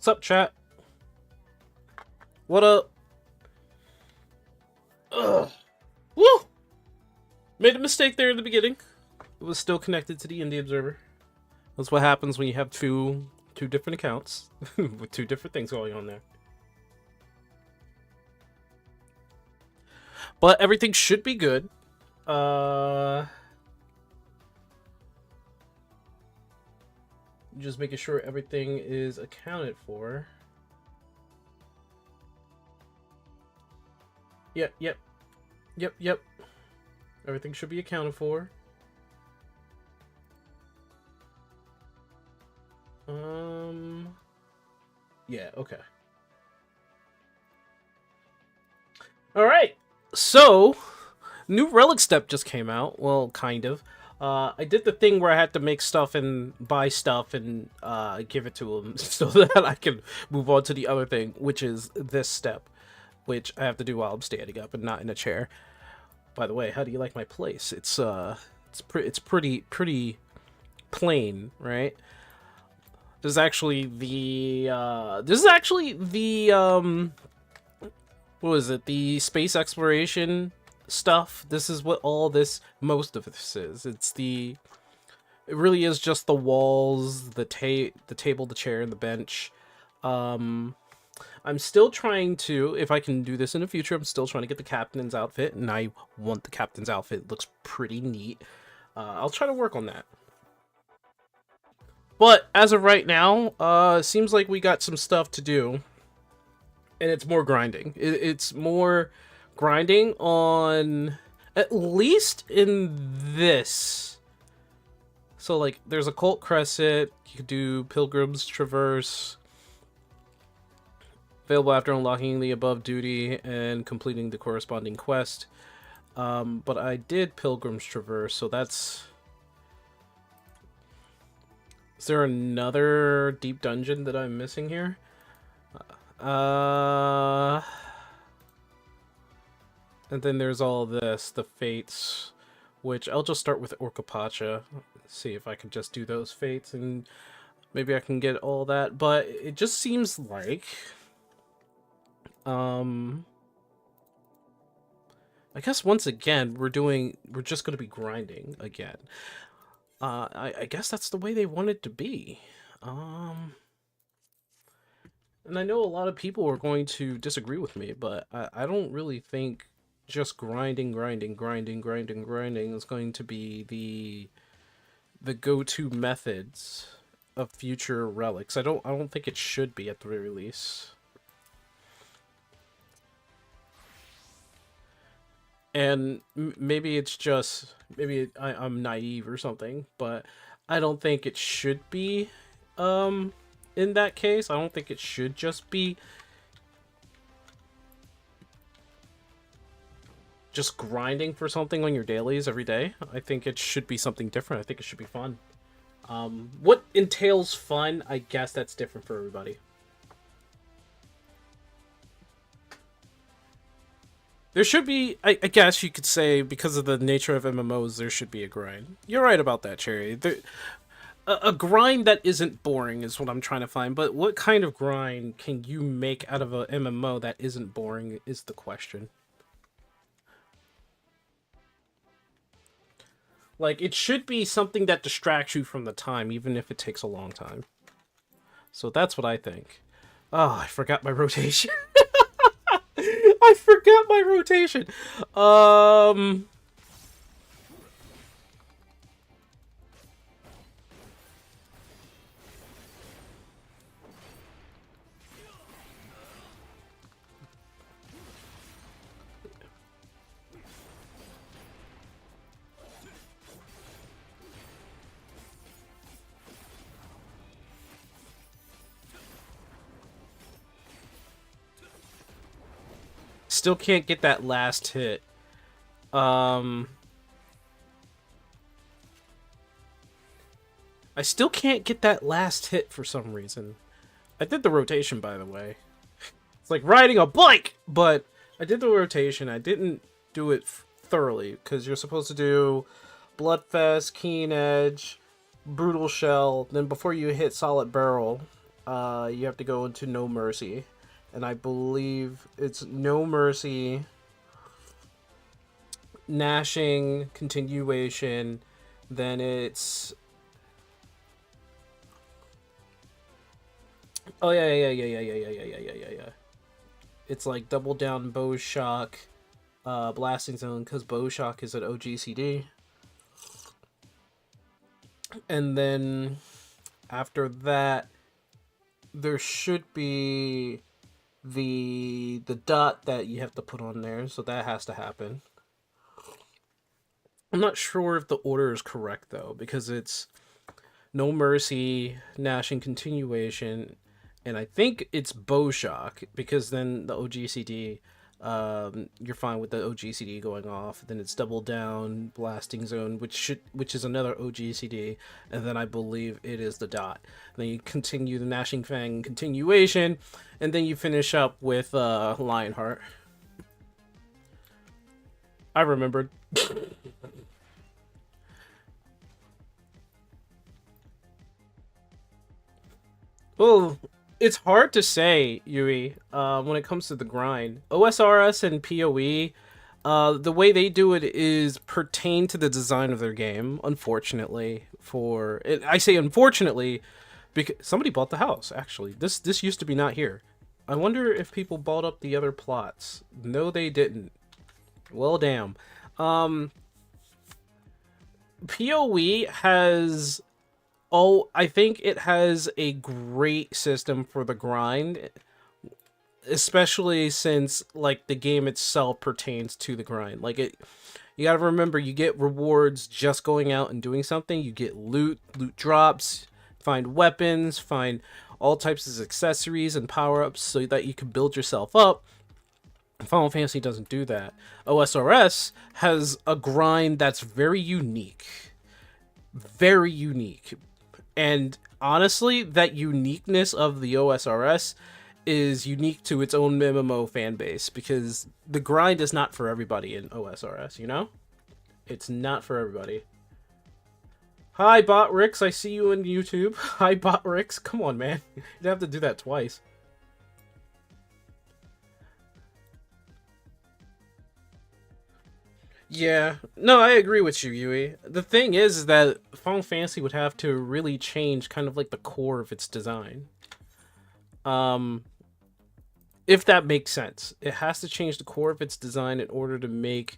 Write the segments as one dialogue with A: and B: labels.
A: What's up, chat? What up? Ugh. Woo! Made a mistake there in the beginning. It was still connected to the Indie Observer. That's what happens when you have two different accounts with two different things going on there. But everything should be good. Just making sure everything is accounted for. Yep. Everything should be accounted for. Yeah, okay. Alright, so, new Relic Step just came out. Well, kind of. I did the thing where I had to make stuff and buy stuff and give it to them so that I can move on to the other thing, which is this step, which I have to do while I'm standing up and not in a chair. By the way, how do you like my place? It's pretty plain, right? This is actually the what was it? The space exploration stuff. This is what most of this is. It really is just the walls, the table, the chair, and the bench. I'm still trying to, if I can do this in the future, I'm still trying to get the captain's outfit, and I want the captain's outfit. It looks pretty neat. I'll try to work on that. But as of right now, it seems like we got some stuff to do, and it's more grinding. It's more grinding on, at least in this. So, like, there's a Cult Crescent, you could do Pilgrim's Traverse, available after unlocking the above duty and completing the corresponding quest. But I did Pilgrim's Traverse, so that's... Is there another deep dungeon that I'm missing here? And then there's all this, the Fates, which I'll just start with Orcapacha. See if I can just do those Fates, and maybe I can get all that. But it just seems like... I guess once again, we're just going to be grinding again. I guess that's the way they want it to be. And I know a lot of people are going to disagree with me, but I don't really think just grinding is going to be the go-to methods of future relics. I don't think it should be at the very least. And maybe it's just, I'm naive or something, but I don't think it should be, in that case. I don't think it should just be just grinding for something on your dailies every day. I think it should be something different. I think it should be fun. What entails fun, I guess that's different for everybody. There should be, I guess you could say, because of the nature of MMOs, there should be a grind. You're right about that, Cherry. A grind that isn't boring is what I'm trying to find, but what kind of grind can you make out of a MMO that isn't boring is the question. Like, it should be something that distracts you from the time, even if it takes a long time. So that's what I think. Oh, I forgot my rotation. I forgot my rotation. Still can't get that last hit. I still can't get that last hit for some reason. I did the rotation, by the way. It's like riding a bike, but I did the rotation. I didn't do it thoroughly, because you're supposed to do Bloodfest, Keen Edge, Brutal Shell, then before you hit Solid Barrel, you have to go into No Mercy. And I believe it's No Mercy, Gnashing, Continuation, then it's... Oh, yeah. It's like Double Down, Bow Shock, Blasting Zone, because Bow Shock is an OGCD. And then after that, there should be the dot that you have to put on there, so that has to happen. I'm not sure if the order is correct though, because it's No Mercy, Gnashing Continuation, and I think it's Bow Shock, because then the OGCD, you're fine with the OGCD going off. Then it's Double Down, Blasting Zone, which is another OGCD, and then I believe it is the dot. And then you continue the Gnashing Fang Continuation, and then you finish up with Lionheart. I remembered. Well, it's hard to say, Yui, when it comes to the grind. OSRS and PoE, the way they do it is pertain to the design of their game, unfortunately. I say unfortunately, because somebody bought the house, actually. This used to be not here. I wonder if people bought up the other plots. No, they didn't. Well, damn. PoE has... Oh, I think it has a great system for the grind, especially since like the game itself pertains to the grind. Like you gotta remember, you get rewards just going out and doing something. You get loot drops, find weapons, find all types of accessories and power-ups so that you can build yourself up. Final Fantasy doesn't do that. OSRS has a grind that's very unique. Very unique. And honestly, that uniqueness of the OSRS is unique to its own MMO fan base, because the grind is not for everybody in OSRS, you know? It's not for everybody. Hi, Botrix, I see you on YouTube. Hi, Botrix. Come on, man. You'd have to do that twice. Yeah, no, I agree with you, Yui. The thing is that Final Fantasy would have to really change kind of like the core of its design. Um, if that makes sense. It has to change the core of its design in order to make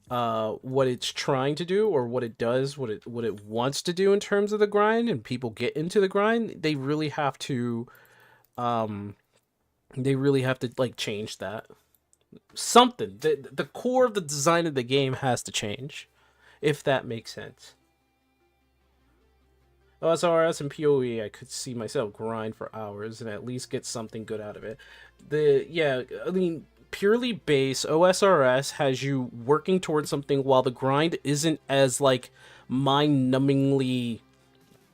A: what it's trying to do, or what it does, what it wants to do in terms of the grind, and people get into the grind. They really have to like change that. Something. The core of the design of the game has to change, if that makes sense. OSRS and PoE, I could see myself grind for hours and at least get something good out of it. I mean, purely base, OSRS has you working towards something, while the grind isn't as, like, mind-numbingly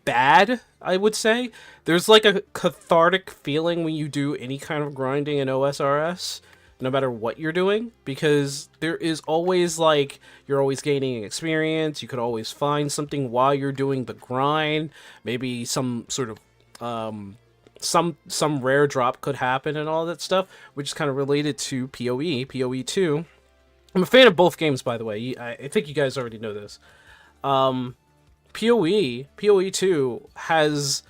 A: bad, I would say. There's, like, a cathartic feeling when you do any kind of grinding in OSRS, no matter what you're doing, because there is always, like, you're always gaining experience. You could always find something while you're doing the grind. Maybe some sort of some rare drop could happen and all that stuff, which is kind of related to PoE 2. I'm a fan of both games, by the way. I think you guys already know this. PoE 2 has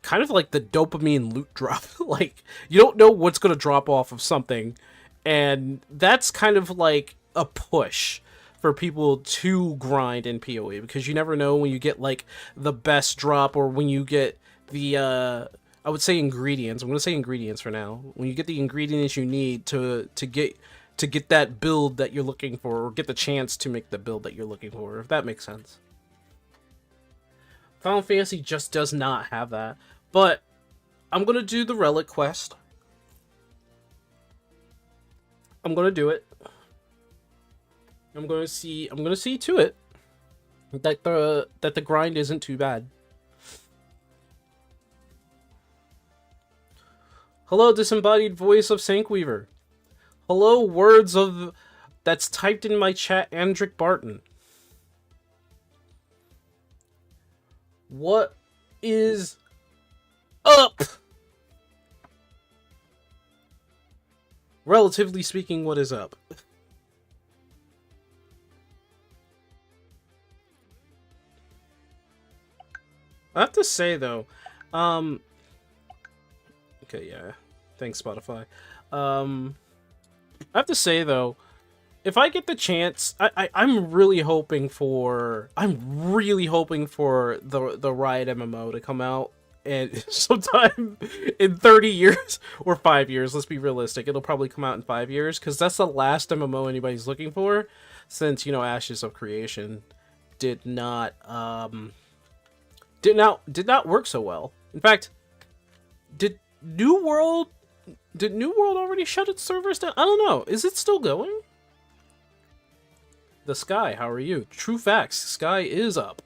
A: kind of like the dopamine loot drop. Like, you don't know what's going to drop off of something, and that's kind of like a push for people to grind in PoE, because you never know when you get like the best drop, or when you get the I would say ingredients. I'm going to say ingredients for now. When you get the ingredients you need to get that build that you're looking for, or get the chance to make the build that you're looking for, if that makes sense. Final Fantasy just does not have that. But I'm going to do the Relic quest. I'm going to do it. I'm going to see to it that the grind isn't too bad. Hello, disembodied voice of Sankweaver. Hello, words of that's typed in my chat, Andric Barton. What is up, Relatively speaking, what is up? I have to say though, okay, yeah, thanks Spotify. I have to say though, if I get the chance, I'm really hoping for the Riot MMO to come out, and sometime in 30 years or 5 years. Let's be realistic; it'll probably come out in 5 years, because that's the last MMO anybody's looking for, since Ashes of Creation did not work so well. In fact, did New World already shut its servers down? I don't know. Is it still going? The Sky, how are you? True facts, Sky is up.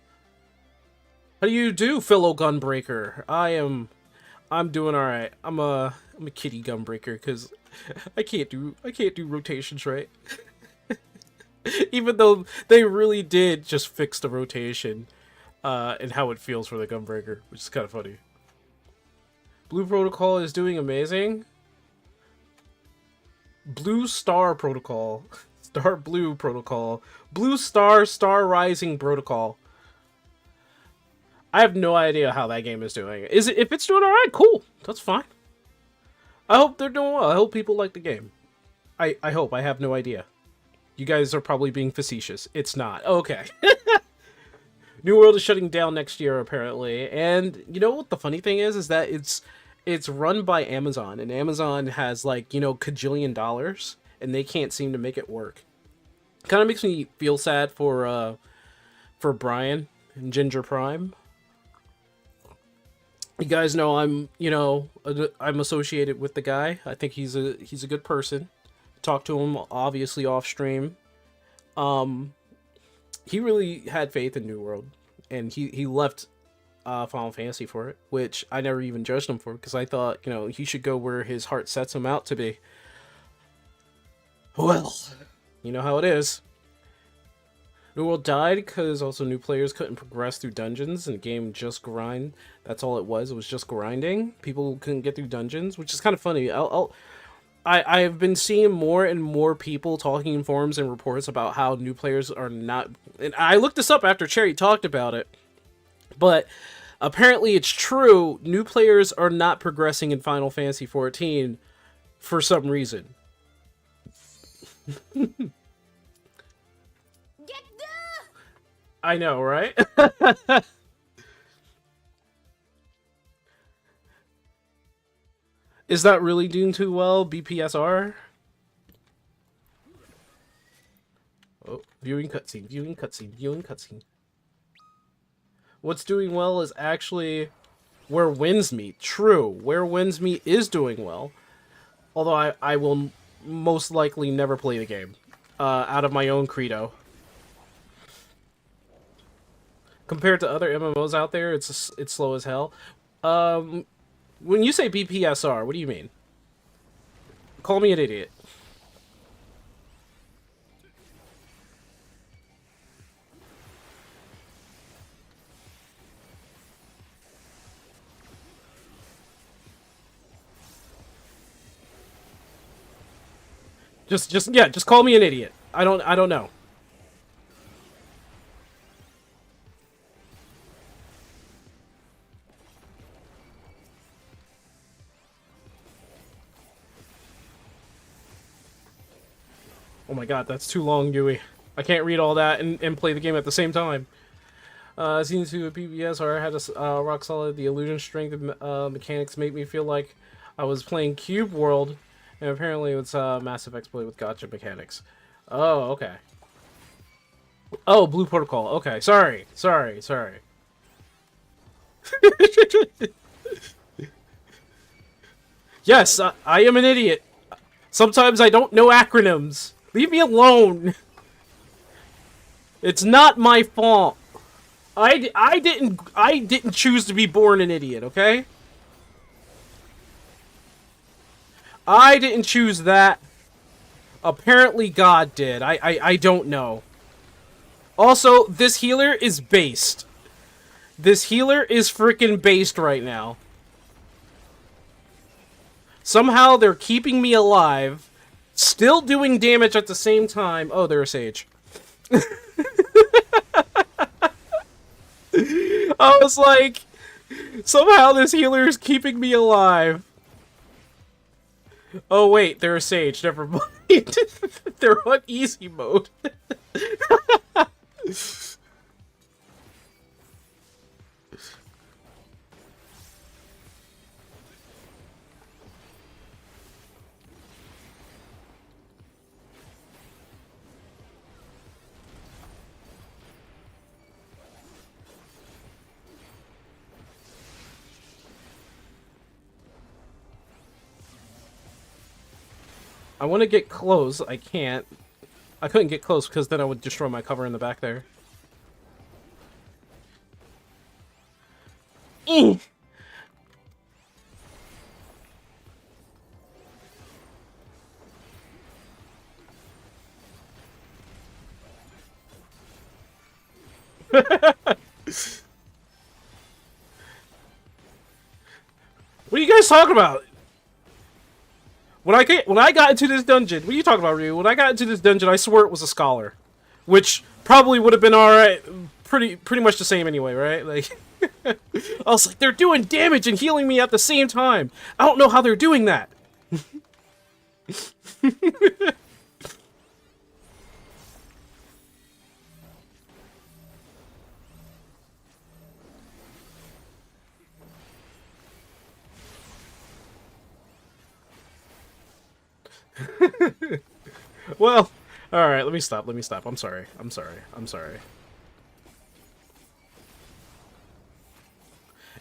A: How do you do, fellow Gunbreaker? I'm doing all right. I'm a kitty Gunbreaker because I can't do rotations right. Even though they really did just fix the rotation and how it feels for the Gunbreaker, which is kind of funny. Blue Protocol is doing amazing. Blue Star Protocol. Star Blue Protocol. Blue Star Star Rising Protocol. I have no idea how that game is doing. If it's doing alright, cool. That's fine. I hope they're doing well. I hope people like the game. I hope. I have no idea. You guys are probably being facetious. It's not. Okay. New World is shutting down next year, apparently. And you know what the funny thing is that it's run by Amazon, and Amazon has, like, cajillion dollars, and they can't seem to make it work. Kind of makes me feel sad for Brian and Ginger Prime. You guys know I'm associated with the guy. I think he's a good person. Talked to him obviously off stream. He really had faith in New World, and he left Final Fantasy for it, which I never even judged him for, because I thought, he should go where his heart sets him out to be. Well, you know how it is. New World died because also new players couldn't progress through dungeons, and the game just grind. That's all it was. It was just grinding. People couldn't get through dungeons, which is kind of funny. I've been seeing more and more people talking in forums and reports about how new players are not... And I looked this up after Cherry talked about it. But apparently it's true. New players are not progressing in Final Fantasy XIV for some reason. I know, right? Is that really doing too well, BPSR? Oh, viewing cutscene, viewing cutscene, viewing cutscene. What's doing well is actually Where Winds Meet. True, Where Winds Meet is doing well. Although I will most likely never play the game. Out of my own credo. Compared to other MMOs out there, it's slow as hell. When you say BPSR, what do you mean? Call me an idiot. Just call me an idiot. I don't know. Oh my god, that's too long, Yui. I can't read all that and play the game at the same time. Season 2 of PBSR had a rock solid. The illusion strength of mechanics made me feel like I was playing Cube World, and apparently it's massive exploit with gacha mechanics. Oh, okay. Oh, Blue Protocol. Okay, sorry. Yes, I am an idiot. Sometimes I don't know acronyms. Leave me alone. It's not my fault. I didn't choose to be born an idiot, okay? I didn't choose that. Apparently God did. I don't know. Also, this healer is based. This healer is freaking based right now. Somehow they're keeping me alive Still doing damage at the same time. Oh, there's a sage. I was like, somehow this healer is keeping me alive. Oh wait, they're a sage. Never mind. They're on easy mode. I want to get close. I can't. I couldn't get close because then I would destroy my cover in the back there. What are you guys talking about? When I got into this dungeon, what are you talking about, Ryu? When I got into this dungeon, I swear it was a scholar, which probably would have been all right, pretty much the same anyway, right? Like, I was like, they're doing damage and healing me at the same time. I don't know how they're doing that. Well, all right. Let me stop. I'm sorry.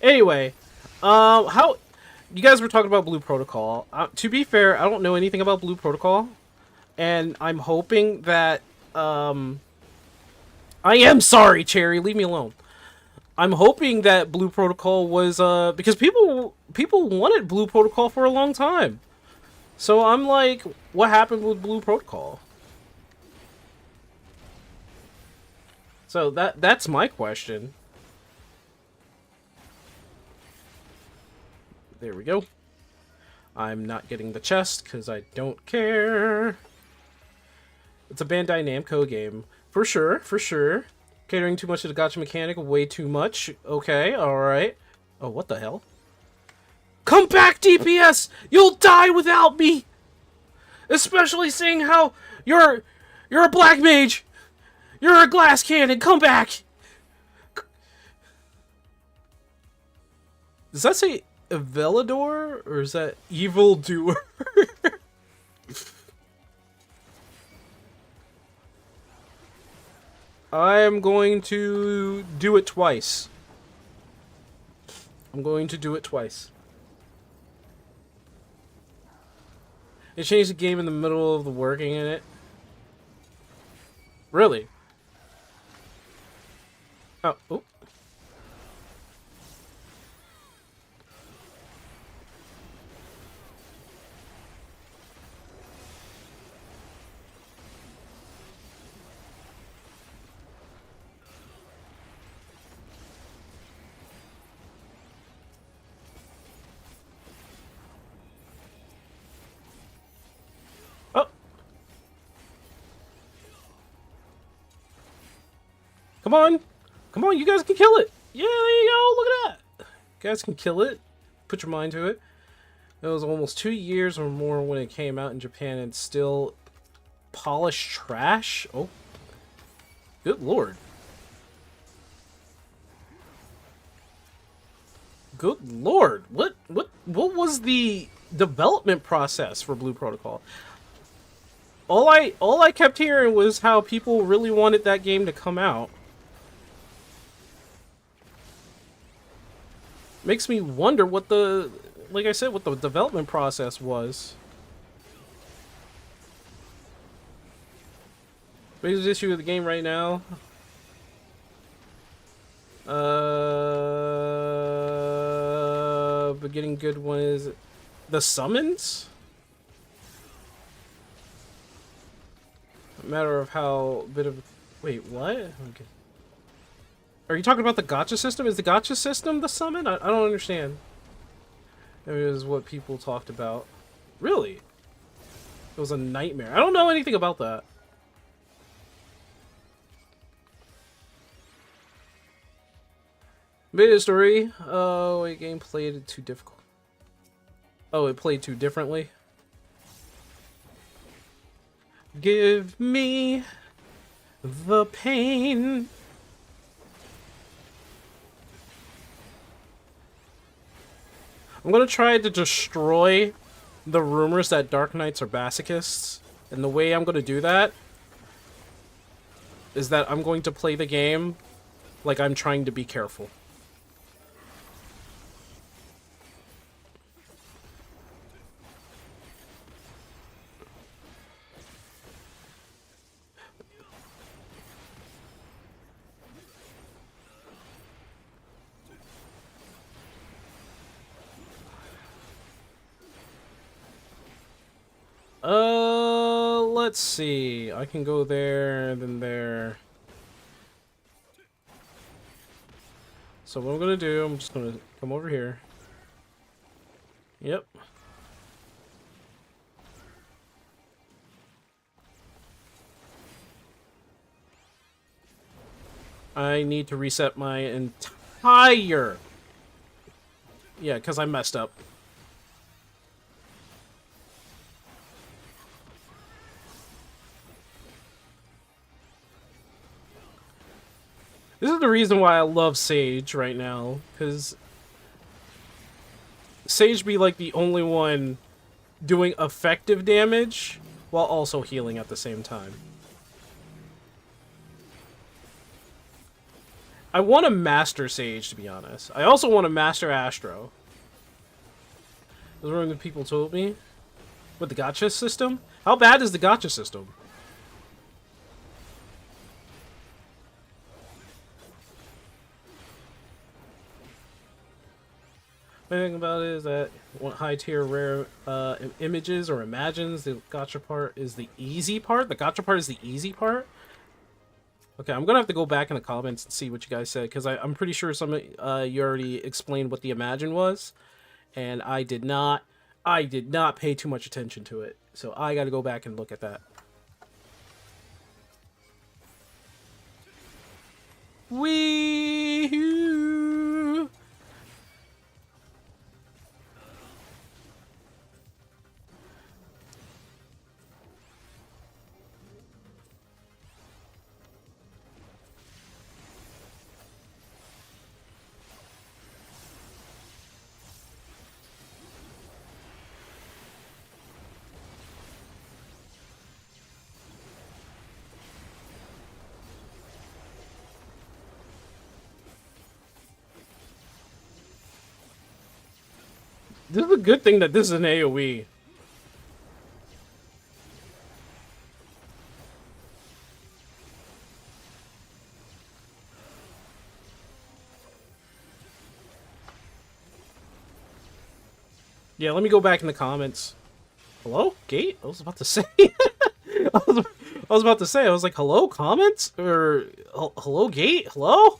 A: Anyway, how you guys were talking about Blue Protocol. To be fair, I don't know anything about Blue Protocol, and I'm hoping that I am sorry, Cherry. Leave me alone. I'm hoping that Blue Protocol was because people wanted Blue Protocol for a long time. So I'm like, what happened with Blue Protocol? So that's my question. There we go. I'm not getting the chest because I don't care. It's a Bandai Namco game. For sure. Catering too much to the gacha mechanic, way too much. Okay, alright. Oh, what the hell? Come back, DPS! You'll die without me! Especially seeing how you're a black mage! You're a glass cannon, come back! Does that say Velador, or is that Evil Doer? I am going to do it twice. They changed the game in the middle of the working in it. Really? Oh. Come on, you guys can kill it. Yeah, there you go, look at that. You guys can kill it. Put your mind to it. It was almost 2 years or more when it came out in Japan and still polished trash. Oh, good lord. Good lord. What was the development process for Blue Protocol? All I kept hearing was how people really wanted that game to come out. Makes me wonder what the, like I said, what the development process was. Biggest issue with the game right now? But getting good one is the summons? A matter of how bit of, wait, what? Okay. Are you talking about the gacha system? Is the gacha system the summon? I don't understand. It was what people talked about. Really? It was a nightmare. I don't know anything about that. Mid-story. Oh, a game played too difficult. Oh, it played too differently. Give me the pain. I'm gonna try to destroy the rumors that Dark Knights are masochists. And the way I'm gonna do that is that I'm going to play the game like I'm trying to be careful. Let's see. I can go there, then there. So what I'm gonna do, I'm just gonna come over here. Yep. I need to reset my entire... Yeah, because I messed up. This is the reason why I love Sage right now, because Sage be like the only one doing effective damage while also healing at the same time. I want to master Sage, to be honest. I also want to master Astro. That's what the people told me. With the gacha system? How bad is the gacha system? My thing about it is that high tier rare images or imagines, the gacha part is the easy part. The gacha part is the easy part. Okay, I'm gonna have to go back in the comments and see what you guys said, because I'm pretty sure some you already explained what the imagine was, and I did not pay too much attention to it. So I got to go back and look at that. Wee-hoo! This is a good thing that this is an AoE. Yeah, let me go back in the comments. Hello? Gate? I was about to say. I was about to say, I was like, hello, comments? Or, hello, Gate? Hello?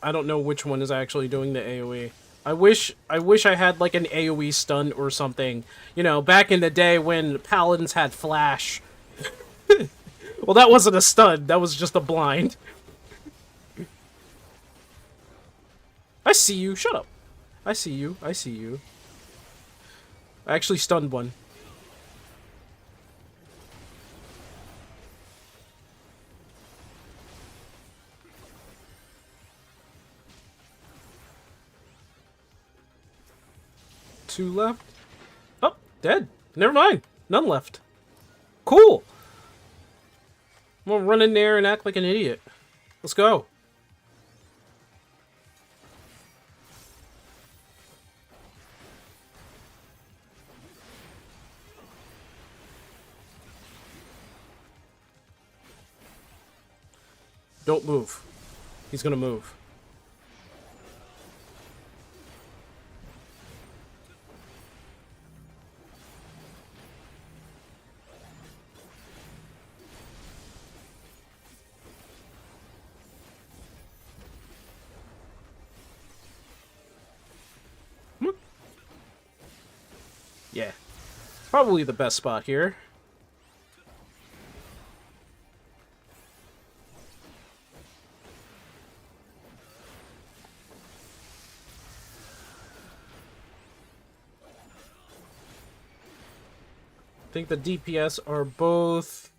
A: I don't know which one is actually doing the AoE. I wish I had like an AoE stun or something. You know, back in the day when paladins had flash. Well, that wasn't a stun. That was just a blind. I see you. Shut up. I see you. I see you. I actually stunned one. Two left. Oh, dead. Never mind. None left. Cool. I'm gonna run in there and act like an idiot. Let's go. Don't move. He's gonna move. Yeah. Probably the best spot here. I think the DPS are both...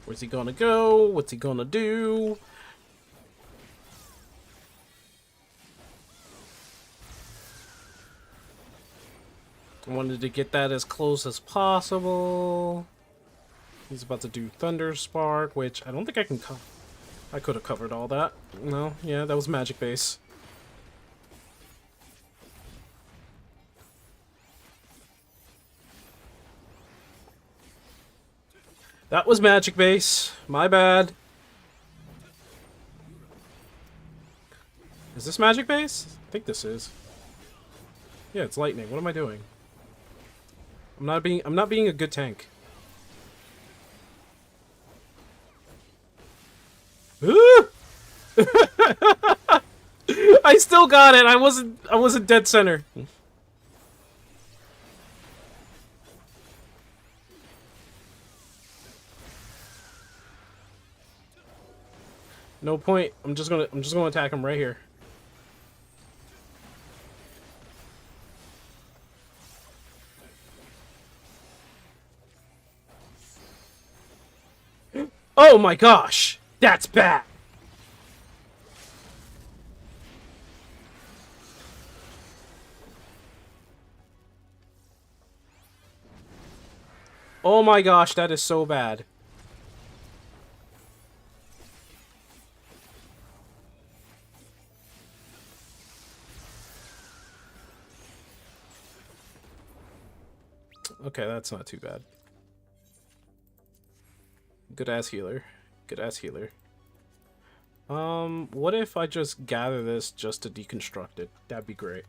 A: Where's he gonna go? What's he gonna do? I wanted to get that as close as possible. He's about to do Thunder Spark, which I don't think I can cover. I could have covered all that. No, yeah, that was magic base. That was magic base. My bad. Is this magic base? I think this is. Yeah, it's lightning. What am I doing? I'm not being a good tank. I still got it. I wasn't dead center. No point. I'm just gonna attack him right here. Oh my gosh! That's bad! Oh my gosh, that is so bad. Okay, that's not too bad. Good ass healer. Good ass healer. What if I just gather this just to deconstruct it? That'd be great.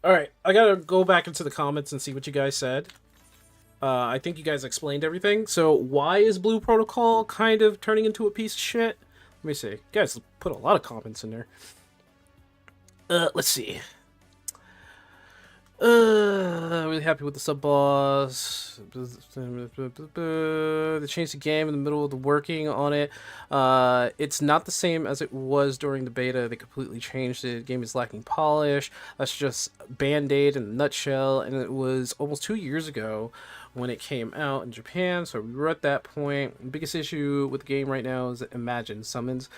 A: Alright, I gotta go back into the comments and see what you guys said. I think you guys explained everything. So why is Blue Protocol kind of turning into a piece of shit? Let me see. You guys put a lot of comments in there. Let's see. Really happy with the sub boss. They changed the game in the middle of the working on it. It's not the same as it was during the beta. They completely changed it. The game is lacking polish. That's just Band-Aid in a nutshell. And it was almost 2 years ago when it came out in Japan. So we were at that point. The biggest issue with the game right now is Imagine summons.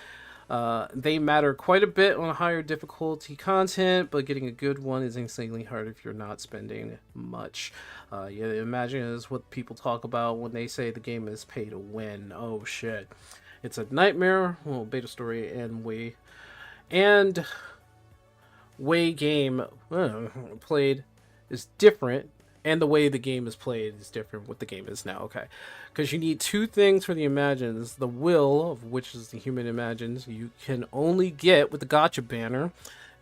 A: They matter quite a bit on higher difficulty content, but getting a good one is insanely hard if you're not spending much. Yeah, Imagine is what people talk about when they say the game is pay to win. Oh shit. It's a nightmare. Well, beta story and way game played is different. And the way the game is played is different what the game is now, okay? Because you need two things for the Imagines. The will, of which is the human Imagines, you can only get with the gacha banner.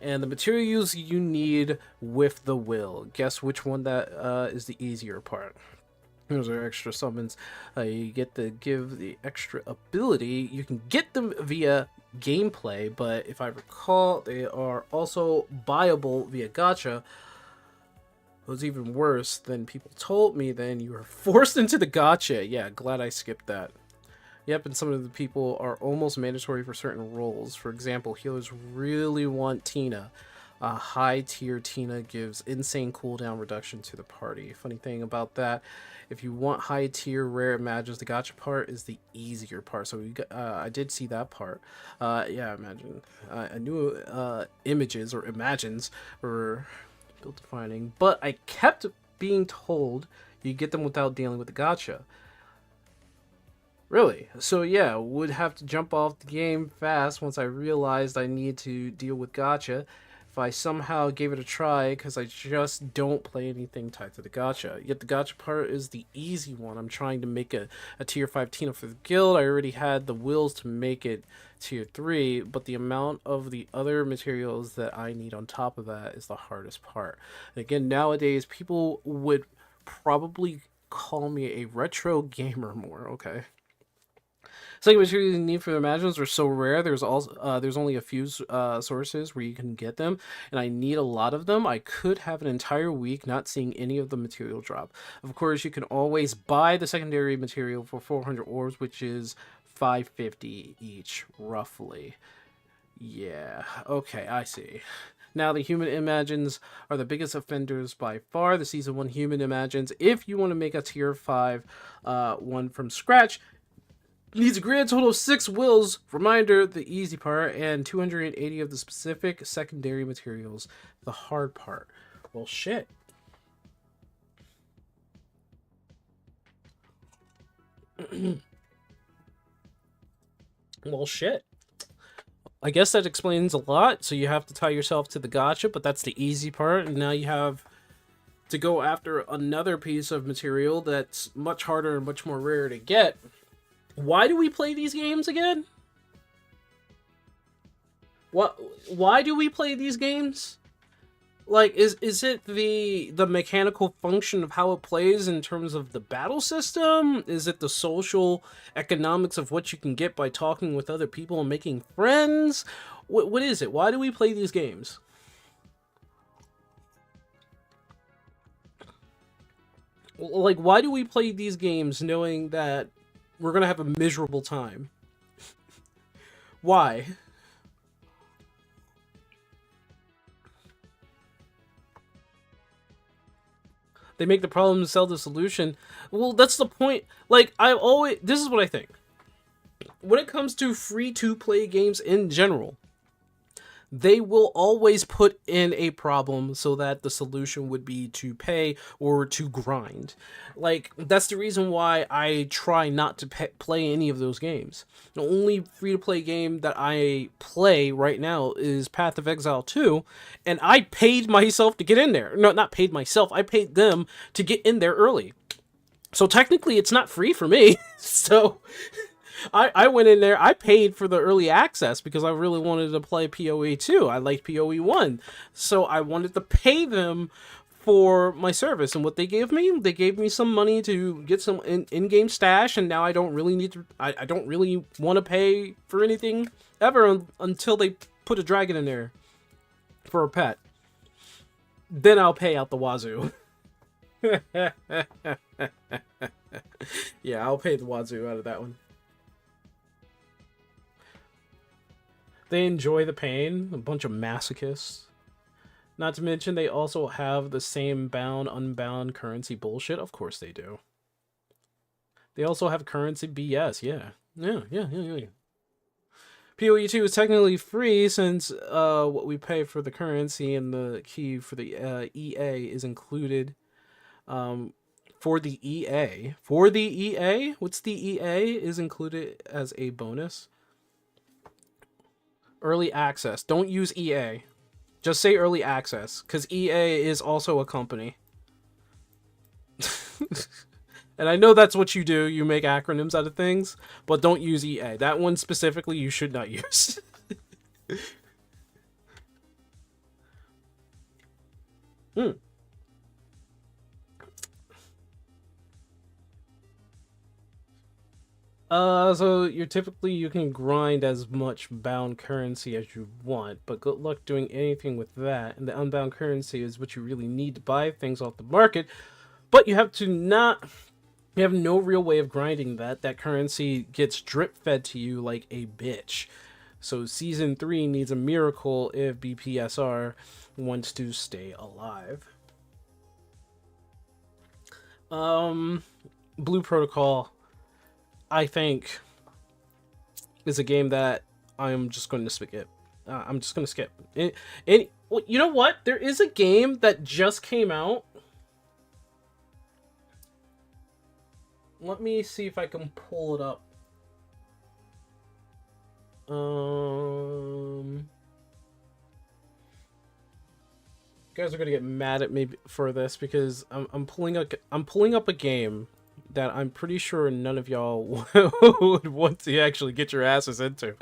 A: And the materials you need with the will. Guess which one that is the easier part. Those are extra summons. You get to give the extra ability. You can get them via gameplay, but if I recall, they are also buyable via gacha. It was even worse than people told me. Then you were forced into the gacha. Yeah, glad I skipped that. Yep, and some of the people are almost mandatory for certain roles. For example, healers really want Tina. A high tier Tina gives insane cooldown reduction to the party. Funny thing about that, if you want high tier rare Imagines, the gacha part is the easier part. So I did see that part. Yeah, Imagine. I knew images or Imagines were defining, but I kept being told you get them without dealing with the gacha. Really? So yeah, would have to jump off the game fast once I realized I need to deal with gacha. If I somehow gave it a try, because I just don't play anything tied to the gacha. Yet the gacha part is the easy one. I'm trying to make a tier 5 Tina for the guild. I already had the wills to make it tier 3, but the amount of the other materials that I need on top of that is the hardest part. And again, nowadays, people would probably call me a retro gamer more, okay? Second materials you need for the imagines are so rare. There's only a few sources where you can get them, and I need a lot of them. I could have an entire week not seeing any of the material drop. Of course, you can always buy the secondary material for 400 orbs, which is 550 each, roughly. Yeah, okay, I see. Now, the human imagines are the biggest offenders by far. The Season 1 human imagines, if you want to make a Tier 5 one from scratch, needs a grand total of 6 wills, reminder, the easy part, and 280 of the specific secondary materials, the hard part. Well, shit. Well, shit. I guess that explains a lot. So you have to tie yourself to the gacha, but that's the easy part. And now you have to go after another piece of material that's much harder and much more rare to get. Why do we play these games again? Why do we play these games? Like, is it the mechanical function of how it plays in terms of the battle system? Is it the social economics of what you can get by talking with other people and making friends? What is it? Why do we play these games? Like, why do we play these games knowing that we're gonna have a miserable time? Why? They make the problem sell the solution. Well, that's the point. Like, this is what I think. When it comes to free-to-play games in general, they will always put in a problem so that the solution would be to pay or to grind. Like, that's the reason why I try not to play any of those games. The only free-to-play game that I play right now is Path of Exile 2, and I paid myself to get in there. No, not paid myself, I paid them to get in there early. So technically, it's not free for me. So I went in there, I paid for the early access because I really wanted to play PoE 2. I liked PoE 1. So I wanted to pay them for my service. And what they gave me some money to get some in-game stash, and now I don't really need to, I don't really want to pay for anything ever until they put a dragon in there for a pet. Then I'll pay out the wazoo. Yeah, I'll pay the wazoo out of that one. They enjoy the pain, a bunch of masochists. Not to mention, they also have the same bound, unbound currency bullshit. Of course they do. They also have currency BS, yeah. Yeah. PoE 2 is technically free since what we pay for the currency and the key for the EA is included. For the EA. For the EA? What's the EA is included as a bonus? Early access. Don't use EA. Just say early access, because EA is also a company. And I know that's what you do. You make acronyms out of things, but don't use EA. That one specifically you should not use. So you can grind as much bound currency as you want, but good luck doing anything with that. And the unbound currency is what you really need to buy things off the market, but you have no real way of grinding that. That currency gets drip fed to you like a bitch. So Season 3 needs a miracle if BPSR wants to stay alive. Blue Protocol, I think, is a game that I'm just going to skip. I'm just going to skip. Well, you know what? There is a game that just came out let me see if I can pull it up. You guys are gonna get mad at me for this because I'm pulling up a game that I'm pretty sure none of y'all would want to actually get your asses into,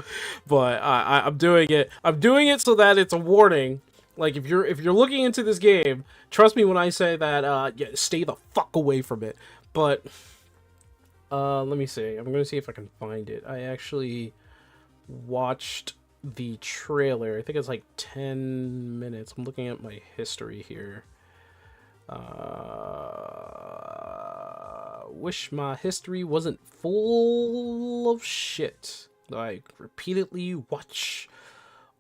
A: but I'm doing it. I'm doing it so that it's a warning. Like if you're looking into this game, trust me when I say that. Yeah, stay the fuck away from it. But let me see. I'm gonna see if I can find it. I actually watched the trailer. I think it's like 10 minutes. I'm looking at my history here. Wish my history wasn't full of shit that I repeatedly watch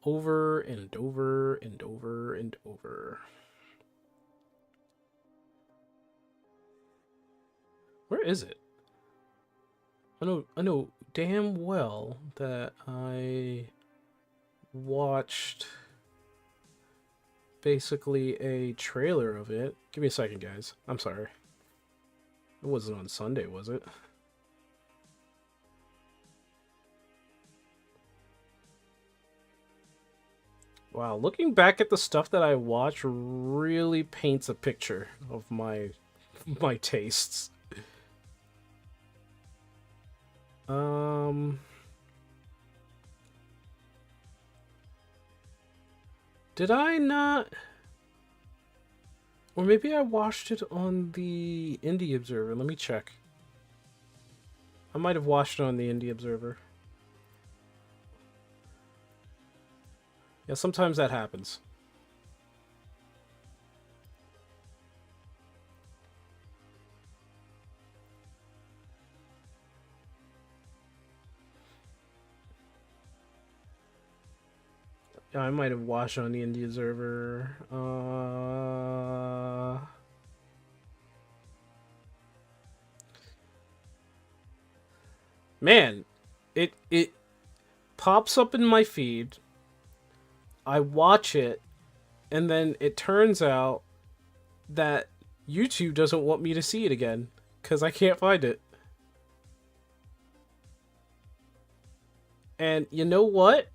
A: over and over and over and over. Where is it? I know damn well that I watched basically a trailer of it. Give me a second, guys. I'm sorry. It wasn't on Sunday, was it? Wow, looking back at the stuff that I watch really paints a picture of my tastes. Did I not? Or maybe I watched it on the Indie Observer. Let me check. I might have watched it on the Indie Observer. Yeah, sometimes that happens. Yeah, I might have watched it on the Indie Observer. Man, it pops up in my feed. I watch it, and then it turns out that YouTube doesn't want me to see it again because I can't find it. And you know what?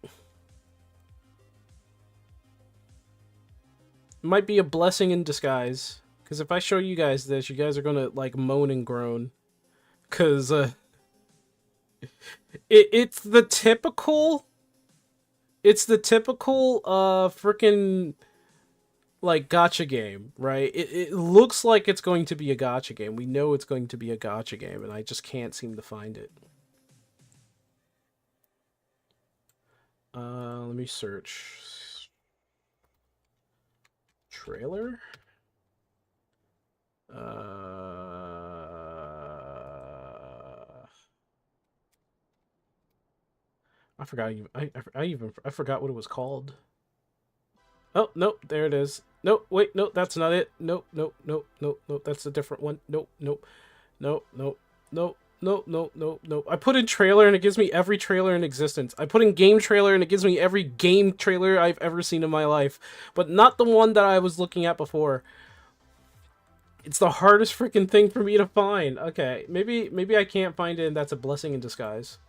A: It might be a blessing in disguise, because if I show you guys this, you guys are gonna like moan and groan, because it's the typical freaking like gacha game, right? It looks like it's going to be a gacha game. We know it's going to be a gacha game, and I just can't seem to find it. Let me search. Trailer? I forgot. I forgot what it was called. Oh, nope, there it is. Nope, wait, nope, that's not it. Nope, nope, nope, nope, nope, that's a different one. Nope, nope, nope, nope, nope, nope, nope, nope, nope. I put in trailer and it gives me every trailer in existence. I put in game trailer and it gives me every game trailer I've ever seen in my life. But not the one that I was looking at before. It's the hardest freaking thing for me to find. Okay, maybe I can't find it and that's a blessing in disguise.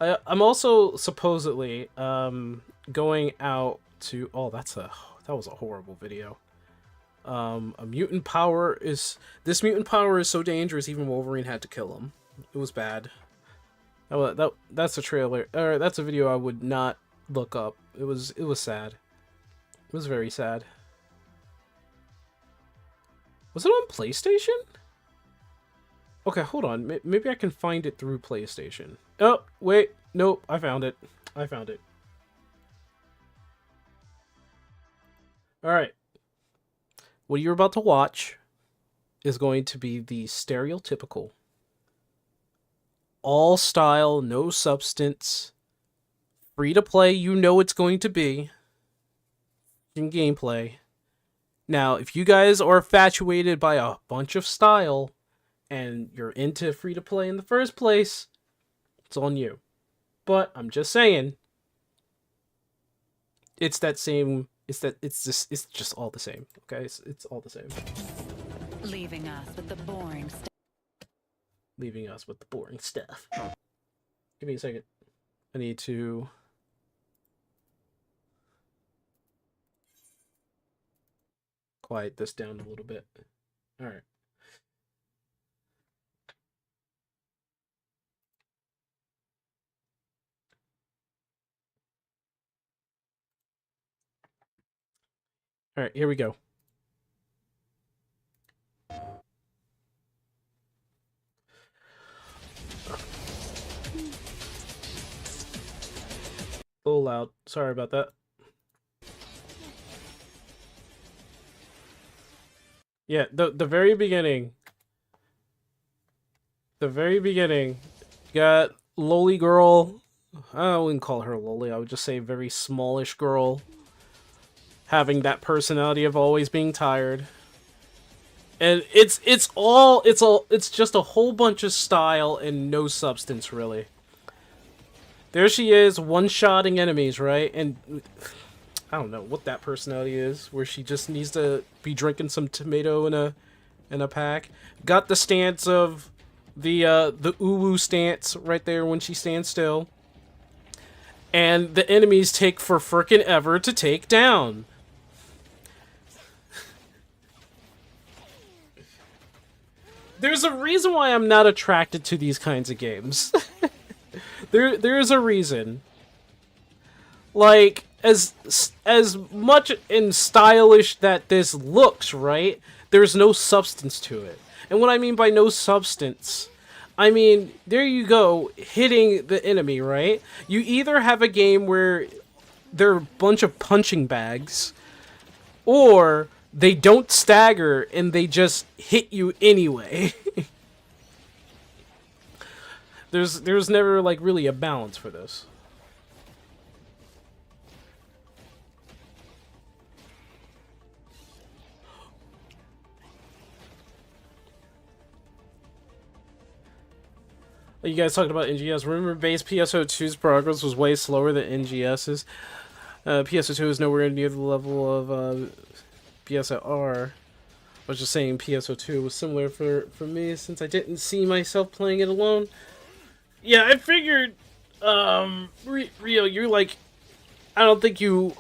A: I'm also supposedly going out to... Oh, that was a horrible video. A mutant power is... This mutant power is so dangerous even Wolverine had to kill him. It was bad. That's a trailer. Or that's a video I would not look up. It was sad. It was very sad. Was it on PlayStation? Okay, hold on. Maybe I can find it through PlayStation. Oh, wait. Nope, I found it. I found it. Alright. What you're about to watch is going to be the stereotypical, all style, no substance, free to play, you know it's going to be, in gameplay. Now, if you guys are infatuated by a bunch of style, and you're into free to play in the first place, it's on you. But I'm just saying, it's that same. It's just all the same. Okay, it's all the same.
B: Leaving us with the boring stuff.
A: leaving us with the boring stuff. Give me a second. I need to... quiet this down a little bit. All right. All right, here we go. A little loud. Sorry about that. Yeah, the very beginning. The very beginning. You got lowly girl. I wouldn't call her lowly. I would just say very smallish girl. Having that personality of always being tired. And it's just a whole bunch of style and no substance, really. There she is, one-shotting enemies, right? And I don't know what that personality is, where she just needs to be drinking some tomato in a pack. Got the stance of the uwu stance right there when she stands still. And the enemies take for frickin' ever to take down. There's a reason why I'm not attracted to these kinds of games. There's a reason. Like, as much and stylish that this looks, right? There's no substance to it. And what I mean by no substance, I mean, there you go, hitting the enemy, right? You either have a game where they're a bunch of punching bags, or they don't stagger and they just hit you anyway. There's never, like, really a balance for this. You guys talked about NGS. Remember, base PSO2's progress was way slower than NGS's. PSO2 is nowhere near the level of PSOR. I was just saying PSO2 was similar for me since I didn't see myself playing it alone. Yeah, I figured, Rio, you're like, I don't think you,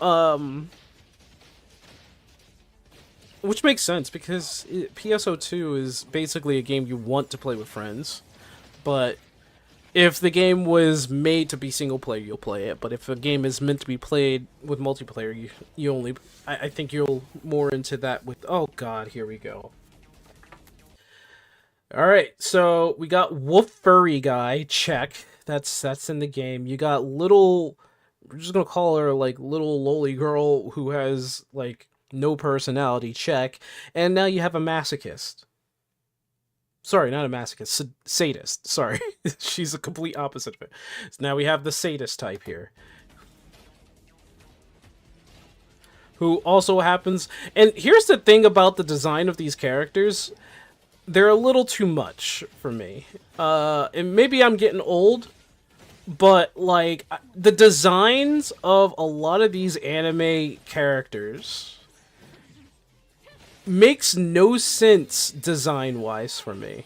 A: which makes sense, because PSO2 is basically a game you want to play with friends, but if the game was made to be single player, you'll play it, but if a game is meant to be played with multiplayer, you only, I think you'll more into that with, oh god, here we go. Alright, so we got Wolf Furry Guy, check. That's in the game. You got little, we're just gonna call her like little lowly girl who has like no personality, check. And now you have a masochist. Sorry, not a masochist, sadist. Sorry, she's a complete opposite of it. So now we have the sadist type here. Who also happens, and here's the thing about the design of these characters. They're a little too much for me. And maybe I'm getting old, but like the designs of a lot of these anime characters makes no sense design-wise for me.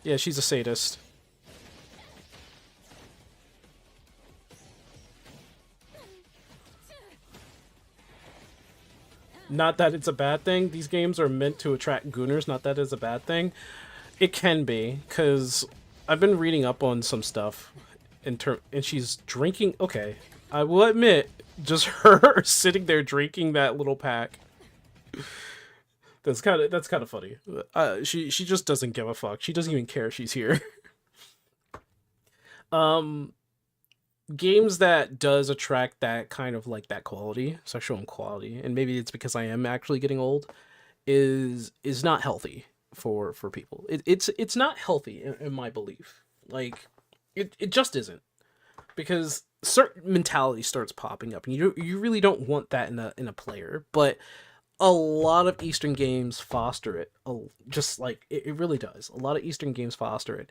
A: Yeah, she's a sadist. Not that it's a bad thing. These games are meant to attract gooners, not that it's a bad thing. It can be, because I've been reading up on some stuff, and she's drinking... Okay, I will admit, just her sitting there drinking that little pack. That's kind of funny. She just doesn't give a fuck. She doesn't even care she's here. Games that does attract that kind of like that quality, sexual quality, and maybe it's because I am actually getting old, is not healthy for people. It's not healthy in my belief. Like it just isn't, because certain mentality starts popping up, and you really don't want that in a player. But a lot of Eastern games foster it. Just like it really does. A lot of Eastern games foster it.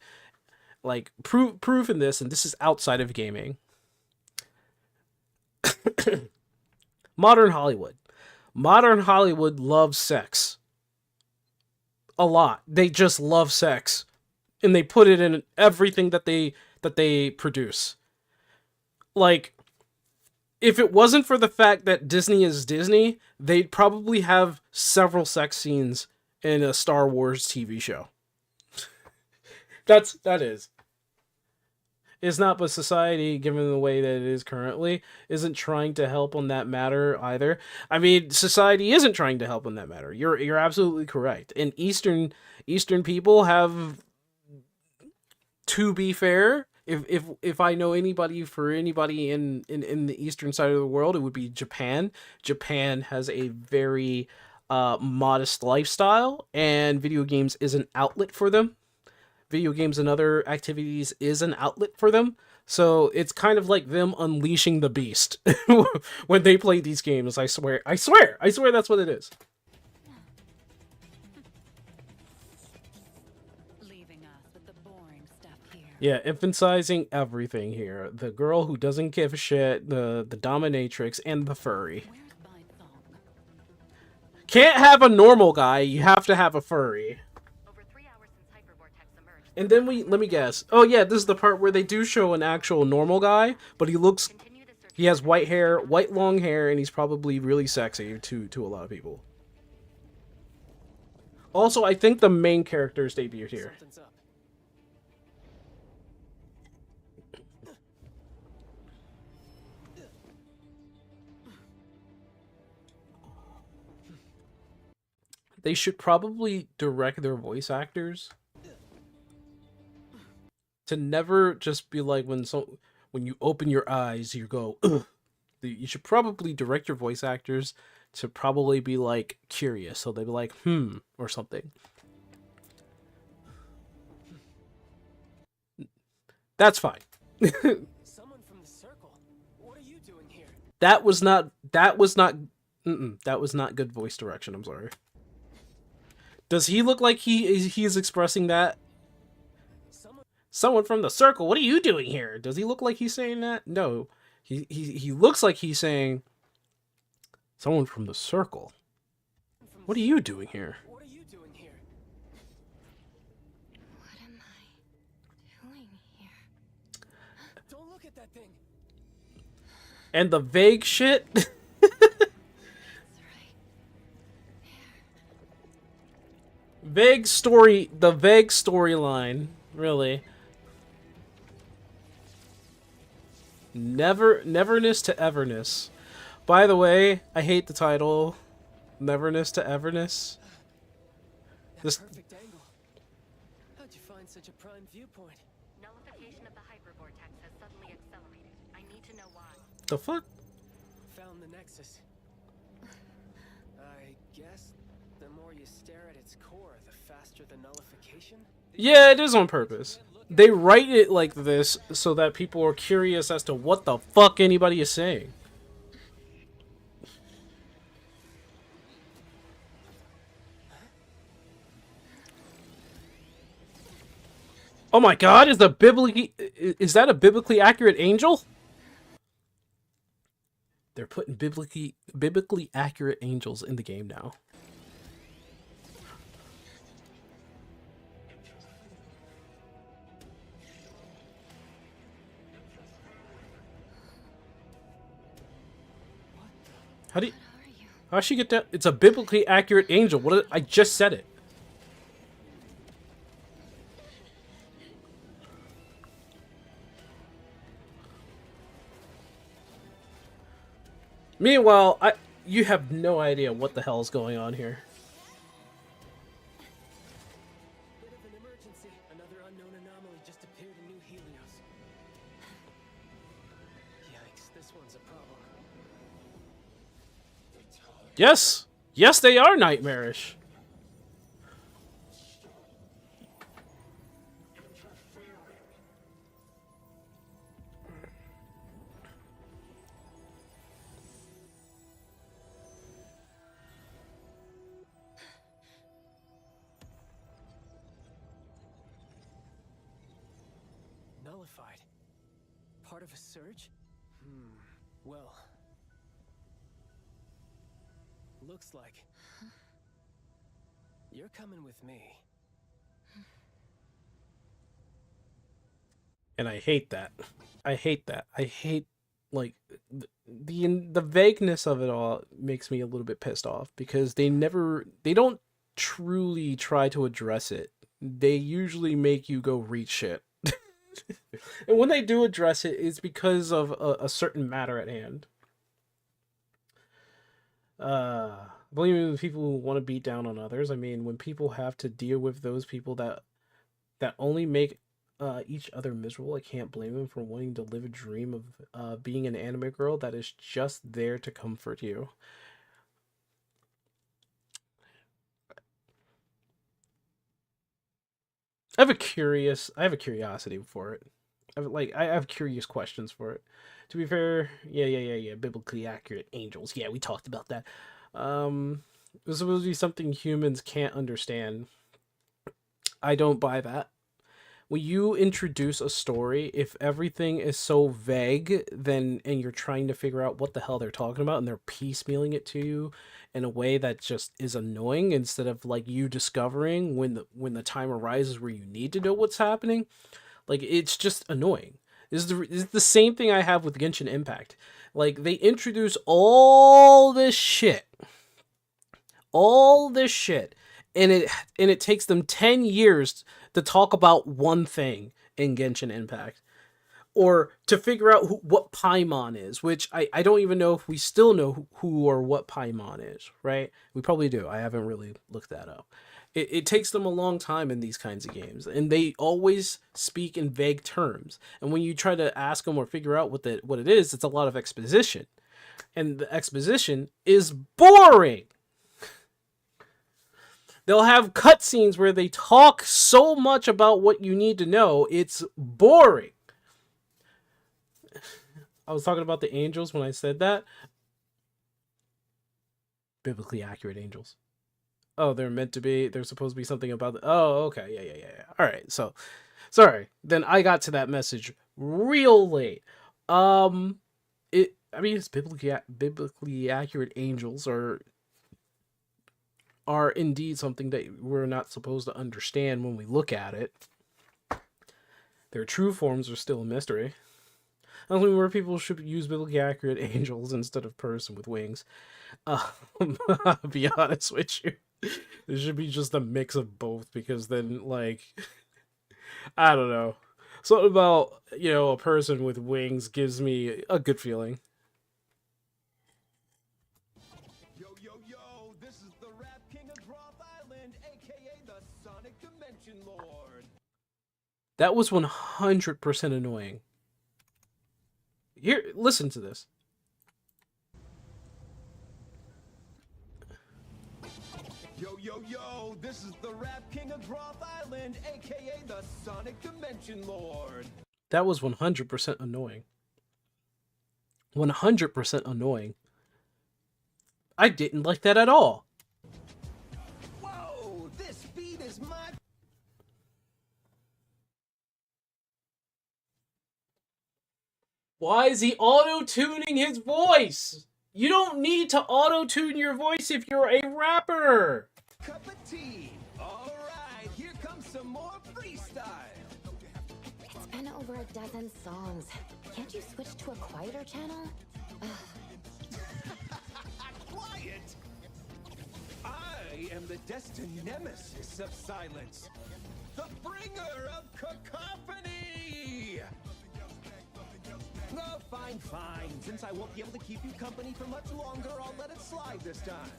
A: Like proof in this, and this is outside of gaming. Modern Hollywood loves sex a lot. They just love sex, and they put it in everything that they produce. Like, if it wasn't for the fact that Disney is Disney, they'd probably have several sex scenes in a Star Wars TV show. That is. It's not, but society, given the way that it is currently, isn't trying to help on that matter either. I mean, society isn't trying to help on that matter. You're absolutely correct. And Eastern people have, to be fair, if I know anybody in the eastern side of the world, it would be Japan. Japan has a very modest lifestyle, and video games is an outlet for them. Video games and other activities is an outlet for them. So it's kind of like them unleashing the beast when they play these games. I swear that's what it is.
B: Leaving us with the boring stuff here.
A: Yeah, emphasizing everything here. The girl who doesn't give a shit, the dominatrix, and the furry.
B: Where's my thong?
A: Can't have a normal guy, you have to have a furry. And then let me guess. Oh yeah, this is the part where they do show an actual normal guy, but he has white hair, white long hair, and he's probably really sexy to a lot of people. Also, I think the main characters debuted here. They should probably direct their voice actors to never just be like when you open your eyes, you go, ugh. You should probably direct your voice actors to probably be like curious, so they'd be like, or something. That's fine.
C: Someone from the circle. What are you doing here?
A: That was not good voice direction, I'm sorry. Does he look like he is expressing that? Someone from the circle, what are you doing here? Does he look like he's saying that? No. He looks like he's saying, someone from the circle. What are you doing here?
C: What are you doing here?
B: What am I doing here?
C: Don't look at that thing.
A: And the vague shit?
B: That's right.
A: The vague storyline, really. Neverness to Everness. By the way, I hate the title. Neverness to Everness.
C: This perfect angle. How'd you find such a prime viewpoint?
D: Nullification of the hypervortex has suddenly accelerated. I need to know why.
A: The fuck?
C: Found the nexus. I guess the more you stare at its core, the faster the nullification.
A: Yeah, it is on purpose. They write it like this so that people are curious as to what the fuck anybody is saying. Oh my god, is that a biblically accurate angel? They're putting biblically accurate angels in the game now. How'd she get that? It's a biblically accurate angel. I just said it. Meanwhile, you have no idea what the hell is going on here.
C: Bit of an emergency. Another unknown anomaly just appeared in New Helios. Yikes, this one's a problem.
A: Yes! Yes, they are nightmarish.
C: Nullified. Part of a surge? Well. Looks like. You're coming with me.
A: And I hate that. I hate that. I hate like the vagueness of it all makes me a little bit pissed off because they don't truly try to address it. They usually make you go read shit. And when they do address it, it's because of a certain matter at hand. Blaming people who want to beat down on others. I mean, when people have to deal with those people that only make each other miserable, I can't blame them for wanting to live a dream of being an anime girl that is just there to comfort you. I have a curiosity for it. I have curious questions for it. To be fair, yeah. Biblically accurate angels. Yeah, we talked about that. It's supposed to be something humans can't understand. I don't buy that. When you introduce a story, if everything is so vague, and you're trying to figure out what the hell they're talking about, and they're piecemealing it to you in a way that just is annoying, instead of like you discovering when the time arises where you need to know what's happening, like it's just annoying. This is the same thing I have with Genshin Impact. Like they introduce all this shit, and it takes them 10 years to talk about one thing in Genshin Impact, or to figure out what Paimon is, which I don't even know if we still know who or what Paimon is, right? We probably do. I haven't really looked that up. It takes them a long time in these kinds of games, and they always speak in vague terms. And when you try to ask them or figure out what it is, it's a lot of exposition. And the exposition is boring. They'll have cutscenes where they talk so much about what you need to know, it's boring. I was talking about the angels when I said that. Biblically accurate angels. Oh, they're meant to be. They're supposed to be something about oh, okay. Yeah. All right. So, sorry. Then I got to that message real late. It's biblically accurate angels are indeed something that we're not supposed to understand when we look at it. Their true forms are still a mystery. I don't think more people should use biblically accurate angels instead of person with wings. I'll be honest with you. There should be just a mix of both, because then, like, I don't know. Something about, a person with wings gives me a good feeling.
E: Yo, this is the Rap King of Groth Island, aka the Sonic Dimension Lord.
A: That was 100% annoying. Here, listen to this.
E: Yo, this is the Rap King of Groth Island, aka the Sonic Dimension Lord.
A: That was 100% annoying. 100% annoying. I didn't like that at all.
E: Whoa, this beat is my...
A: Why is he auto-tuning his voice? You don't need to auto-tune your voice if you're a rapper.
E: cup of tea. All right, here comes some more freestyle.
B: It's been over a dozen songs. Can't you switch to a quieter channel?
E: Quiet! I am the destined nemesis of silence, the bringer of cacophony! Oh, fine. Since I won't be able to keep you company for much longer, I'll let it slide this time.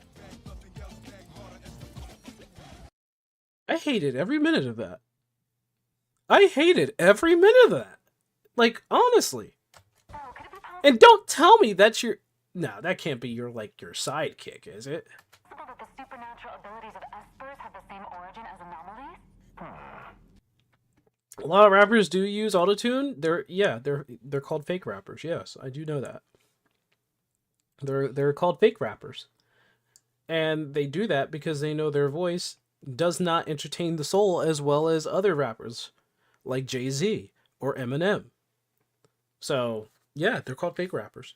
A: I hated every minute of that. I hated every minute of that. Like, honestly. And don't tell me that's your... No, that can't be your sidekick, is it?
D: That the supernatural abilities of espers have the same origin as anomalies?
A: A lot of rappers do use autotune. They're called fake rappers. Yes, I do know that. They're called fake rappers. And they do that because they know their voice does not entertain the soul as well as other rappers like Jay-Z or Eminem. So, yeah, they're called fake rappers.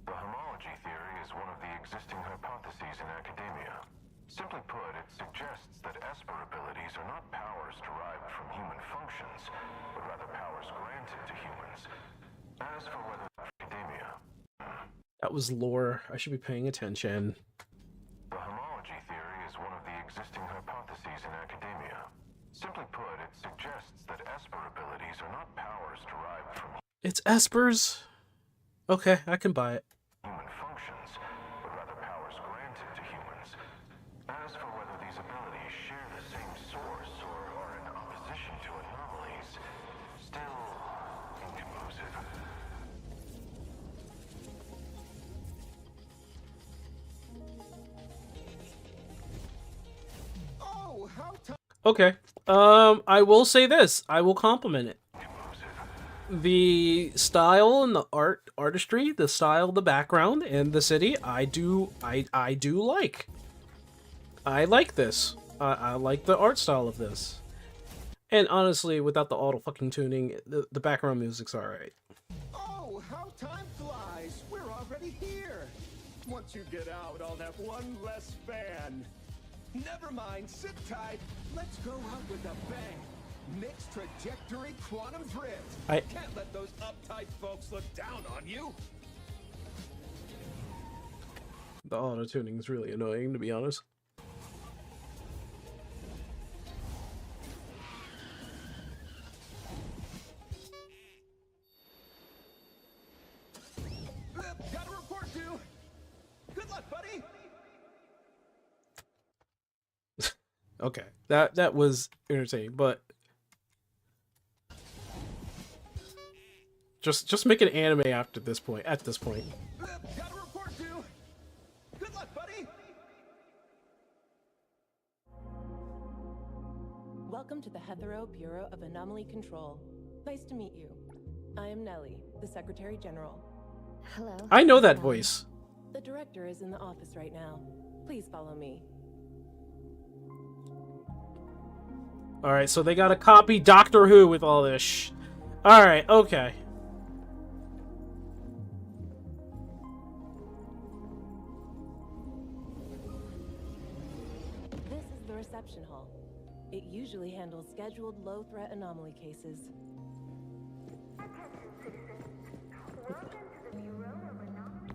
F: The homology theory is one of the existing hypotheses in academia. So Simply put, it suggests that Esper abilities are not powers derived from human functions, but rather powers granted to humans. As for whether academia...
A: That was lore. I should be paying attention.
F: The homology theory is one of the existing hypotheses in academia. Simply put, it suggests that Esper abilities are not powers derived from
A: It's Esper's? Okay, I can buy it.
F: human functions, but rather powers granted to humans. As for whether these abilities share the same source or are in opposition to anomalies, still inconclusive.
E: Oh, how
A: Okay. I will say this. I will compliment it. The style and the artistry, the style, the background, and the city, I do like. I like this. I like the art style of this. And honestly, without the auto fucking tuning, the background music's alright.
E: Oh, how time flies! We're already here! Once you get out, I'll have one less fan. Never mind, sit tight. Let's go out with a bang. Mixed trajectory quantum drift.
A: I-
E: Can't let those uptight folks look down on you.
A: The auto tuning is really annoying, to be honest.
E: Got a report due. Good luck, buddy.
A: Okay, that was entertaining, but just make an anime after this point. At this point,
E: Got a report due. Good luck, buddy.
G: Welcome to the Hetero Bureau of Anomaly Control. Nice to meet you. I am Nellie, the Secretary General.
B: Hello.
A: I know that
B: Hello.
A: voice.
G: The director is in the office right now. Please follow me.
A: All right, so they gotta copy Doctor Who with all this. All right, okay.
G: This is the reception hall. It usually handles scheduled low-threat anomaly cases.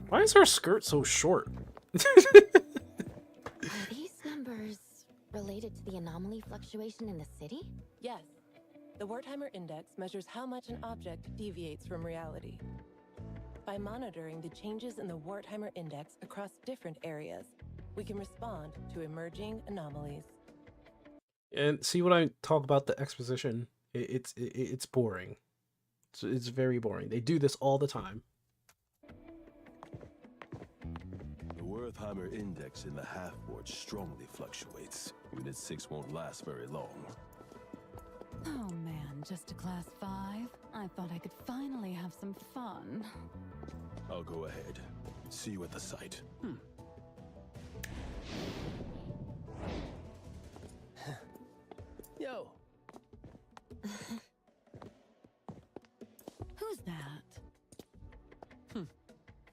A: Why is her skirt so short?
B: Are these numbers related to the anomaly fluctuation in the city?
G: Yes. The Wertheimer Index measures how much an object deviates from reality. By monitoring the changes in the Wertheimer Index across different areas, we can respond to emerging anomalies.
A: And see what I talk about the exposition. It's boring. It's very boring. They do this all the time.
H: The Wertheimer Index in the half-board strongly fluctuates. Unit 6 won't last very long.
I: Oh man, just a class 5? I thought I could finally have some fun.
H: I'll go ahead. See you at the site.
C: Yo,
I: Who's that?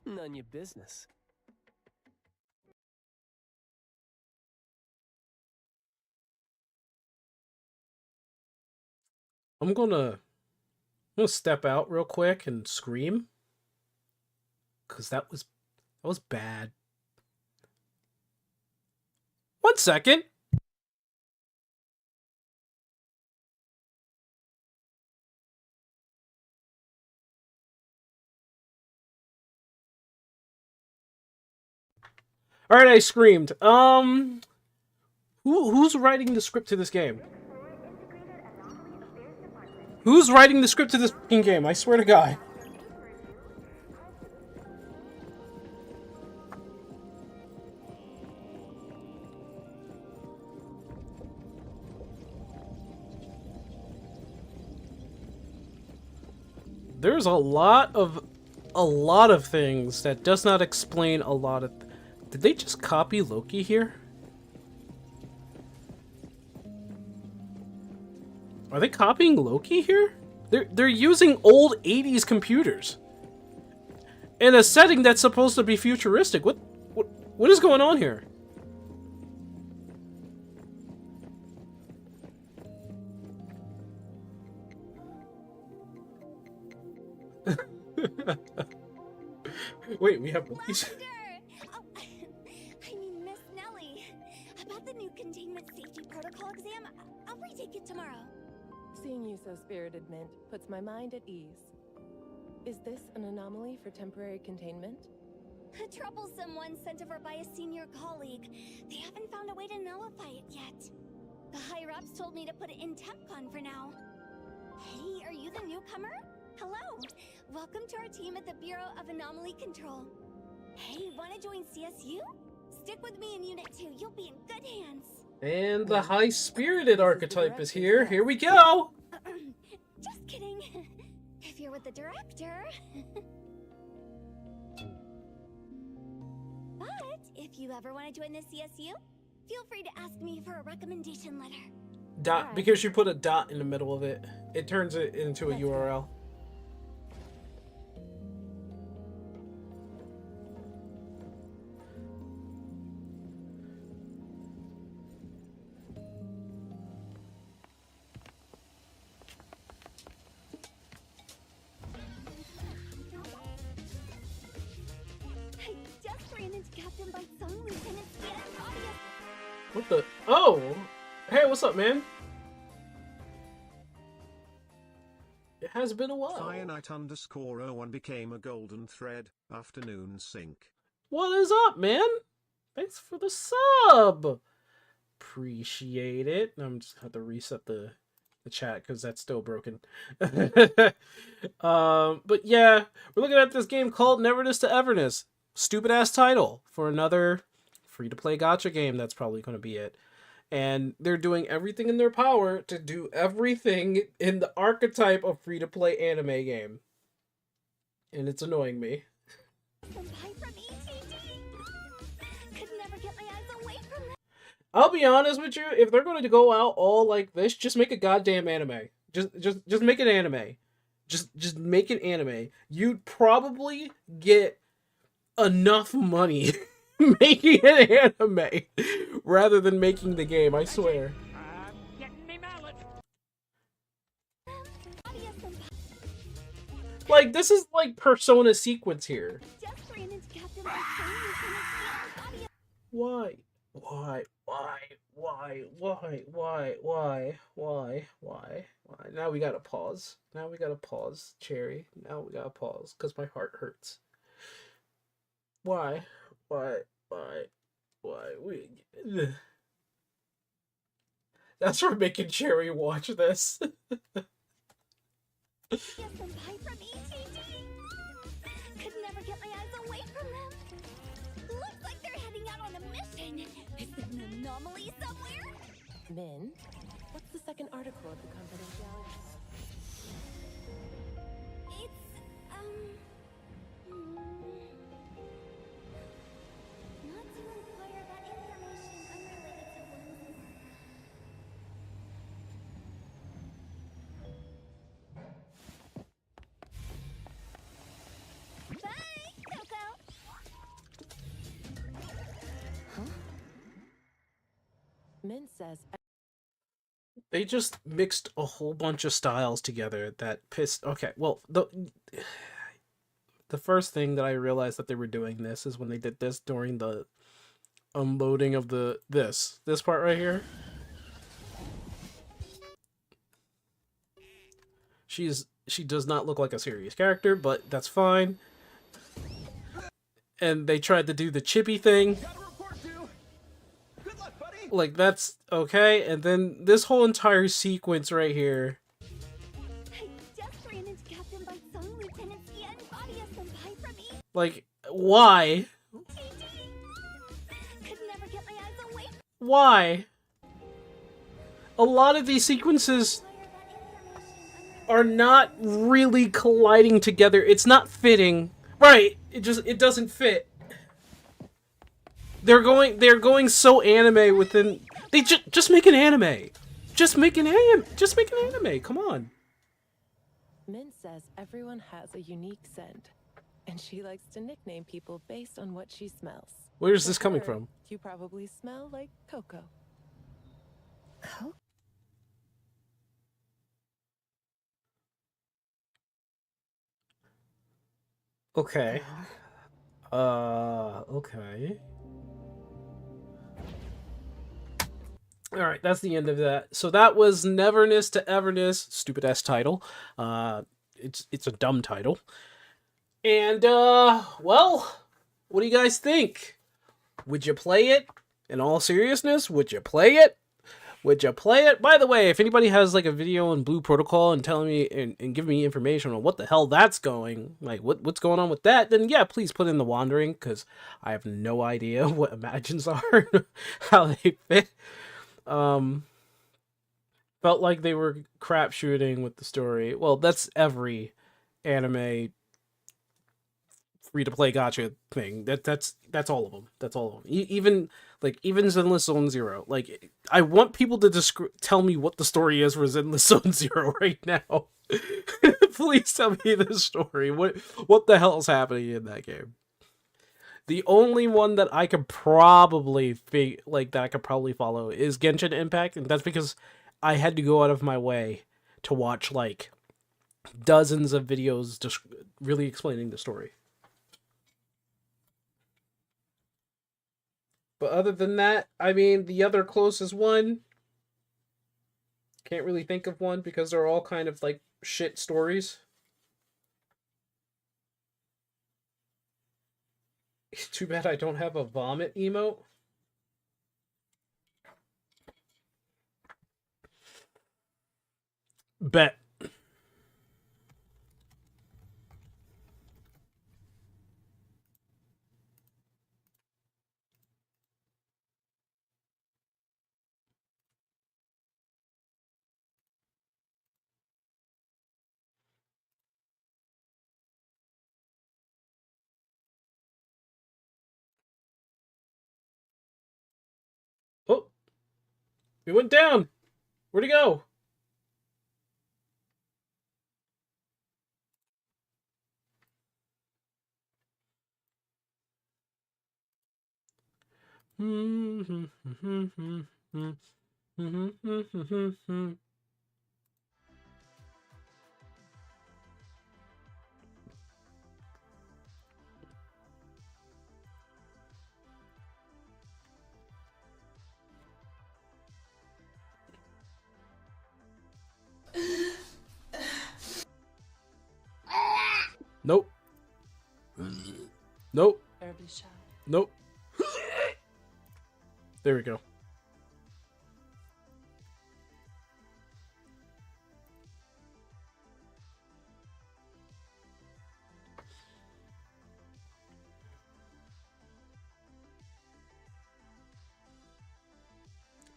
C: none your business.
A: I'm gonna step out real quick and scream. Cause that was bad. 1 second. All right, I screamed. Who's writing the script to this game? Who's writing the script to this fucking game? I swear to God. There's a lot of things that does not explain a lot of. Did they just copy Loki here? Are they copying Loki here? They're using old 80s computers in a setting that's supposed to be futuristic. What is going on here? Wait, we have police.
J: Oh, I mean, Miss Nellie. About the new containment safety protocol exam, I'll retake it tomorrow.
G: Seeing you so spirited, Mint, puts my mind at ease. Is this an anomaly for temporary containment?
J: A troublesome one sent over by a senior colleague. They haven't found a way to nullify it yet. The higher-ups told me to put it in TempCon for now. Hey, are you the newcomer? Hello. Welcome to our team at the Bureau of Anomaly Control. Hey, wanna join CSU? Stick with me in Unit 2. You'll be in good hands.
A: And the high-spirited archetype is here. Here we go!
J: Just kidding. If you're with the director. But if you ever want to join the CSU, feel free to ask me for a recommendation letter.
A: Dot, because you put a dot in the middle of it. It turns it into a URL. What the? Oh! Hey, what's up, man? It has been a while.
K: Cyanite_01 became a golden thread. Afternoon sync.
A: What is up, man? Thanks for the sub. Appreciate it. I'm just have to reset the chat because that's still broken. But yeah, we're looking at this game called Neverness to Everness. Stupid ass title for another free-to-play gacha game. That's probably going to be it. And they're doing everything in their power to do everything in the archetype of free-to-play anime game. And it's annoying me. I'll be honest with you, if they're going to go out all like this, just make a goddamn anime. Just make an anime. Just make an anime. You'd probably get enough money making an anime rather than making the game, I swear. Like, this is like Persona sequence here. Why? Now we gotta pause. Cherry. Now we gotta pause, because my heart hurts. Why? That's for making Cherry watch this.
J: Could never get my eyes away from them. Looks like they're heading out on a mission. Is it an anomaly somewhere?
G: Min, what's the second article of the confidentiality?
J: It's, not to inquire about information unrelated to one's. Bye, Coco.
G: Min says
A: They just mixed a whole bunch of styles together that pissed... Okay, well, the first thing that I realized that they were doing this is when they did this during the unloading of this part right here. She does not look like a serious character, but that's fine. And they tried to do the chippy thing. Like, that's okay. And then this whole entire sequence right here. Like, why? Why? A lot of these sequences are not really colliding together. It's not fitting. Right. It doesn't fit. They're going so anime within. They just make an anime. Just make an anime. Come on.
G: Min says everyone has a unique scent, and she likes to nickname people based on what she smells.
A: Where's this
G: For
A: coming
G: her,
A: from?
G: You probably smell like Coco.
B: Coco?
A: Okay. Okay. Alright, that's the end of that. So that was Neverness to Everness. Stupid ass title. It's a dumb title. And well, what do you guys think? Would you play it? In all seriousness, would you play it? Would you play it? By the way, if anybody has like a video on Blue Protocol and telling me and giving me information on what the hell that's going, like what's going on with that, then yeah, please put in the Wandering, because I have no idea what Imagines are, how they fit. Felt like they were crap shooting with the story. Well, that's every anime free to play gotcha thing. That's all of them. That's all of them. Even Zenless Zone Zero. Like, I want people to tell me what the story is for Zenless Zone Zero right now. Please tell me the story. What the hell is happening in that game? The only one that I could probably follow is Genshin Impact, and that's because I had to go out of my way to watch like dozens of videos just really explaining the story. But other than that, I mean, the other closest one, can't really think of one because they're all kind of like shit stories. Too bad I don't have a vomit emote. Bet. Oh, we went down. Where'd he go? Nope. Nope. Nope. There we go.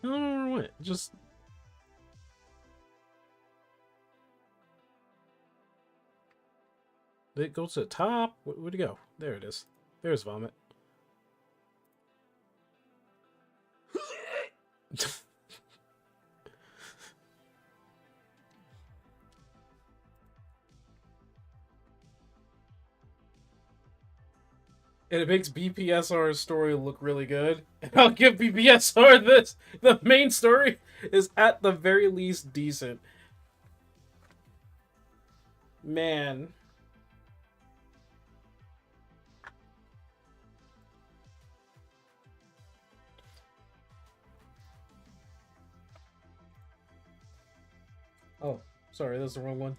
A: I don't know what. Just. Did it go to the top? Where'd it go? There it is. There's vomit. And it makes BPSR's story look really good. And I'll give BPSR this. The main story is at the very least decent. Man. Oh, sorry, that's the wrong one.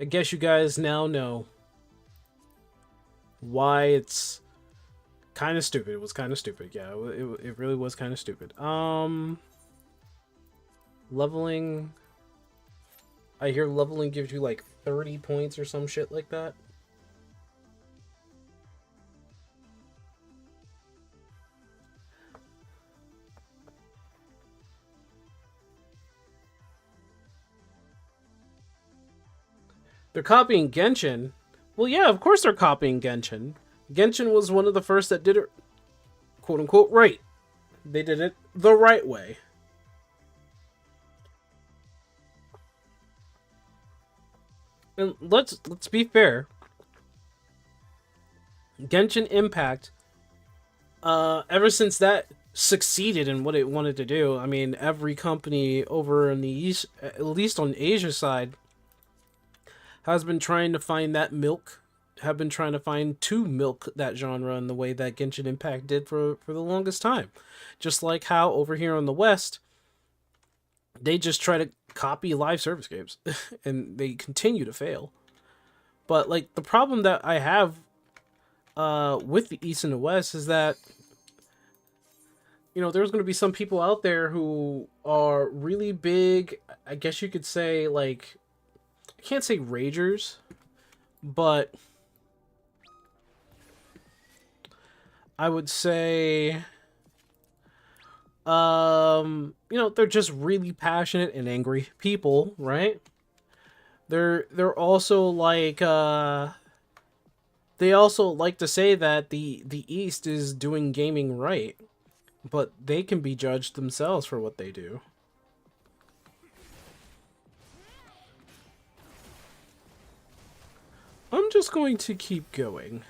A: I guess you guys now know why it's kind of stupid. It was kind of stupid. Yeah, it really was kind of stupid. Leveling. I hear leveling gives you like 30 points or some shit like that. They're copying Genshin. Well, yeah, of course they're copying Genshin. Genshin was one of the first that did it, quote unquote, right. They did it the right way. And let's be fair. Genshin Impact, ever since that succeeded in what it wanted to do, I mean, every company over in the East, at least on Asia side, has been trying to find that milk, have been trying to find to milk that genre in the way that Genshin Impact did for the longest time. Just like how over here on the West, they just try to copy live service games and they continue to fail. But like the problem that I have with the East and the West is that, you know, there's going to be some people out there who are really big, I guess you could say, like, I can't say ragers, but I would say, you know, they're just really passionate and angry people, right? They're also like, they also like to say that the East is doing gaming right, but they can be judged themselves for what they do. I'm just going to keep going.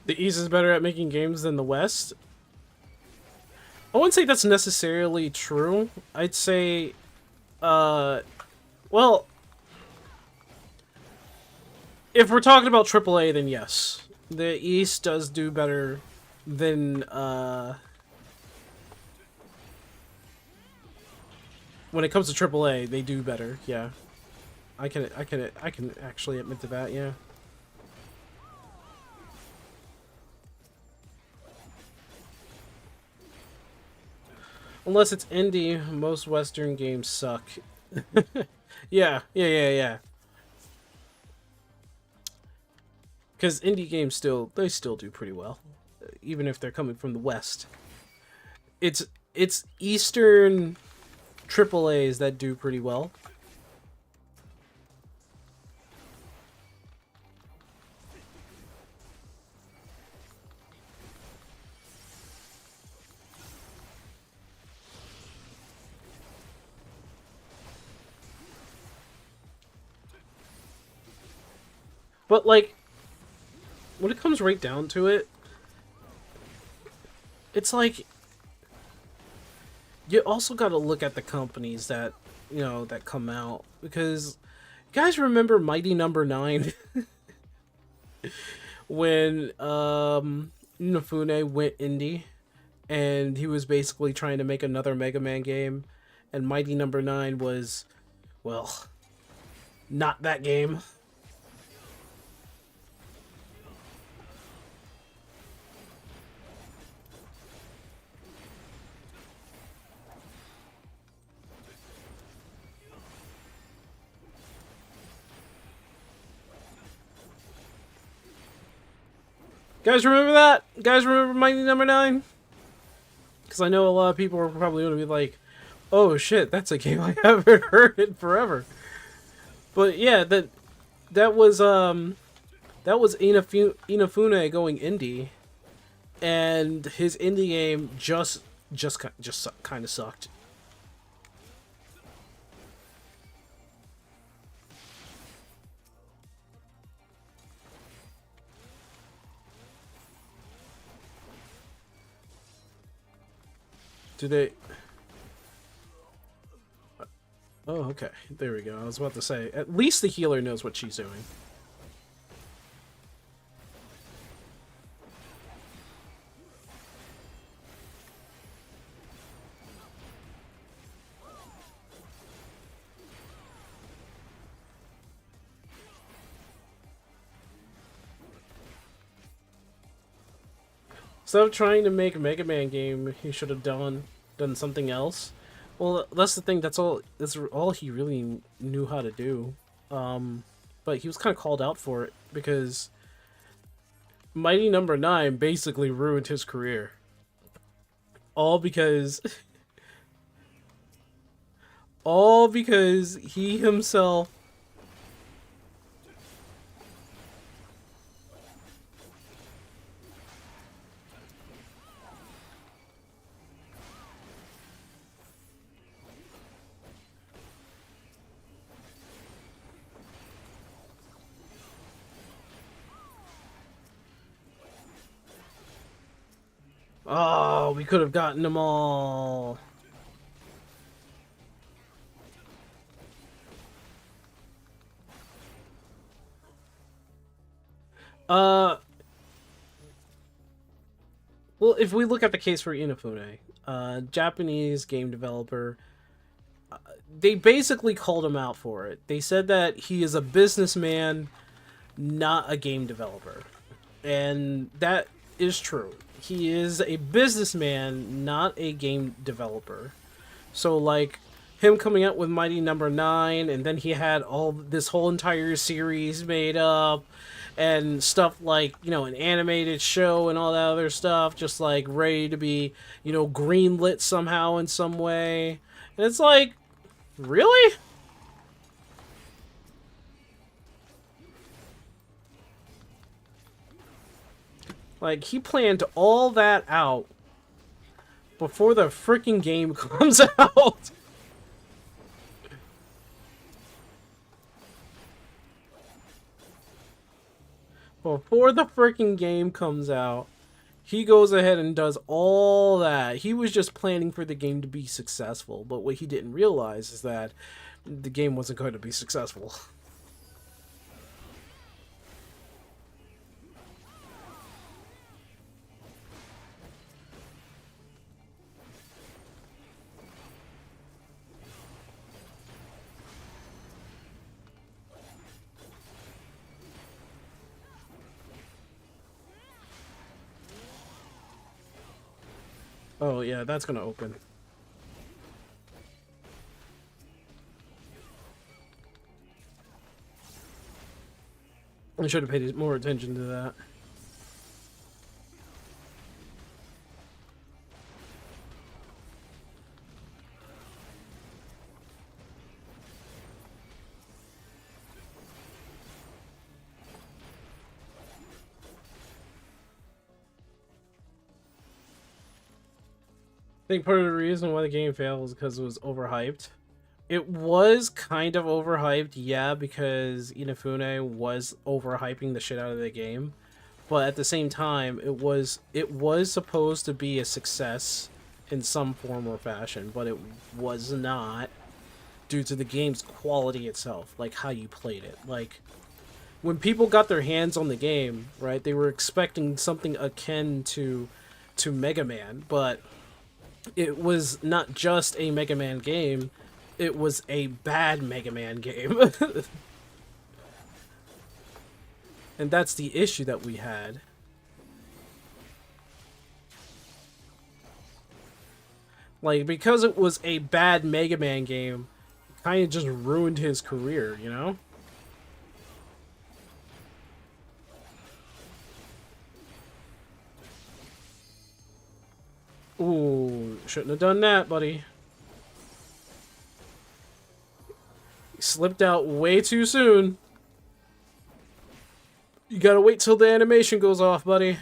A: The East is better at making games than the West. I wouldn't say that's necessarily true. I'd say, well, if we're talking about AAA, then yes. The East does do better than, when it comes to AAA, they do better, yeah. I can actually admit to that, yeah. Unless it's indie, most Western games suck. Yeah. Because indie games still do pretty well, even if they're coming from the West. It's Eastern AAAs that do pretty well. But, like, when it comes right down to it, it's like, you also got to look at the companies that, you know, that come out. Because, you guys remember Mighty Number 9? When, Inafune went indie, and he was basically trying to make another Mega Man game, and Mighty Number 9 was, well, not that game. Guys, remember that? Guys, remember Mighty Number 9? Because I know a lot of people are probably going to be like, oh shit, that's a game I haven't heard in forever. But yeah, that was Inafune going indie, and his indie game just kind of sucked. Do they... Oh, okay. There we go. I was about to say, at least the healer knows what she's doing. Instead of trying to make a Mega Man game, he should have done something else. Well, that's the thing. That's all he really knew how to do. But he was kind of called out for it because Mighty Number 9 basically ruined his career. All because he himself Oh, we could have gotten them all. Well, if we look at the case for Inafune, Japanese game developer, they basically called him out for it. They said that he is a businessman, not a game developer. And that is true. He is a businessman, not a game developer. So, like, him coming out with Mighty Number 9, and then he had all this whole entire series made up, and stuff like, you know, an animated show and all that other stuff, just like ready to be, you know, greenlit somehow in some way. And it's like, really? Like, he planned all that out before the freaking game comes out. Before the freaking game comes out, he goes ahead and does all that. He was just planning for the game to be successful, but what he didn't realize is that the game wasn't going to be successful. Oh yeah, that's gonna open. I should have paid more attention to that. I think part of the reason why the game failed was because it was overhyped. It was kind of overhyped, yeah, because Inafune was overhyping the shit out of the game. But at the same time, it was supposed to be a success in some form or fashion, but it was not due to the game's quality itself, like how you played it. Like, when people got their hands on the game, right, they were expecting something akin to Mega Man, but it was not just a Mega Man game, it was a bad Mega Man game. And that's the issue that we had. Like, because it was a bad Mega Man game, it kind of just ruined his career, you know? Ooh, shouldn't have done that, buddy. You slipped out way too soon. You gotta wait till the animation goes off, buddy.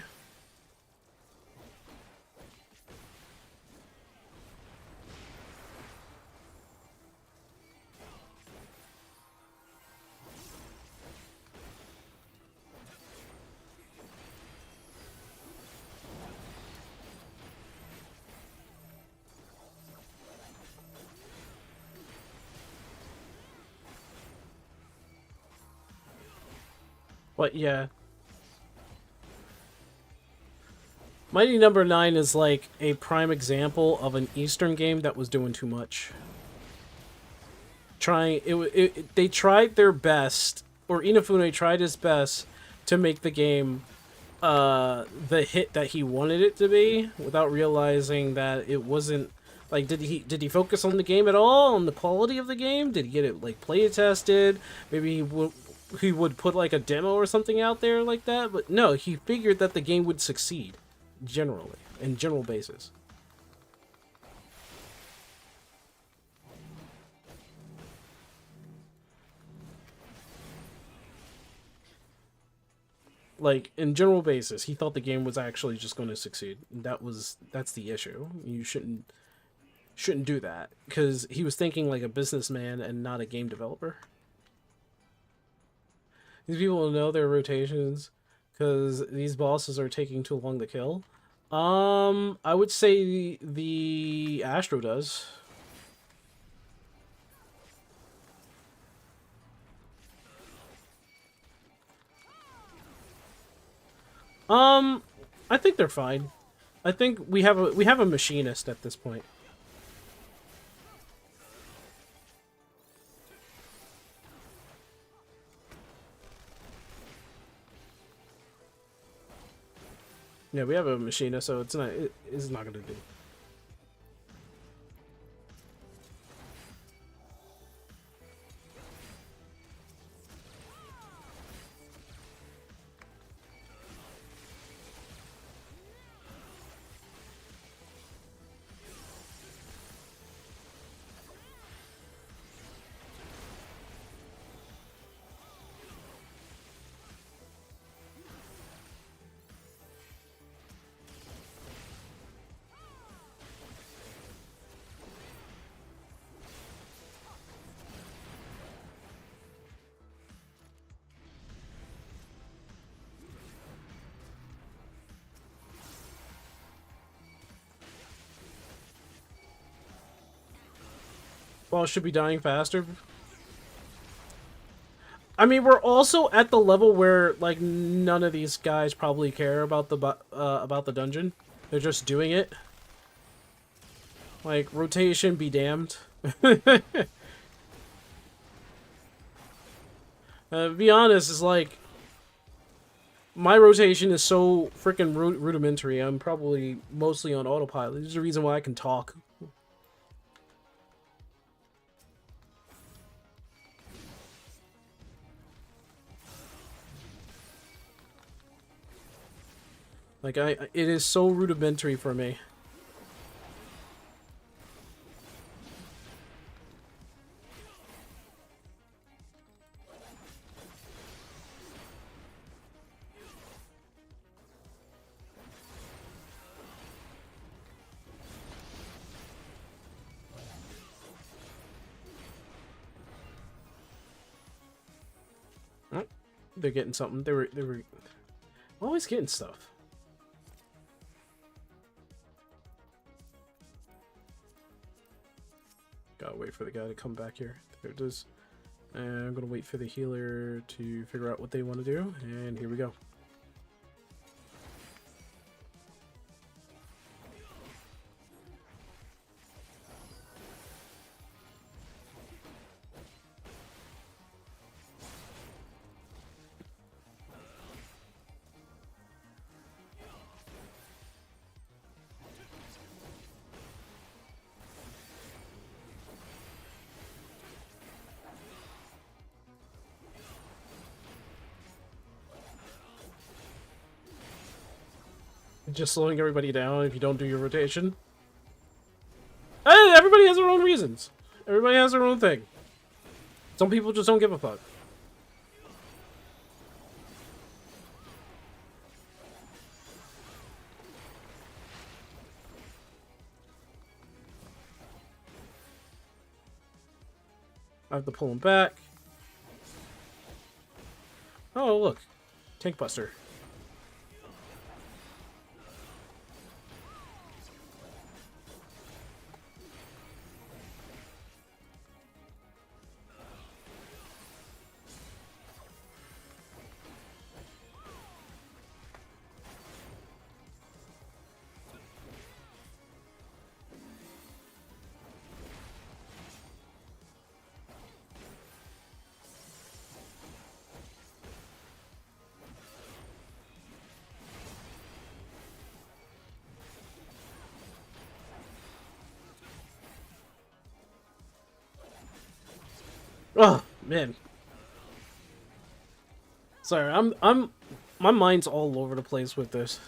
A: But yeah. Mighty Number 9 is like a prime example of an Eastern game that was doing too much. They tried their best, or Inafune tried his best to make the game the hit that he wanted it to be without realizing that it wasn't. Like, did he focus on the game at all, on the quality of the game? Did he get it like play tested? Maybe he would put like a demo or something out there like that. But no, he figured that the game would succeed, generally, in general basis. Like, in general basis, he thought the game was actually just going to succeed. That's the issue. You shouldn't do that, because he was thinking like a businessman and not a game developer. These people know their rotations because these bosses are taking too long to kill. I would say the Astro does. I think they're fine. I think we have a machinist at this point. Yeah, we have a machinist, so it's not gonna do. Well, it should be dying faster. I mean, we're also at the level where like none of these guys probably care about the dungeon. They're just doing it. Like, rotation be damned. Be honest, it's like my rotation is so freaking rudimentary. I'm probably mostly on autopilot. There's a reason why I can talk. Like, it is so rudimentary for me. Oh, they're getting something. They were always getting stuff. Gotta wait for the guy to come back here. There it is. And I'm gonna wait for the healer to figure out what they want to do. And here we go. Just slowing everybody down if you don't do your rotation. Hey, everybody has their own reasons. Everybody has their own thing. Some people just don't give a fuck. I have to pull him back. Oh, look. Tank Buster. Oh man. Sorry, my mind's all over the place with this.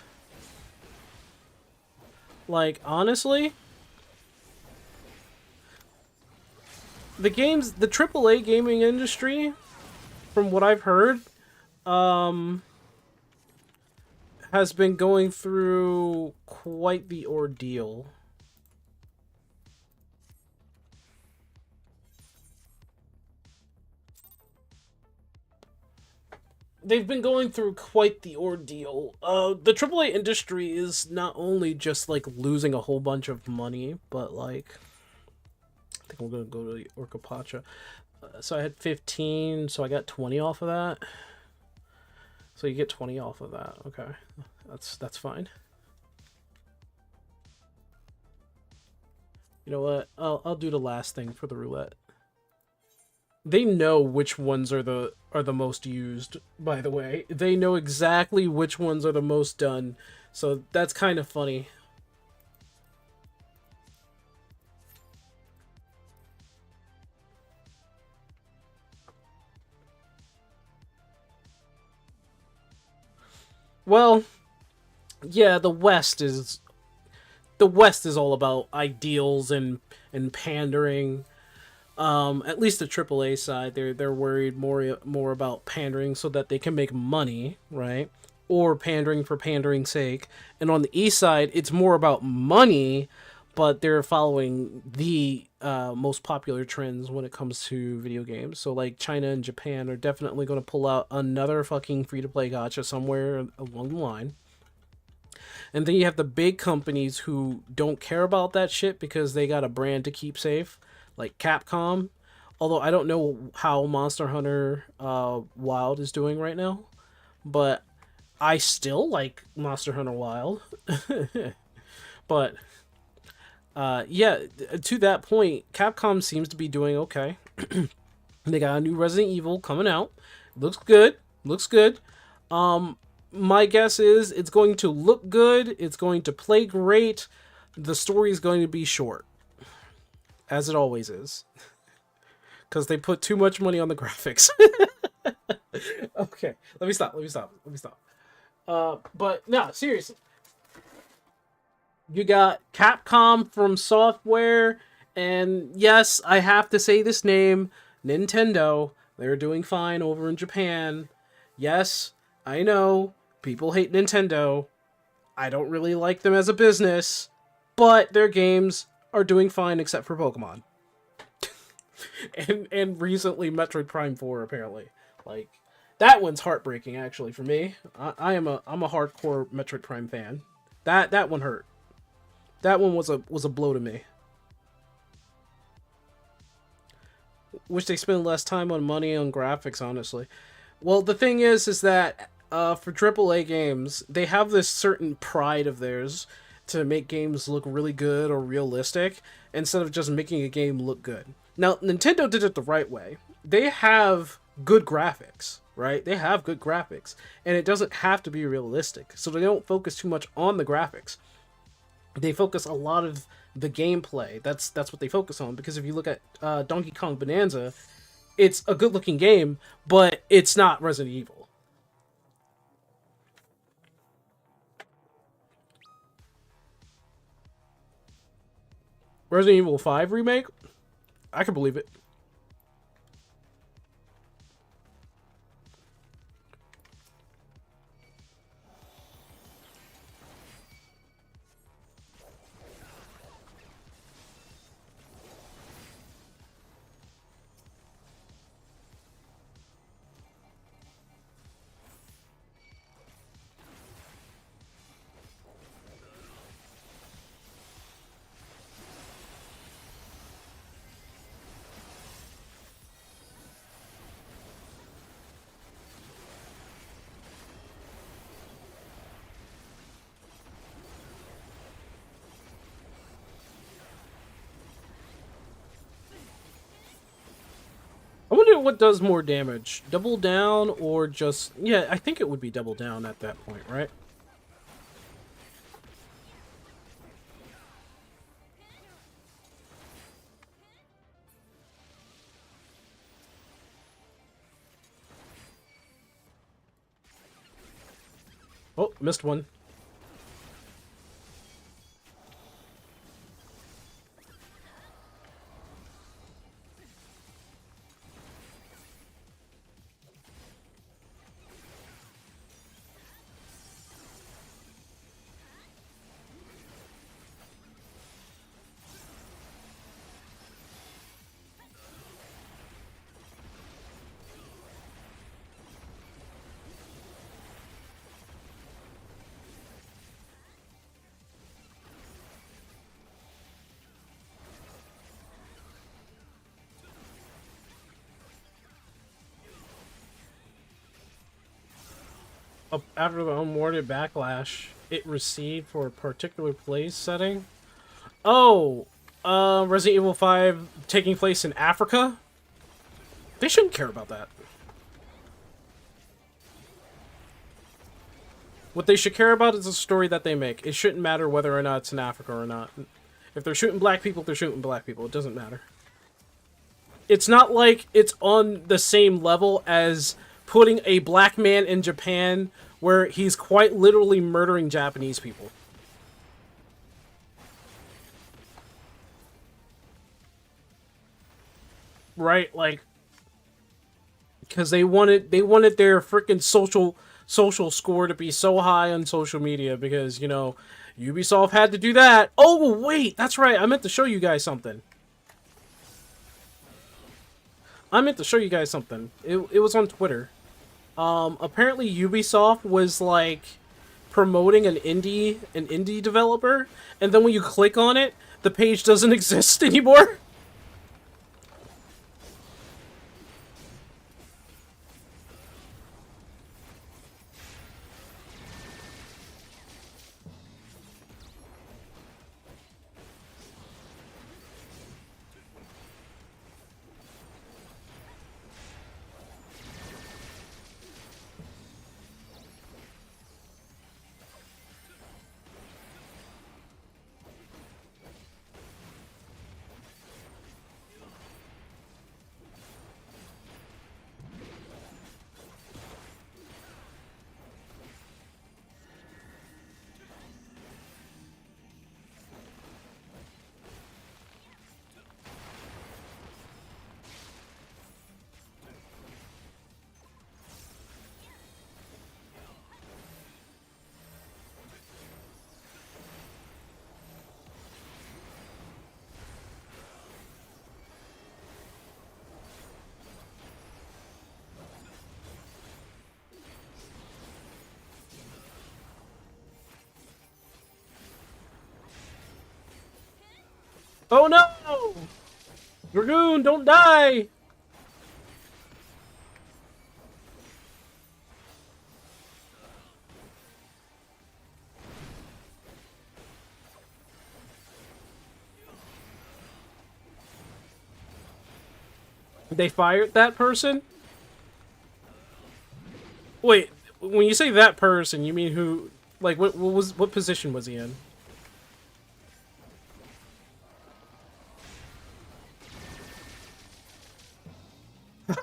A: Like, honestly, the AAA gaming industry, from what I've heard, has been going through quite the ordeal. They've been going through quite the ordeal. The AAA industry is not only just, like, losing a whole bunch of money, but, like... I think I'm gonna go to the Orca Pacha. So I had 15, so I got 20 off of that. So you get 20 off of that. Okay. That's fine. You know what? I'll do the last thing for the roulette. They know which ones are the most used, by the way. They know exactly which ones are the most done. So that's kind of funny. Well, yeah, the West is all about ideals and pandering. At least the AAA side, they're worried more about pandering so that they can make money, right? Or pandering for pandering's sake. And on the East side, it's more about money, but they're following the most popular trends when it comes to video games. So, like, China and Japan are definitely going to pull out another fucking free-to-play gacha somewhere along the line. And then you have the big companies who don't care about that shit because they got a brand to keep safe, like Capcom. Although I don't know how Monster Hunter Wild is doing right now, but I still like Monster Hunter Wild. But yeah, to that point, Capcom seems to be doing okay. They got a new Resident Evil coming out. Looks good. Looks good. My guess is it's going to look good. It's going to play great. The story is going to be short, as it always is, because they put too much money on the graphics. Okay, let me stop. But no, seriously. You got Capcom from Software, and yes, I have to say this name, Nintendo. They're doing fine over in Japan. Yes, I know, people hate Nintendo. I don't really like them as a business, but their games are doing fine except for Pokemon. and recently Metroid Prime 4, apparently. Like, that one's heartbreaking, actually, for me. I'm a hardcore Metroid Prime fan. That one hurt. That one was a blow to me. Wish they spend less time on money on graphics, honestly. Well, the thing is that for AAA games, they have this certain pride of theirs to make games look really good or realistic instead of just making a game look good. Now, Nintendo did it the right way. They have good graphics, right? They have good graphics, and it doesn't have to be realistic. So they don't focus too much on the graphics. They focus a lot of the gameplay. That's what they focus on, because if you look at Donkey Kong Bonanza, it's a good-looking game, but it's not Resident Evil. Resident Evil 5 remake? I can believe it. I wonder what does more damage. Double down or just... Yeah, I think it would be double down at that point, right? Oh, missed one. After the unwarranted backlash it received for a particular place setting. Oh, Resident Evil 5 taking place in Africa? They shouldn't care about that. What they should care about is the story that they make. It shouldn't matter whether or not it's in Africa or not. If they're shooting black people, they're shooting black people. It doesn't matter. It's not like it's on the same level as putting a black man in Japan where he's quite literally murdering Japanese people. Right? Like, because they wanted their freaking social score to be so high on social media because, you know, Ubisoft had to do that. Oh, wait, that's right. I meant to show you guys something. It was on Twitter. Apparently Ubisoft was like promoting an indie developer, and then when you click on it, the page doesn't exist anymore. Oh no! Dragoon, don't die! They fired that person? Wait, when you say that person, you mean who? Like, what position was he in?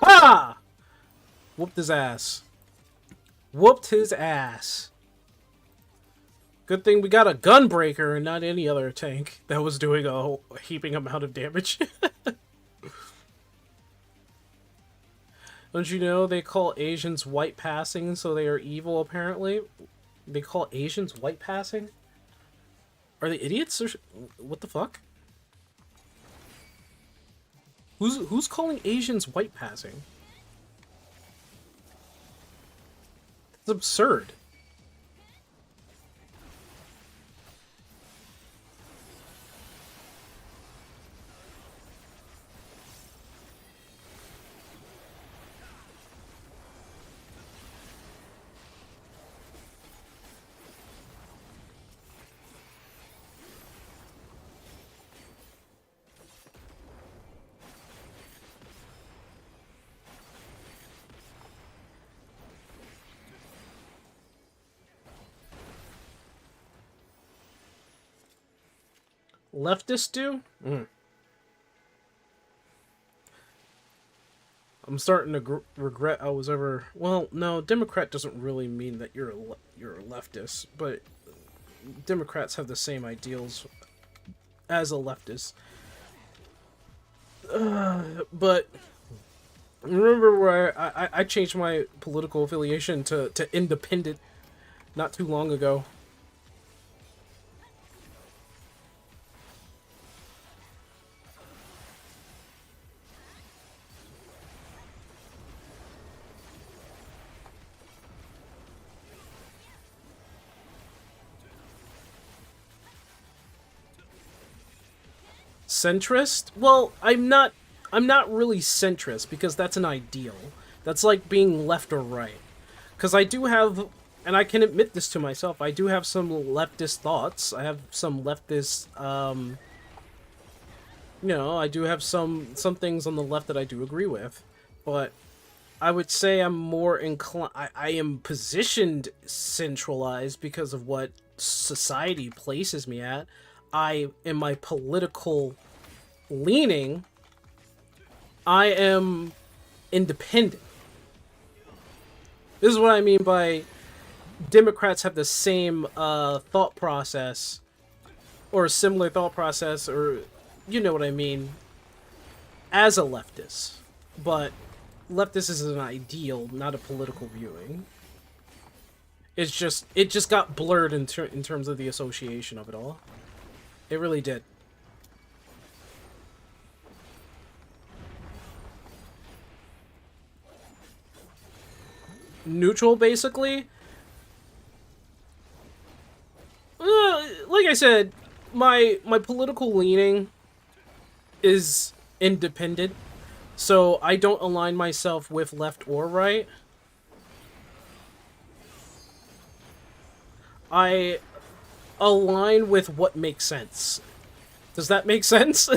A: Ha! Whooped his ass. Whooped his ass. Good thing we got a gunbreaker and not any other tank that was doing a heaping amount of damage. Don't you know they call Asians white passing, so they are evil, apparently? They call Asians white passing? Are they idiots? Or what the fuck? Who's calling Asians white passing? That's absurd. Leftists do? I'm starting to regret I was ever... Well, no, Democrat doesn't really mean that you're a leftist, but Democrats have the same ideals as a leftist. But remember where I changed my political affiliation to independent not too long ago. Centrist? Well, I'm not really centrist because that's an ideal. That's like being left or right. Because I do have, and I can admit this to myself, I do have some leftist thoughts. I have some leftist, you know, I do have some things on the left that I do agree with. But I would say I'm more inclined, I am positioned centralized because of what society places me at. In my political leaning, I am independent. This is what I mean by Democrats have the same thought process, or a similar thought process, or you know what I mean, as a leftist. But leftist is an ideal, not a political viewing. It just got blurred in terms of the association of it all. It really did. Neutral, basically. Like I said, my political leaning is independent, so I don't align myself with left or right. I align with what makes sense. Does that make sense?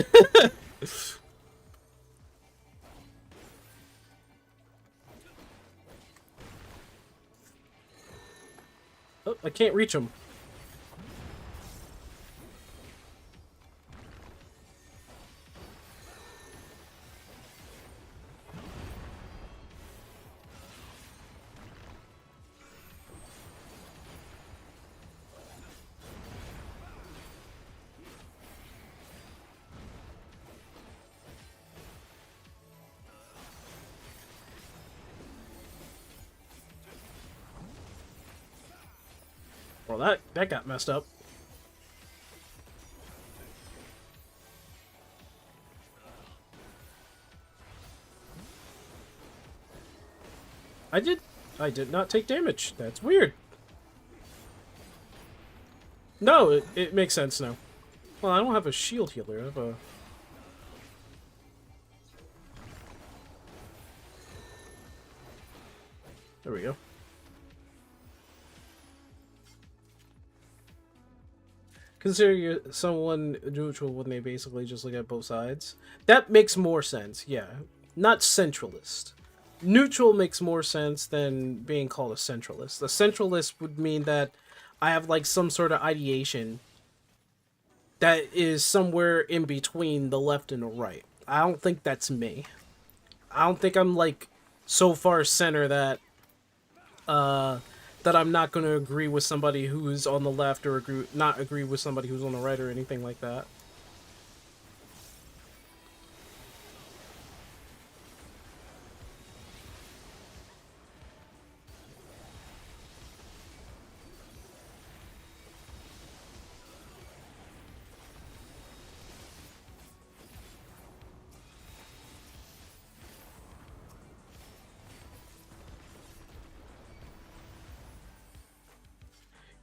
A: Oh, I can't reach him. Well, that got messed up. I did not take damage. That's weird. No, it makes sense now. Well, I don't have a shield healer. I have a... There we go. Consider someone neutral when they basically just look at both sides. That makes more sense, yeah. Not centralist. Neutral makes more sense than being called a centralist. A centralist would mean that I have like some sort of ideation that is somewhere in between the left and the right. I don't think that's me. I don't think I'm like so far center that that I'm not going to agree with somebody who's on the left or not agree with somebody who's on the right or anything like that.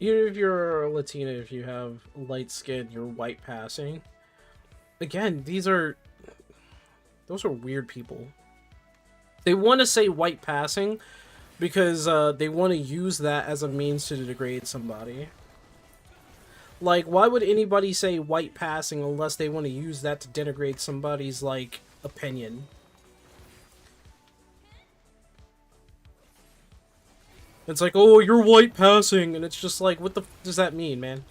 A: Even if you're Latina, if you have light skin, you're white passing. Again, those are weird people. They want to say white passing because they want to use that as a means to degrade somebody. Like, why would anybody say white passing unless they want to use that to denigrate somebody's, like, opinion? It's like, oh, you're white passing, and it's just like, what the f does that mean, man?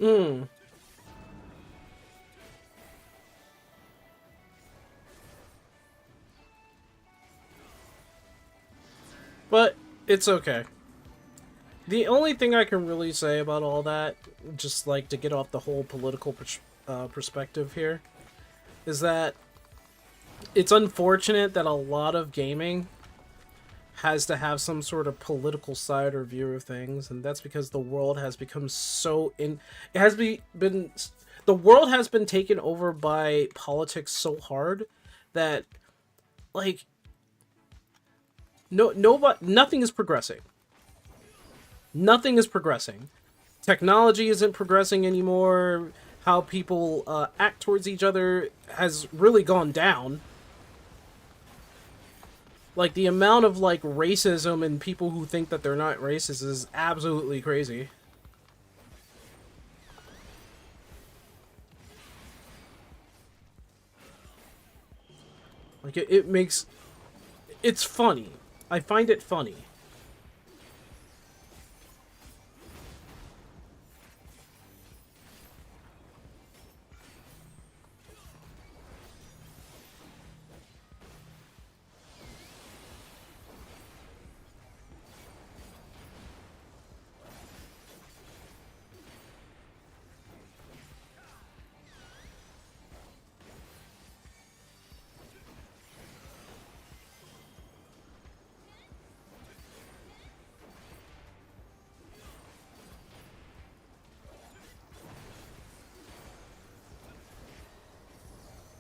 A: Mm. But it's okay. The only thing I can really say about all that, just like to get off the whole political perspective here, is that it's unfortunate that a lot of gaming has to have some sort of political side or view of things, and that's because the world has become so it has been the world has been taken over by politics so hard that, like, nothing is progressing. Nothing is progressing. Technology isn't progressing anymore. How people act towards each other has really gone down. Like, the amount of, like, racism and people who think that they're not racist is absolutely crazy. Like, it makes... It's funny. I find it funny.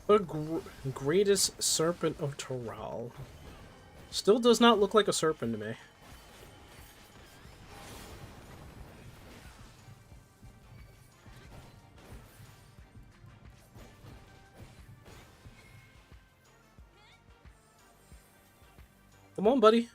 A: The greatest serpent of Toral. Still does not look like a serpent to me. Come on, buddy.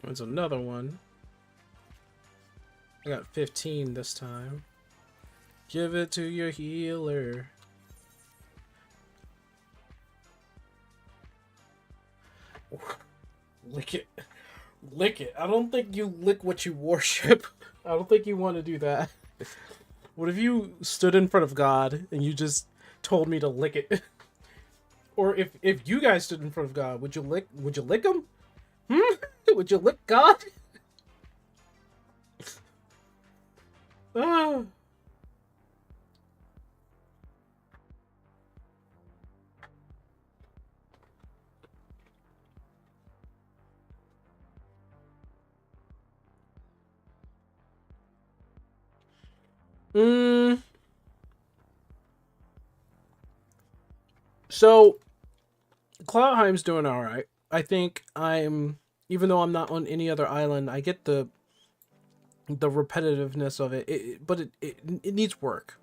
A: There's another one. I got 15 this time. Give it to your healer. Lick it. Lick it. I don't think you lick what you worship. I don't think you want to do that. What if you stood in front of God and you just told me to lick it? Or if you guys stood in front of God, would you lick him? Would you lick God? Ah. So, Cloudheim's doing alright. I think even though I'm not on any other island, I get the repetitiveness of it, but it needs work.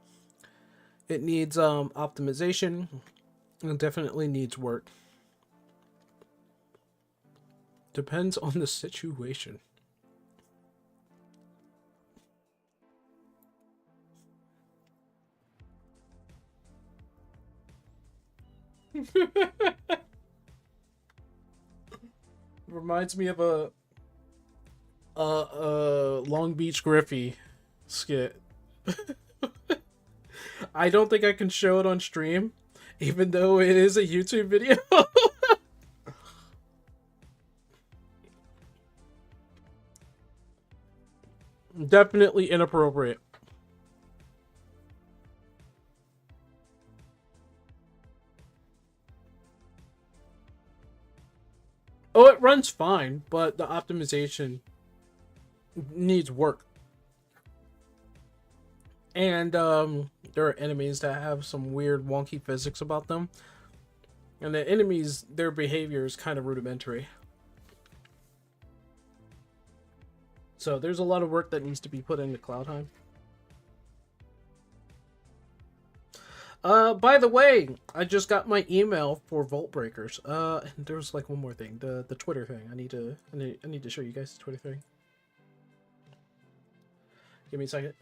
A: It needs optimization. It definitely needs work. Depends on the situation. Reminds me of a Long Beach Griffey skit. I don't think I can show it on stream, even though it is a YouTube video. Definitely inappropriate. Oh, it runs fine, but the optimization needs work. And there are enemies that have some weird wonky physics about them. And the enemies, their behavior is kind of rudimentary. So there's a lot of work that needs to be put into Cloudheim. By the way, I just got my email for Vault Breakers. And there's like one more thing, the Twitter thing. I need to show you guys the Twitter thing. Give me a second.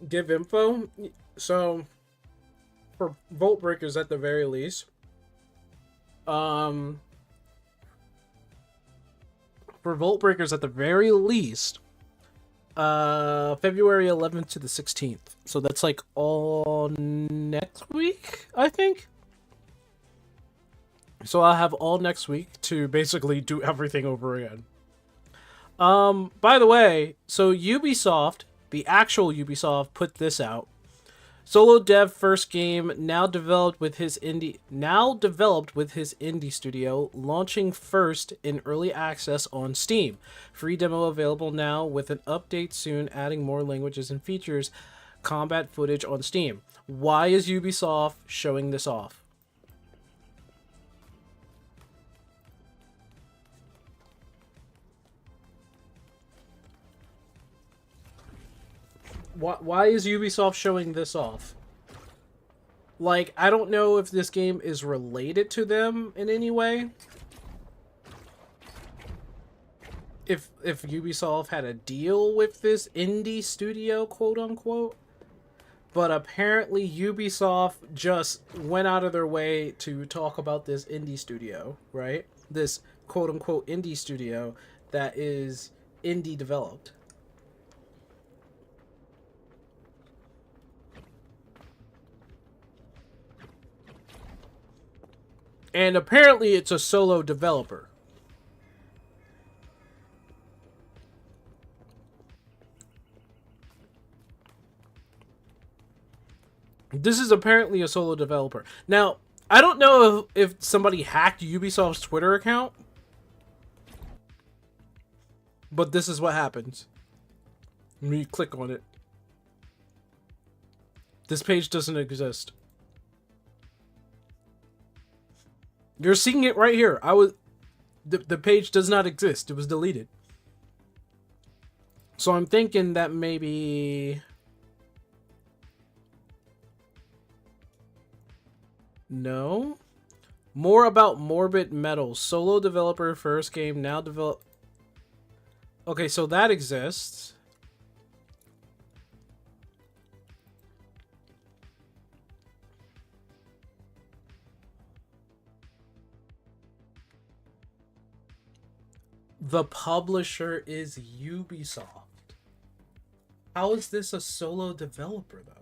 A: Give info. So for Vault Breakers at the very least, for Vault Breakers at the very least, February 11th to the 16th. So that's like all next week, I think. So I'll have all next week to basically do everything over again. By the way, so Ubisoft, the actual Ubisoft, put this out. Solo dev first game now developed with his indie studio, launching first in early access on Steam. Free demo available now with an update soon, adding more languages and features. Combat footage on Steam. Why is Ubisoft showing this off? Why is Ubisoft showing this off? Like, I don't know if this game is related to them in any way. If Ubisoft had a deal with this indie studio, quote unquote. But apparently Ubisoft just went out of their way to talk about this indie studio, right? This quote unquote indie studio that is indie developed. And apparently it's a solo developer. This is apparently a solo developer. Now, I don't know if somebody hacked Ubisoft's Twitter account, but this is what happens. Let me click on it. This page doesn't exist. You're seeing it right here. The page does not exist. It was deleted. So I'm thinking that maybe... No. More about Morbid Metal. Solo developer, first game, now develop... Okay, so that exists. The publisher is Ubisoft. How is this a solo developer, though?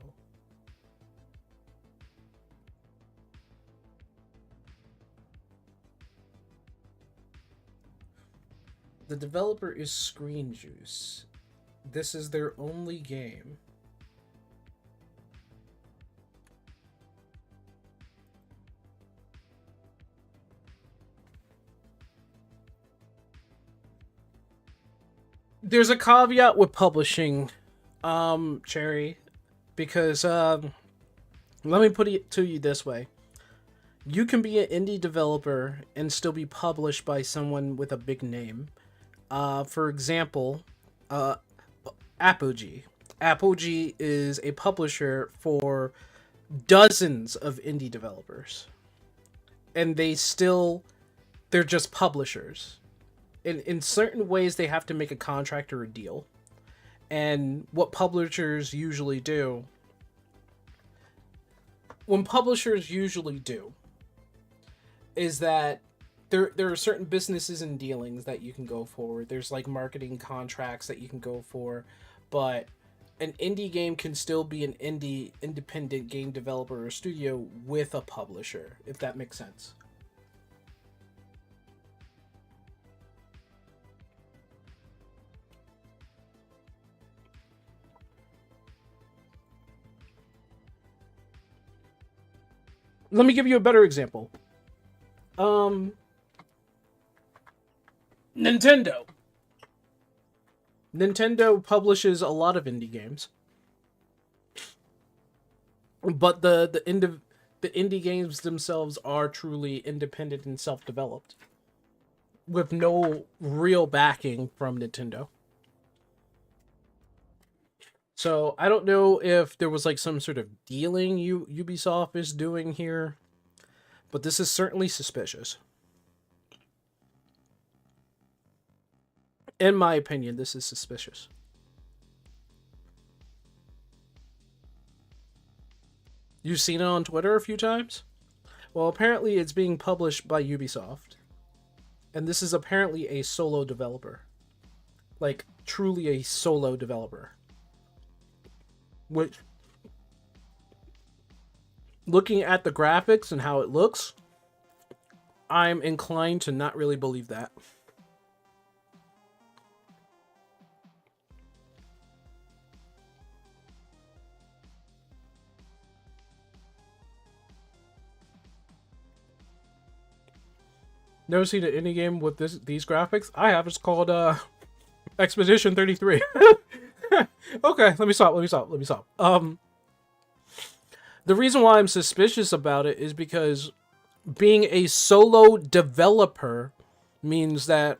A: The developer is Screen Juice. This is their only game. There's a caveat with publishing, Cherry, because let me put it to you this way. You can be an indie developer and still be published by someone with a big name. For example, Apogee. Apogee is a publisher for dozens of indie developers. And they still They're just publishers. In certain ways, they have to make a contract or a deal. And what publishers usually do, is that there are certain businesses and dealings that you can go for. There's like marketing contracts that you can go for, but an indie game can still be an independent game developer or studio with a publisher, if that makes sense. Let me give you a better example. Nintendo. Nintendo publishes a lot of indie games, but the indie games themselves are truly independent and self-developed, with no real backing from Nintendo. So I don't know if there was like some sort of dealing Ubisoft is doing here, but this is certainly suspicious. In my opinion, this is suspicious. You've seen it on Twitter a few times? Well, apparently it's being published by Ubisoft. And this is apparently a solo developer. Like, truly a solo developer. Which, looking at the graphics and how it looks, I'm inclined to not really believe that. Never seen an indie game with these graphics? I have. It's called Expedition 33. Okay, let me stop. The reason why I'm suspicious about it is because being a solo developer means that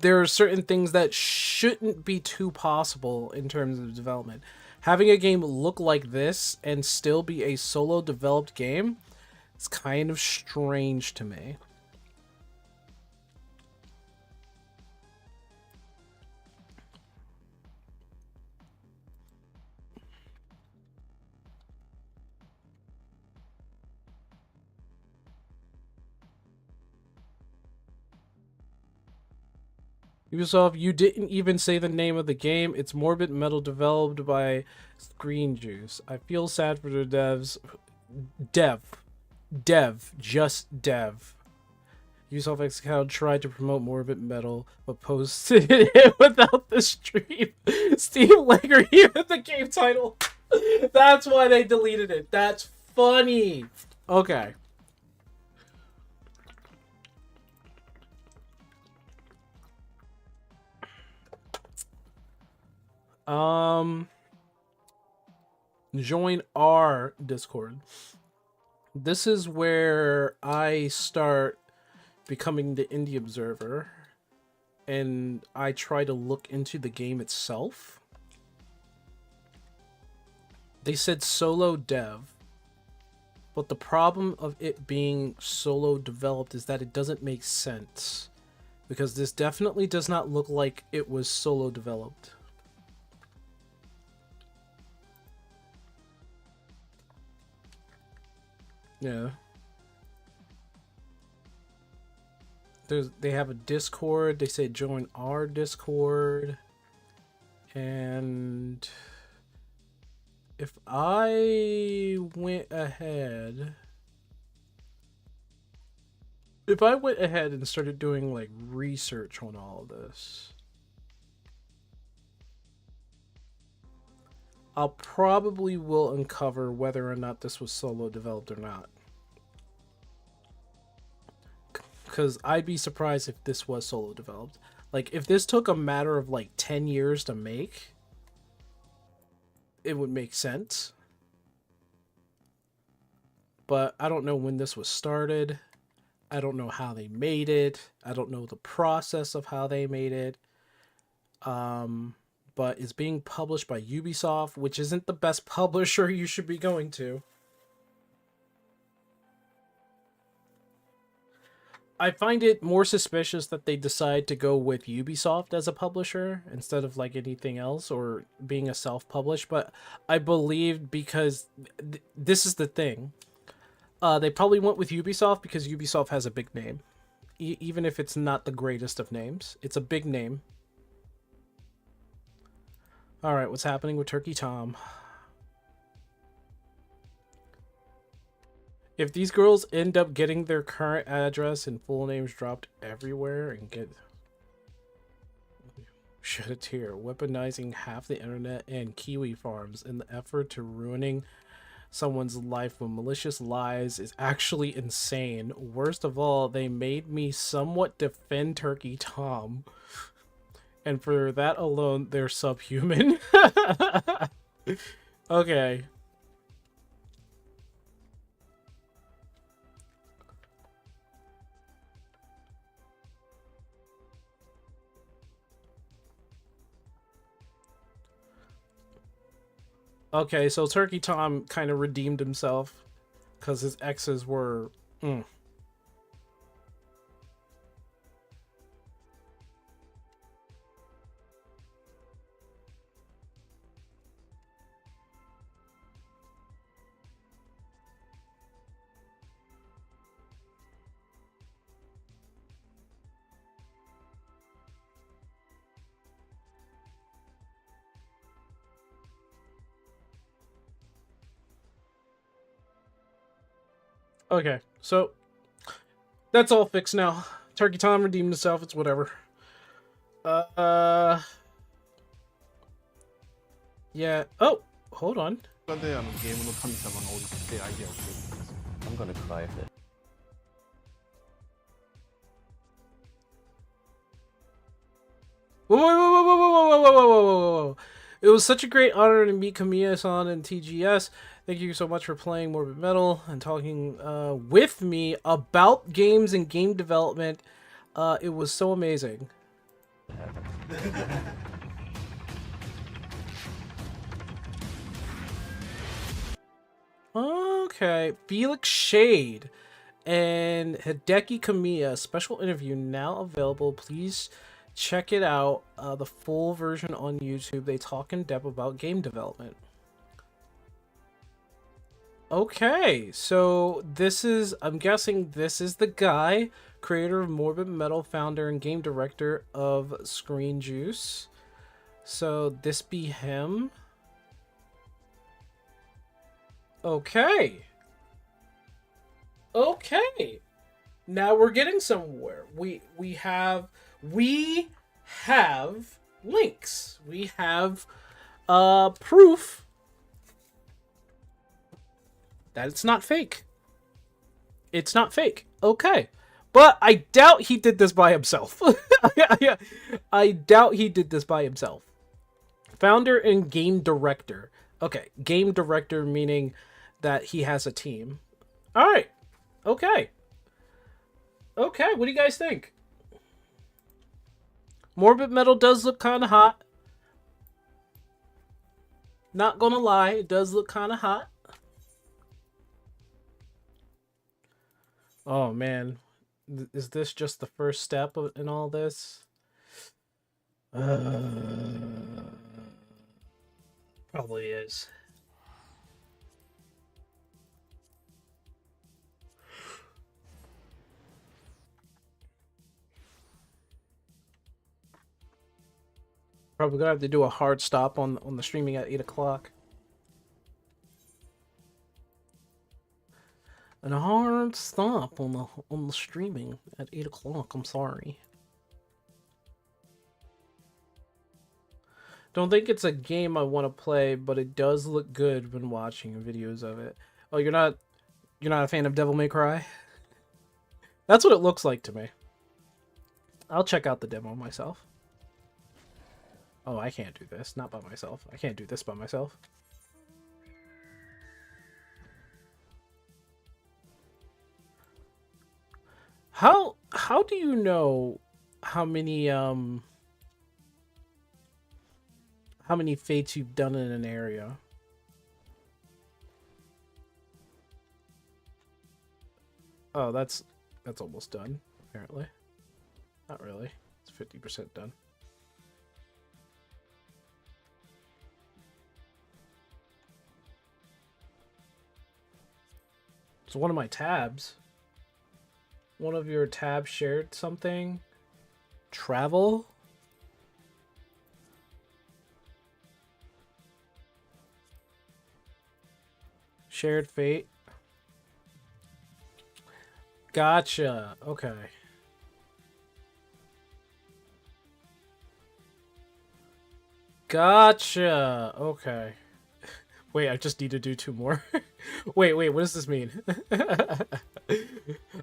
A: there are certain things that shouldn't be too possible in terms of development. Having a game look like this and still be a solo developed game, it's kind of strange to me. Ubisoft, you didn't even say the name of the game. It's Morbid Metal, developed by Screen Juice. I feel sad for the devs. Just dev. Ubisoft X account tried to promote Morbid Metal, but posted it without the stream. Steve Langer here the game title. That's why they deleted it. That's funny. Okay. Join our Discord. This is where I start becoming the indie observer, and I try to look into the game itself. They said solo dev, but the problem of it being solo developed is that it doesn't make sense, because this definitely does not look like it was solo developed. Yeah. They have a Discord. They say join our Discord. And if I went ahead and started doing like research on all of this, I'll probably will uncover whether or not this was solo developed or not. Because I'd be surprised if this was solo developed. Like, if this took a matter of like 10 years to make, it would make sense. But I don't know when this was started. I don't know how they made it. I don't know the process of how they made it. But it's being published by Ubisoft, which isn't the best publisher you should be going to. I find it more suspicious that they decide to go with Ubisoft as a publisher instead of like anything else or being a self-published. But I believe because this is the thing. They probably went with Ubisoft because Ubisoft has a big name. Even if it's not the greatest of names, it's a big name. All right, what's happening with Turkey Tom? If these girls end up getting their current address and full names dropped everywhere and get... Shed a tear. Weaponizing half the internet and Kiwi farms in the effort to ruining someone's life with malicious lies is actually insane. Worst of all, they made me somewhat defend Turkey Tom. And for that alone, they're subhuman. Okay. Okay, so Turkey Tom kind of redeemed himself because his exes were... Okay, so that's all fixed now. Turkey Tom redeemed himself. It's whatever. Yeah. Oh, hold on.
L: I'm gonna cry if it.
A: Whoa. It was such a great honor to meet Kamiya-san and TGS. Thank you so much for playing Morbid Metal and talking with me about games and game development. It was so amazing. Okay, Felix Shade and Hideki Kamiya special interview now available. Please check it out. The full version on YouTube. They talk in depth about game development. Okay, so this is, I'm guessing this is the guy, creator of Morbid Metal, founder and game director of Screen Juice. So this be him. Okay. Okay. Now we're getting somewhere. We have links. We have proof that it's not fake. It's not fake. Okay. But I doubt he did this by himself. Yeah. I doubt he did this by himself. Founder and game director. Okay. Game director meaning that he has a team. All right. Okay. Okay. What do you guys think? Morbid Metal does look kind of hot. Not gonna lie. It does look kind of hot. Oh man, is this just the first step in all this? Probably is. Probably gonna have to do a hard stop on the streaming at 8 o'clock. And a hard stop on the streaming at 8 o'clock. I'm sorry. Don't think it's a game I want to play, but it does look good when watching videos of it. Oh, you're not a fan of Devil May Cry? That's what it looks like to me. I'll check out the demo myself. Oh, I can't do this. Not by myself. I can't do this by myself. How do you know how many fates you've done in an area? Oh, that's almost done. apparently. Not really. It's 50% done. So one of my tabs. One of your tabs shared something. Travel. Shared fate. Gotcha. Okay. Gotcha. Okay. Wait, I just need to do 2 more. wait, what does this mean?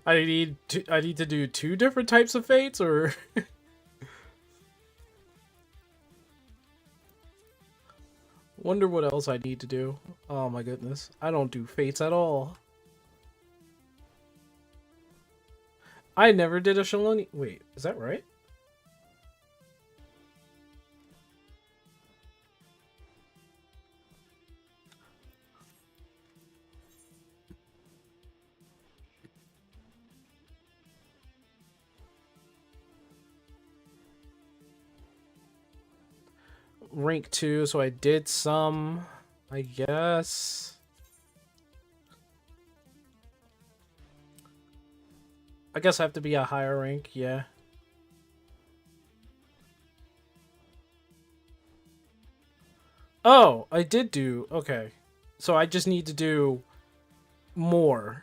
A: I need to do 2 different types of fates, or wonder what else I need to do. Oh my goodness. I don't do fates at all. I never did a Shaloni. Wait, is that right? Rank 2, so I did some, I guess. I guess I have to be a higher rank, yeah. Oh, I did do, okay. So I just need to do more.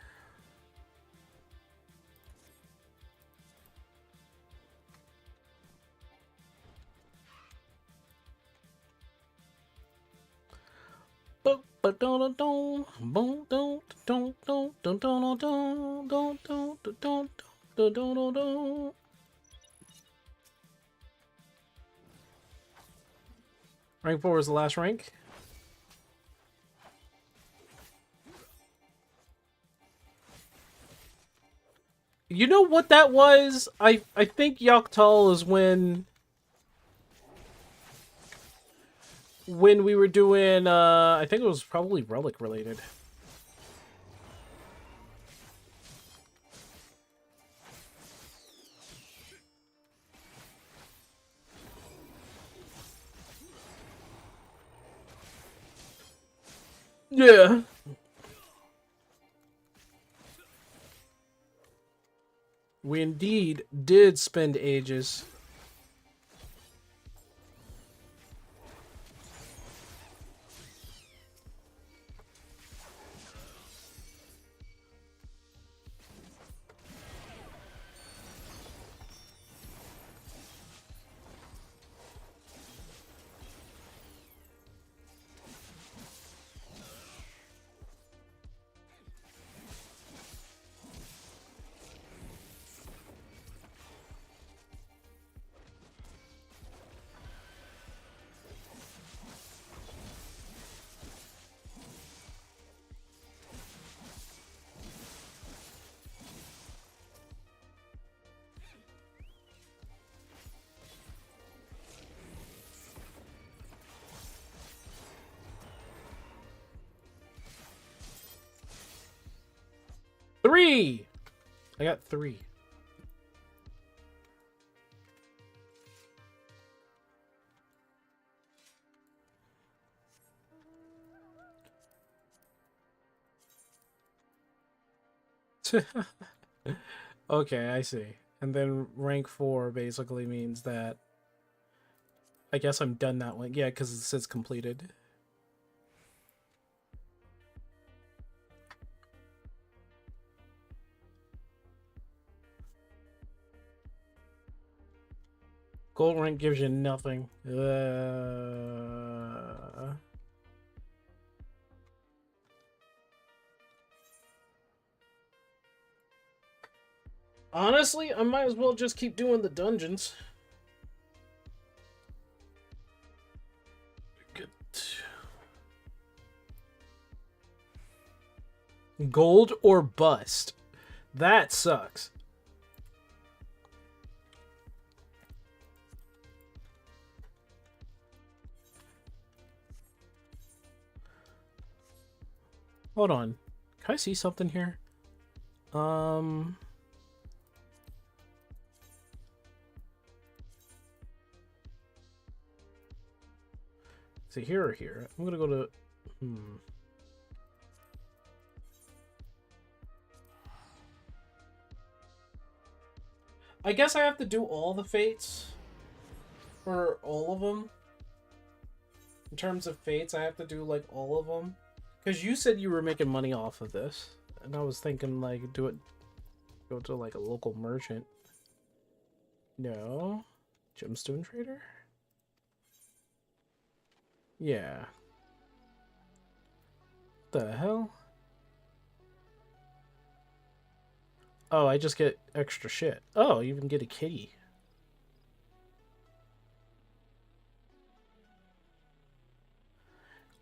A: Rank 4 is the last rank. You know what that was? I think Yoctal is when we were doing I think it was probably Relic related. Yeah. We indeed did spend ages. Three! I got 3. Okay, I see. And then rank 4 basically means that I guess I'm done that one. Yeah, because it says completed. Gold rank gives you nothing. Honestly, I might as well just keep doing the dungeons. Good. Gold or bust. That sucks. Hold on. Can I see something here? So here or here? I'm gonna go to... I guess I have to do all the fates. For all of them. In terms of fates, I have to do, like, all of them. Because you said you were making money off of this. And I was thinking, like, go to, like, a local merchant. No. Gemstone trader? Yeah. The hell? Oh, I just get extra shit. Oh, you even get a kitty.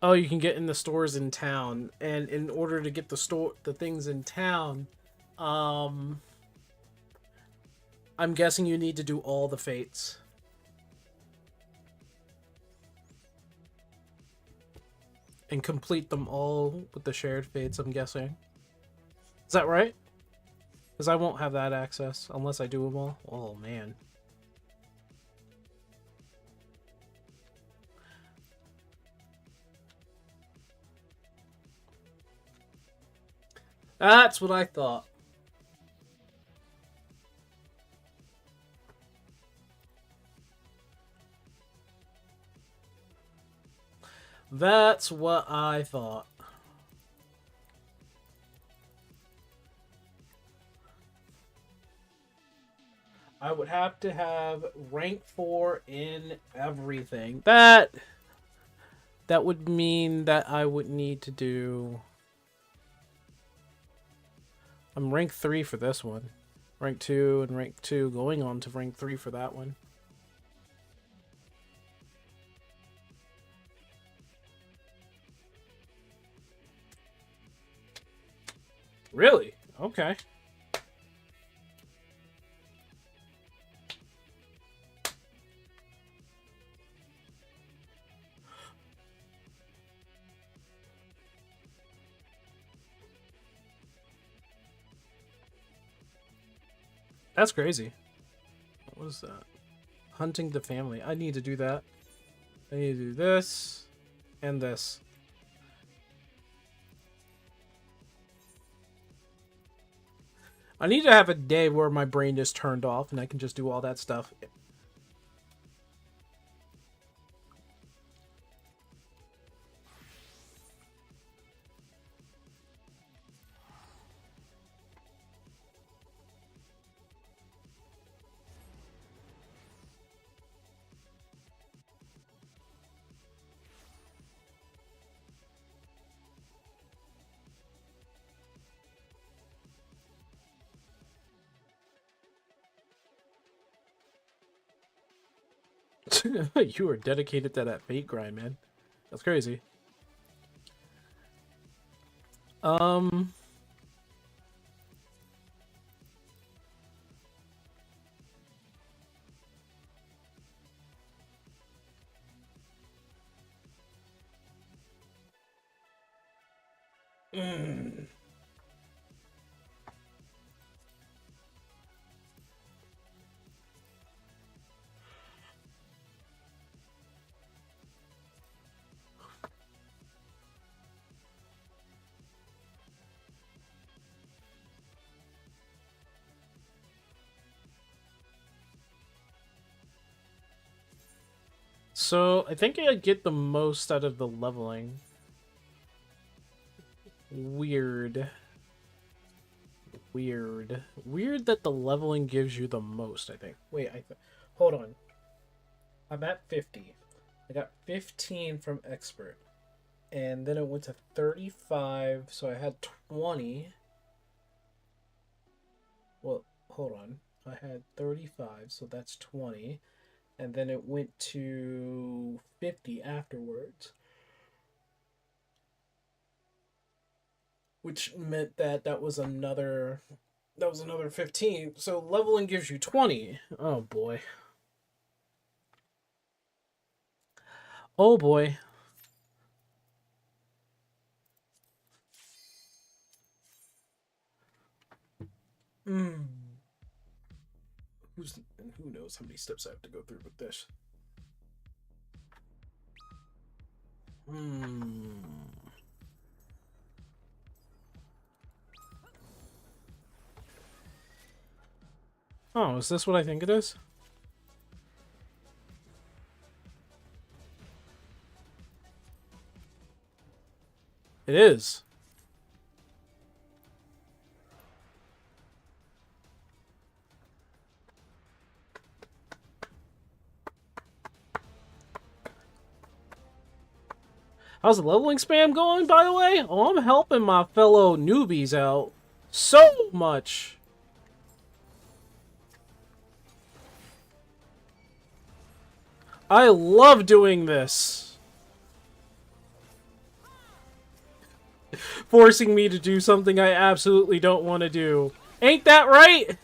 A: Oh, you can get in the stores in town, and in order to get the things in town, I'm guessing you need to do all the fates. And complete them all with the shared fates, I'm guessing. Is that right? Because I won't have that access unless I do them all. Oh, man. That's what I thought. That's what I thought. I would have to have rank 4 in everything. That would mean that I would need to do... I'm rank 3 for this one. Rank 2 and rank 2 going on to rank 3 for that one. Really? Okay. That's crazy. What is that? Hunting the family. I need to do that. I need to do this and this. I need to have a day where my brain is turned off and I can just do all that stuff. You are dedicated to that fate grind, man. That's crazy. So, I think I get the most out of the leveling. Weird. Weird. Weird that the leveling gives you the most, I think. Wait, hold on. I'm at 50. I got 15 from expert. And then it went to 35, so I had 20. Well, hold on. I had 35, so that's 20. And then it went to 50 afterwards. Which meant that that was another 15. So leveling gives you 20. Oh boy. Oh boy. Who knows how many steps I have to go through with this. Oh, is this what I think it is? It is. How's the leveling spam going, by the way? Oh, I'm helping my fellow newbies out so much. I love doing this. Forcing me to do something I absolutely don't want to do. Ain't that right?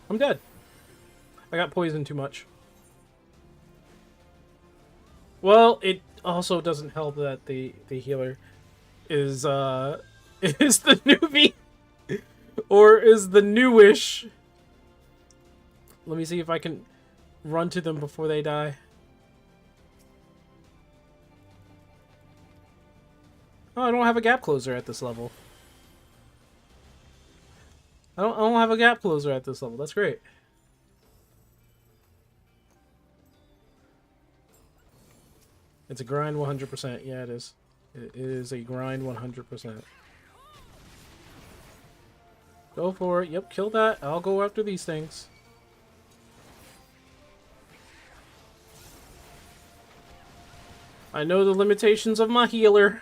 A: I'm dead. I got poisoned too much. Well, it also doesn't help that the healer is is the newbie or is the newish. Let me see if I can run to them before they die. Oh, I don't have a gap closer at this level. I don't have a gap closer at this level. That's great. It's a grind 100%. Yeah, it is. It is a grind 100%. Go for it. Yep, kill that. I'll go after these things. I know the limitations of my healer.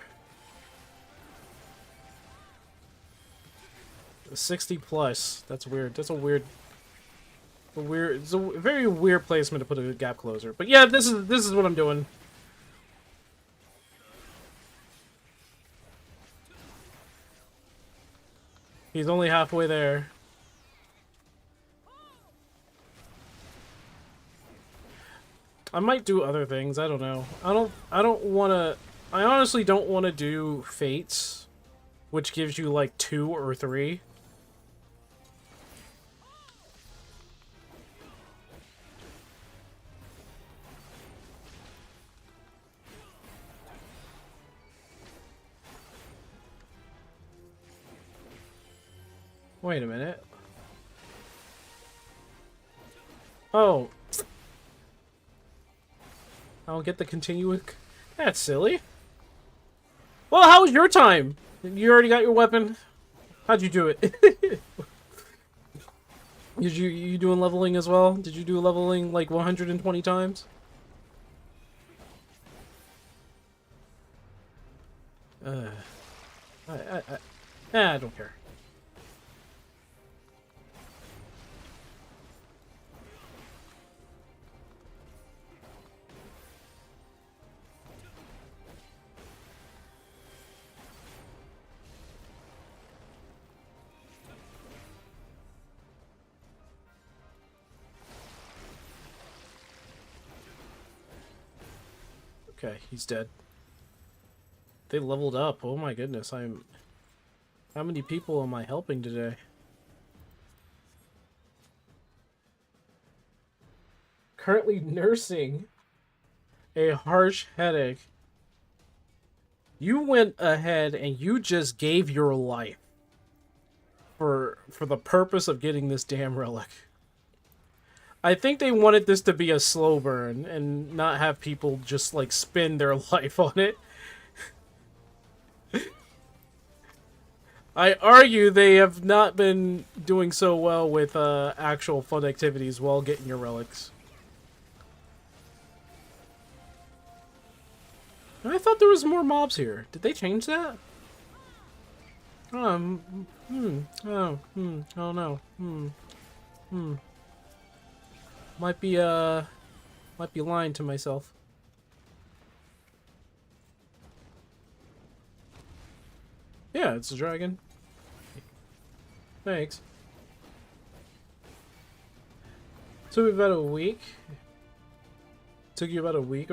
A: 60 plus. That's weird. That's a weird. It's a very weird placement to put a gap closer. But yeah, this is what I'm doing. He's only halfway there. I might do other things. I don't know. I don't want to. I honestly don't want to do fates, which gives you like 2 or 3. Wait a minute. Oh. I don't get the continuous. That's silly. Well, how was your time? You already got your weapon? How'd you do it? Did you doing leveling as well? Did you do leveling like 120 times? I don't care. Okay, he's dead. They leveled up. Oh my goodness, I'm... How many people am I helping today? Currently nursing a harsh headache. You went ahead and you just gave your life for the purpose of getting this damn relic. I think they wanted this to be a slow burn and not have people just like spend their life on it. I argue they have not been doing so well with actual fun activities while getting your relics. I thought there was more mobs here. Did they change that? Oh no. Might be lying to myself. Yeah, it's a dragon. Thanks. So we've had a week. took you about a week,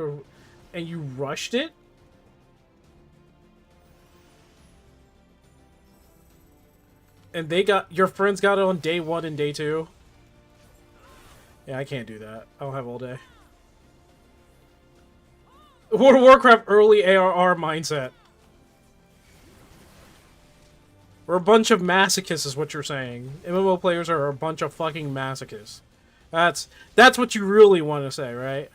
A: and you rushed it? And your friends got it on day 1 and day 2? Yeah, I can't do that. I don't have all day. World of Warcraft early ARR mindset. We're a bunch of masochists is what you're saying. MMO players are a bunch of fucking masochists. That's what you really want to say, right?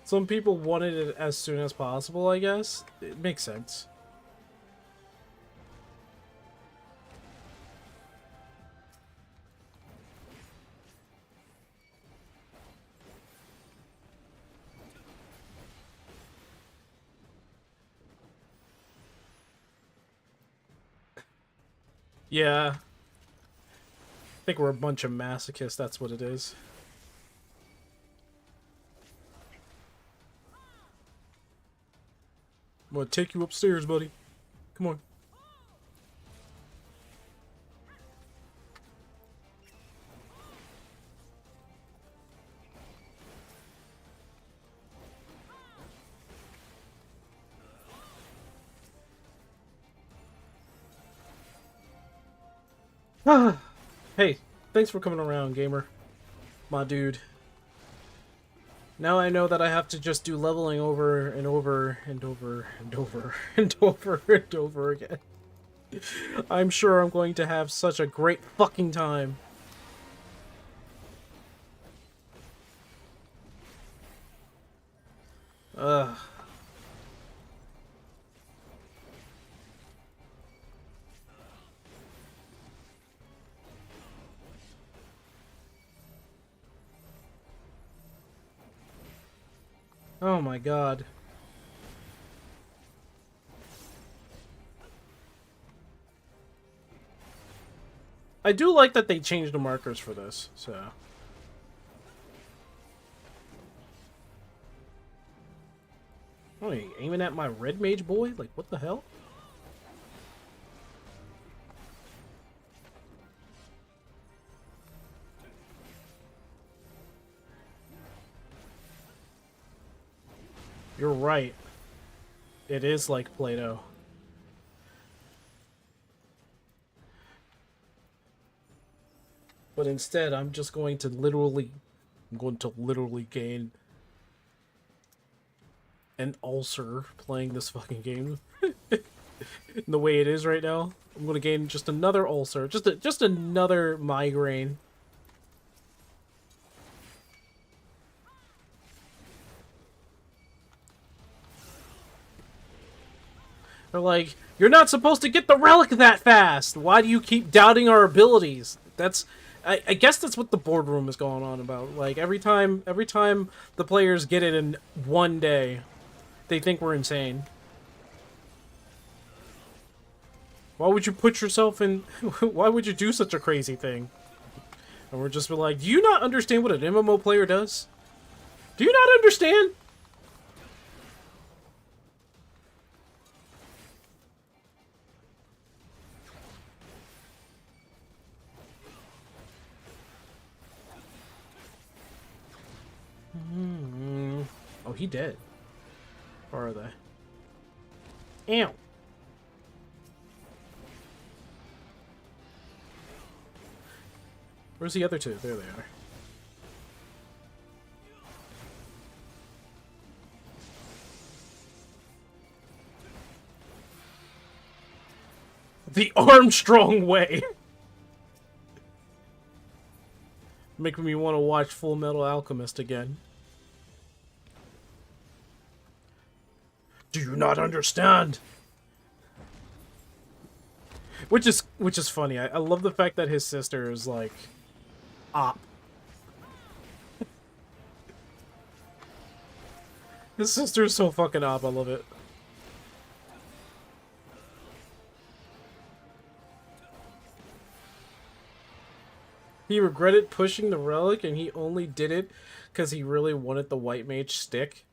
A: Some people wanted it as soon as possible, I guess. It makes sense. Yeah. I think we're a bunch of masochists, that's what it is. I'm gonna take you upstairs, buddy. Come on. Hey, thanks for coming around, gamer. My dude. Now I know that I have to just do leveling over and over and over and over and over and over again. I'm sure I'm going to have such a great fucking time. Ugh. Oh my god. I do like that they changed the markers for this, so. Oh, are you aiming at my red mage boy? Like, what the hell? You're right. It is like Play-Doh. But instead, I'm going to literally gain an ulcer playing this fucking game. The way it is right now, I'm going to gain just another ulcer, just another migraine. They're like, you're not supposed to get the relic that fast. Why do you keep doubting our abilities? That's, I guess that's what the boardroom is going on about. Like every time the players get it in one day, they think we're insane. Why would you put yourself in? Why would you do such a crazy thing? And we're just like, do you not understand what an MMO player does? Do you not understand? Oh, he dead. Or are they? Ow! Where's the other two? There they are. The Armstrong way! Making me want to watch Full Metal Alchemist again. Do you not understand? Which is funny. I love the fact that his sister is like op. His sister is so fucking op. I love it. He regretted pushing the relic, and he only did it because he really wanted the white mage stick.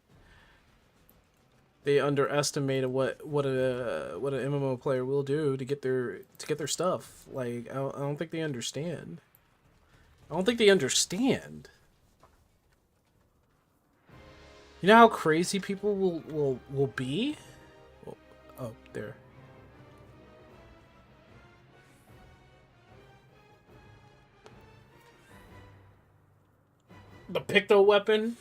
A: They underestimated what an MMO player will do to get their stuff. Like I don't think they understand. I don't think they understand. You know how crazy people will be? Oh, there. The Picto weapon.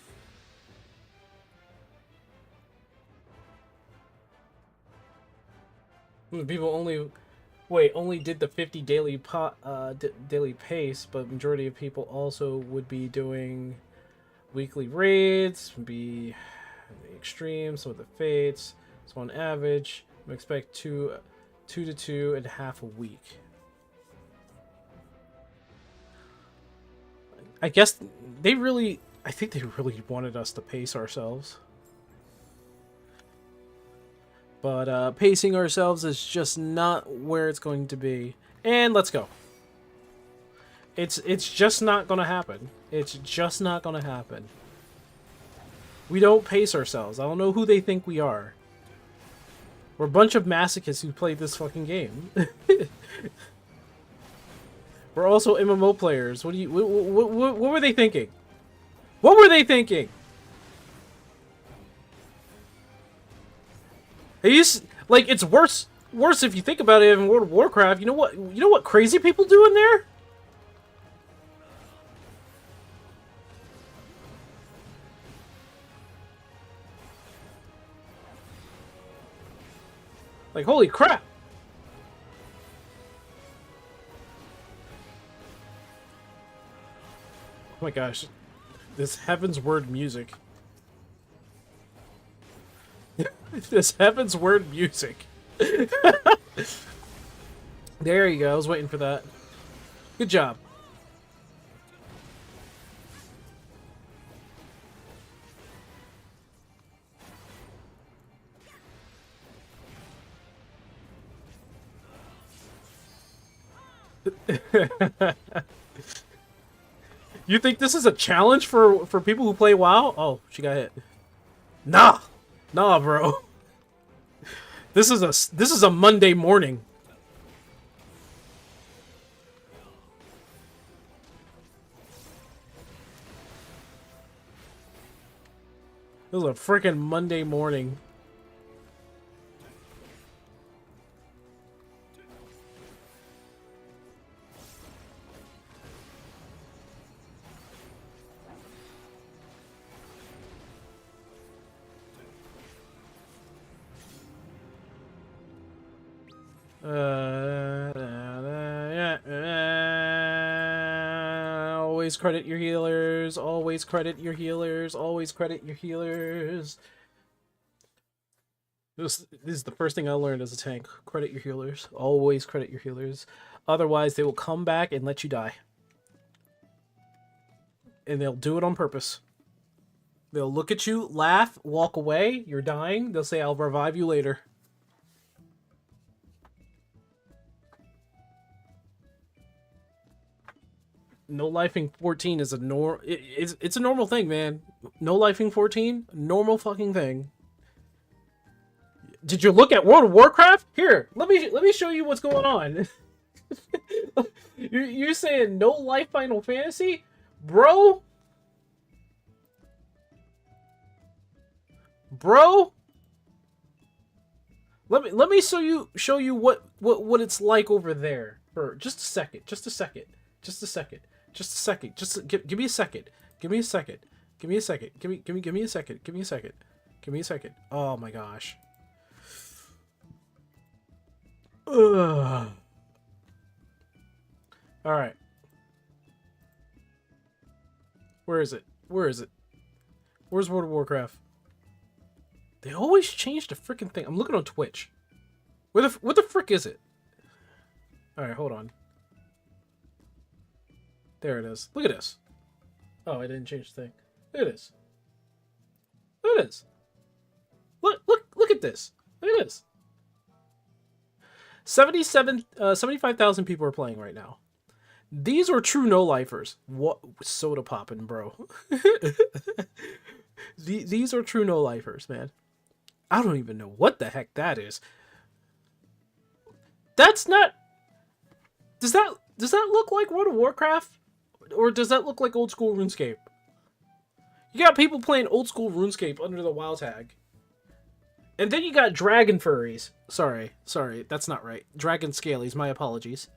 A: People only did the 50 daily daily pace, but majority of people also would be doing weekly raids, be the extreme, some of the fates. So on average, we expect two to 2.5 a week. I guess I think they really wanted us to pace ourselves. But pacing ourselves is just not where it's going to be. And let's go. It's just not going to happen. It's just not going to happen. We don't pace ourselves. I don't know who they think we are. We're a bunch of masochists who played this fucking game. We're also MMO players. What were they thinking? What were they thinking? Like, it's worse if you think about it in World of Warcraft. You know what crazy people do in there? Like, holy crap. Oh my gosh. This Heaven's Word music. This Heaven's Word music. There you go. I was waiting for that. Good job. You think this is a challenge for people who play WoW? Oh, she got hit. Nah, bro. This is a Monday morning. This is a freaking Monday morning. Always credit your healers. Always credit your healers. Always credit your healers. This is the first thing I learned as a tank. Credit your healers. Always credit your healers. Otherwise, they will come back and let you die. And they'll do it on purpose. They'll look at you, laugh, walk away. You're dying. They'll say, I'll revive you later. No lifing 14 is a it's a normal thing, man. No lifing 14, normal fucking thing. Did you look at World of Warcraft? Here, let me show you what's going on. You're saying no life Final Fantasy, bro? Bro? Let me show you what it's like over there for just a second. Just a second. Just a second. Just a second. Just give me a second. Give me a second. Give me a second. Give me a second. Give me a second. Give me a second. Oh my gosh. Ugh. All right. Where is it? Where is it? Where's World of Warcraft? They always change the freaking thing. I'm looking on Twitch. What the frick is it? All right, hold on. There it is. Look at this. Oh, I didn't change the thing. Look at this. Look at this. Look at this. Look at this. 75,000 people are playing right now. These are true no-lifers. What soda poppin', bro? These are true no-lifers, man. I don't even know what the heck that is. That's not... Does that look like World of Warcraft? Or does that look like old school RuneScape? You got people playing old school RuneScape under the WoW tag. And then you got dragon furries. Sorry, that's not right. Dragon scalies, my apologies.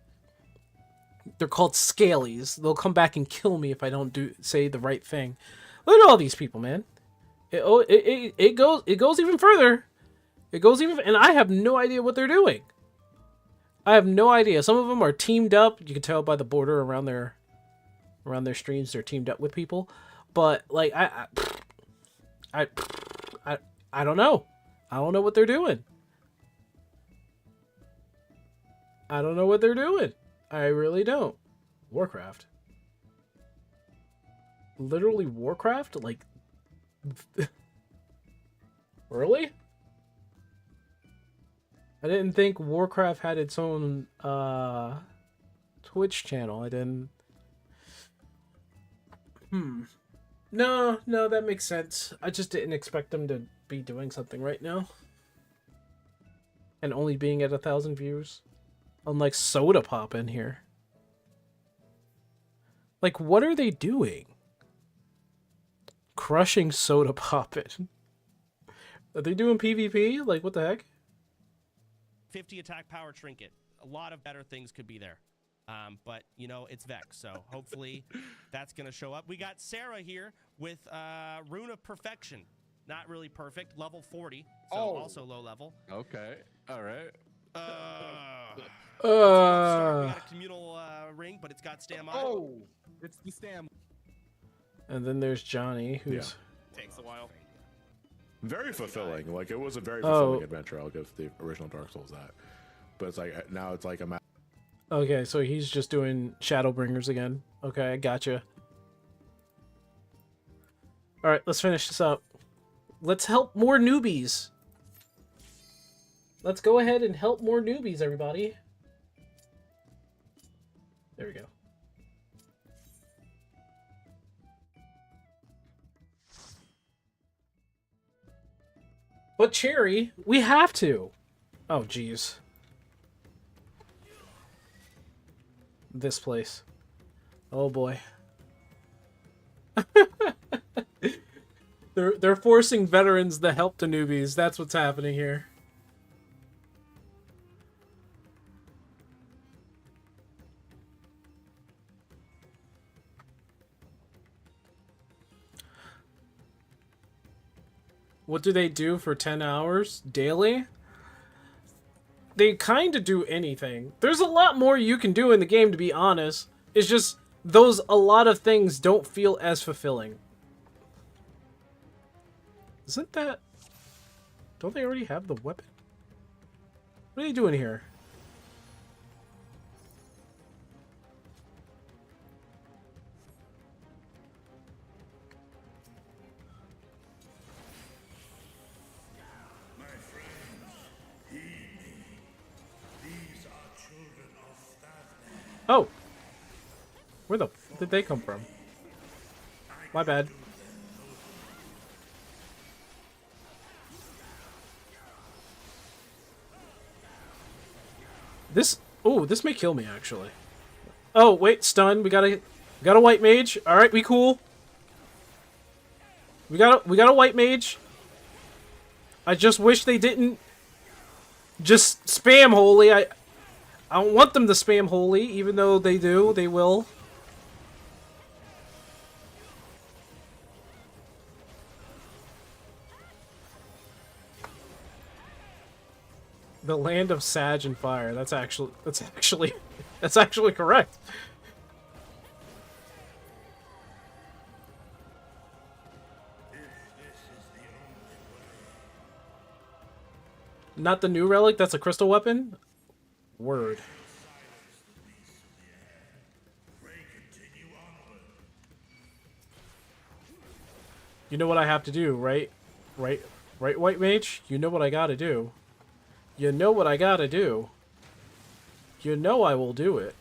A: They're called scalies. They'll come back and kill me if I don't say the right thing. Look at all these people, man. It goes even further. It goes even, and I have no idea what they're doing. I have no idea. Some of them are teamed up. You can tell by the border around their streams. They're teamed up with people, but like I don't know. I don't know what they're doing. I don't know what they're doing. I really don't. Warcraft. Literally Warcraft? Like... Really? I didn't think Warcraft had its own, Twitch channel. I didn't... No, that makes sense. I just didn't expect them to be doing something right now. And only being at 1,000 views. Unlike Soda Pop in here. Like, what are they doing? Crushing Soda Poppin'. Are they doing PvP? Like, what the heck?
M: 50 attack power trinket. A lot of better things could be there. But, you know, it's Vex, so hopefully that's going to show up. We got Sarah here with Rune of Perfection. Not really perfect. Level 40, so also low level.
N: Okay, all right.
M: We got a communal ring, but it's got Stam on it.
N: Oh, it's the Stam.
A: And then there's Johnny, who's...
M: Takes a while.
N: Very fulfilling. Like, it was a very fulfilling adventure. I'll give the original Dark Souls that. But it's like, now it's like a...
A: Okay, so he's just doing Shadowbringers again. Okay, I gotcha. Alright, let's finish this up. Let's help more newbies. Let's go ahead and help more newbies, everybody. There we go. But Cherry, we have to. Oh, jeez. This place. Oh boy. They're forcing veterans to help the newbies. That's what's happening here. What do they do for 10 hours daily? They kind of do anything. There's a lot more you can do in the game, to be honest. It's just a lot of things don't feel as fulfilling. Isn't that... Don't they already have the weapon? What are they doing here? Oh! Where the f did they come from? My bad. This may kill me, actually. Oh, wait, stun. We got a white mage. Alright, we cool. We got a white mage. I just wish they didn't just spam holy. I don't want them to spam holy, even though they do. They will. The land of Sag and Fire. That's actually correct. Not the new relic. That's a crystal weapon. Word. You know what I have to do, right? Right, White Mage? You know what I gotta do. You know what I gotta do. You know I will do it.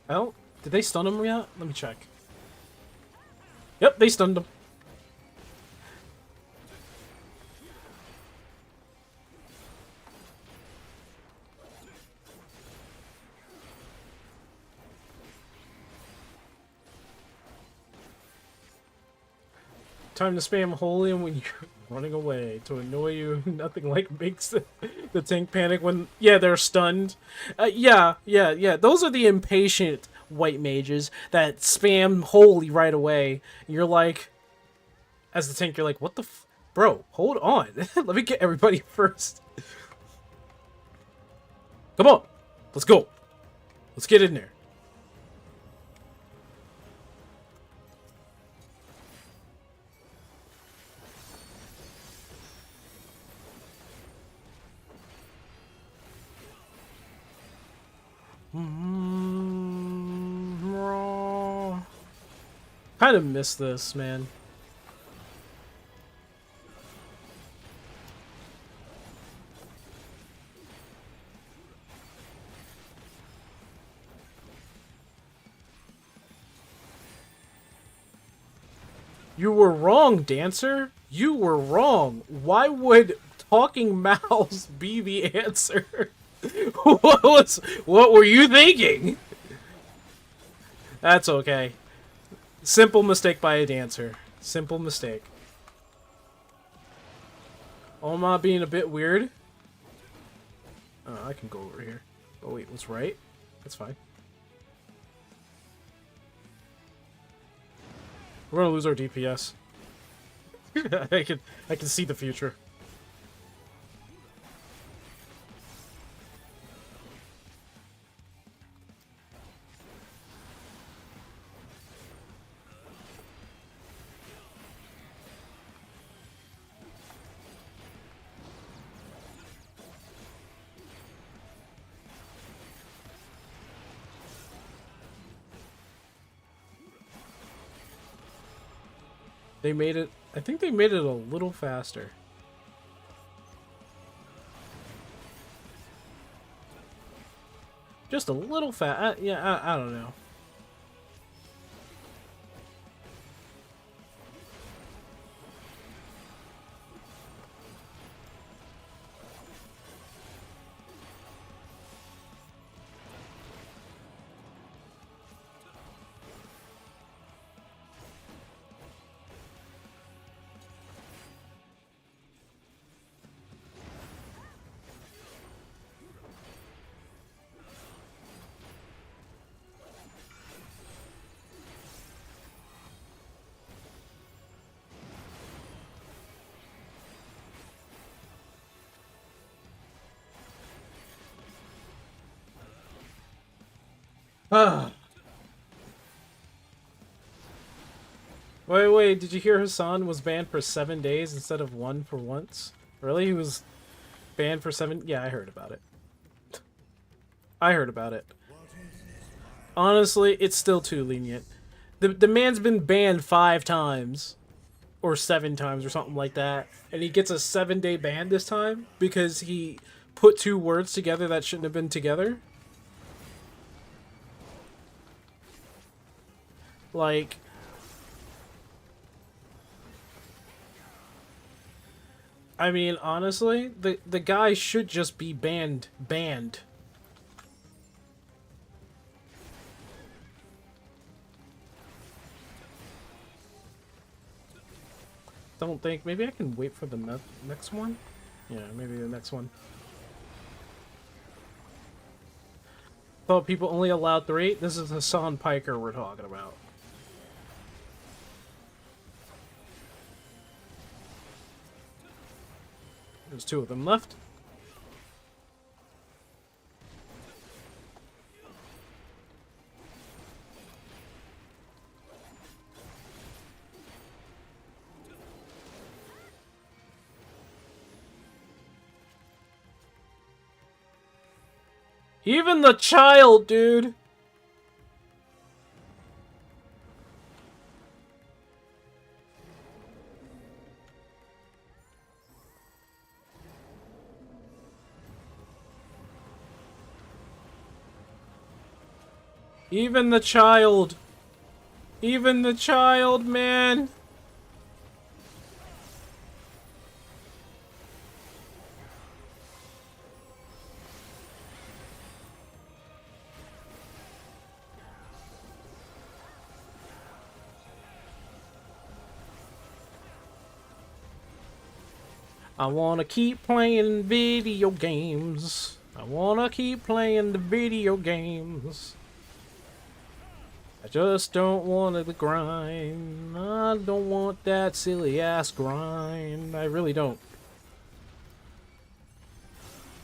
A: Oh, did they stun him yet? Let me check. Yep, they stunned him. Time to spam holy when you're running away to annoy you. Nothing like makes the tank panic when they're stunned. Yeah. Those are the impatient white mages that spam holy right away. You're like, as the tank, you're like, what the bro? Hold on, let me get everybody first. Come on, let's go. Let's get in there. Kind of miss this, man. You were wrong, Dancer. You were wrong. Why would talking mouths be the answer? What were you thinking? That's okay. Simple mistake by a dancer. Simple mistake. Oma being a bit weird. I can go over here. Oh wait, what's right? That's fine. We're gonna lose our DPS. I can see the future. They made it, I think they made it a little faster. Just a little yeah, I don't know. Wait, did you hear Hassan was banned for 7 days instead of 1 for once? Really? He was banned for 7? Yeah, I heard about it. I heard about it. Honestly, it's still too lenient. The man's been banned 5 times. Or 7 times or something like that. And he gets a 7-day ban this time because he put 2 words together that shouldn't have been together. Like, I mean, honestly, the guy should just be banned. Don't think. Maybe I can wait for the next one? Yeah, maybe the next one. Thought people only allowed 3? This is Hassan Piker we're talking about. There's 2 of them left. Even the child, dude! Even the child. Even the child, man. I wanna keep playing video games. I wanna keep playing the video games. I just don't want the grind. I don't want that silly ass grind. I really don't.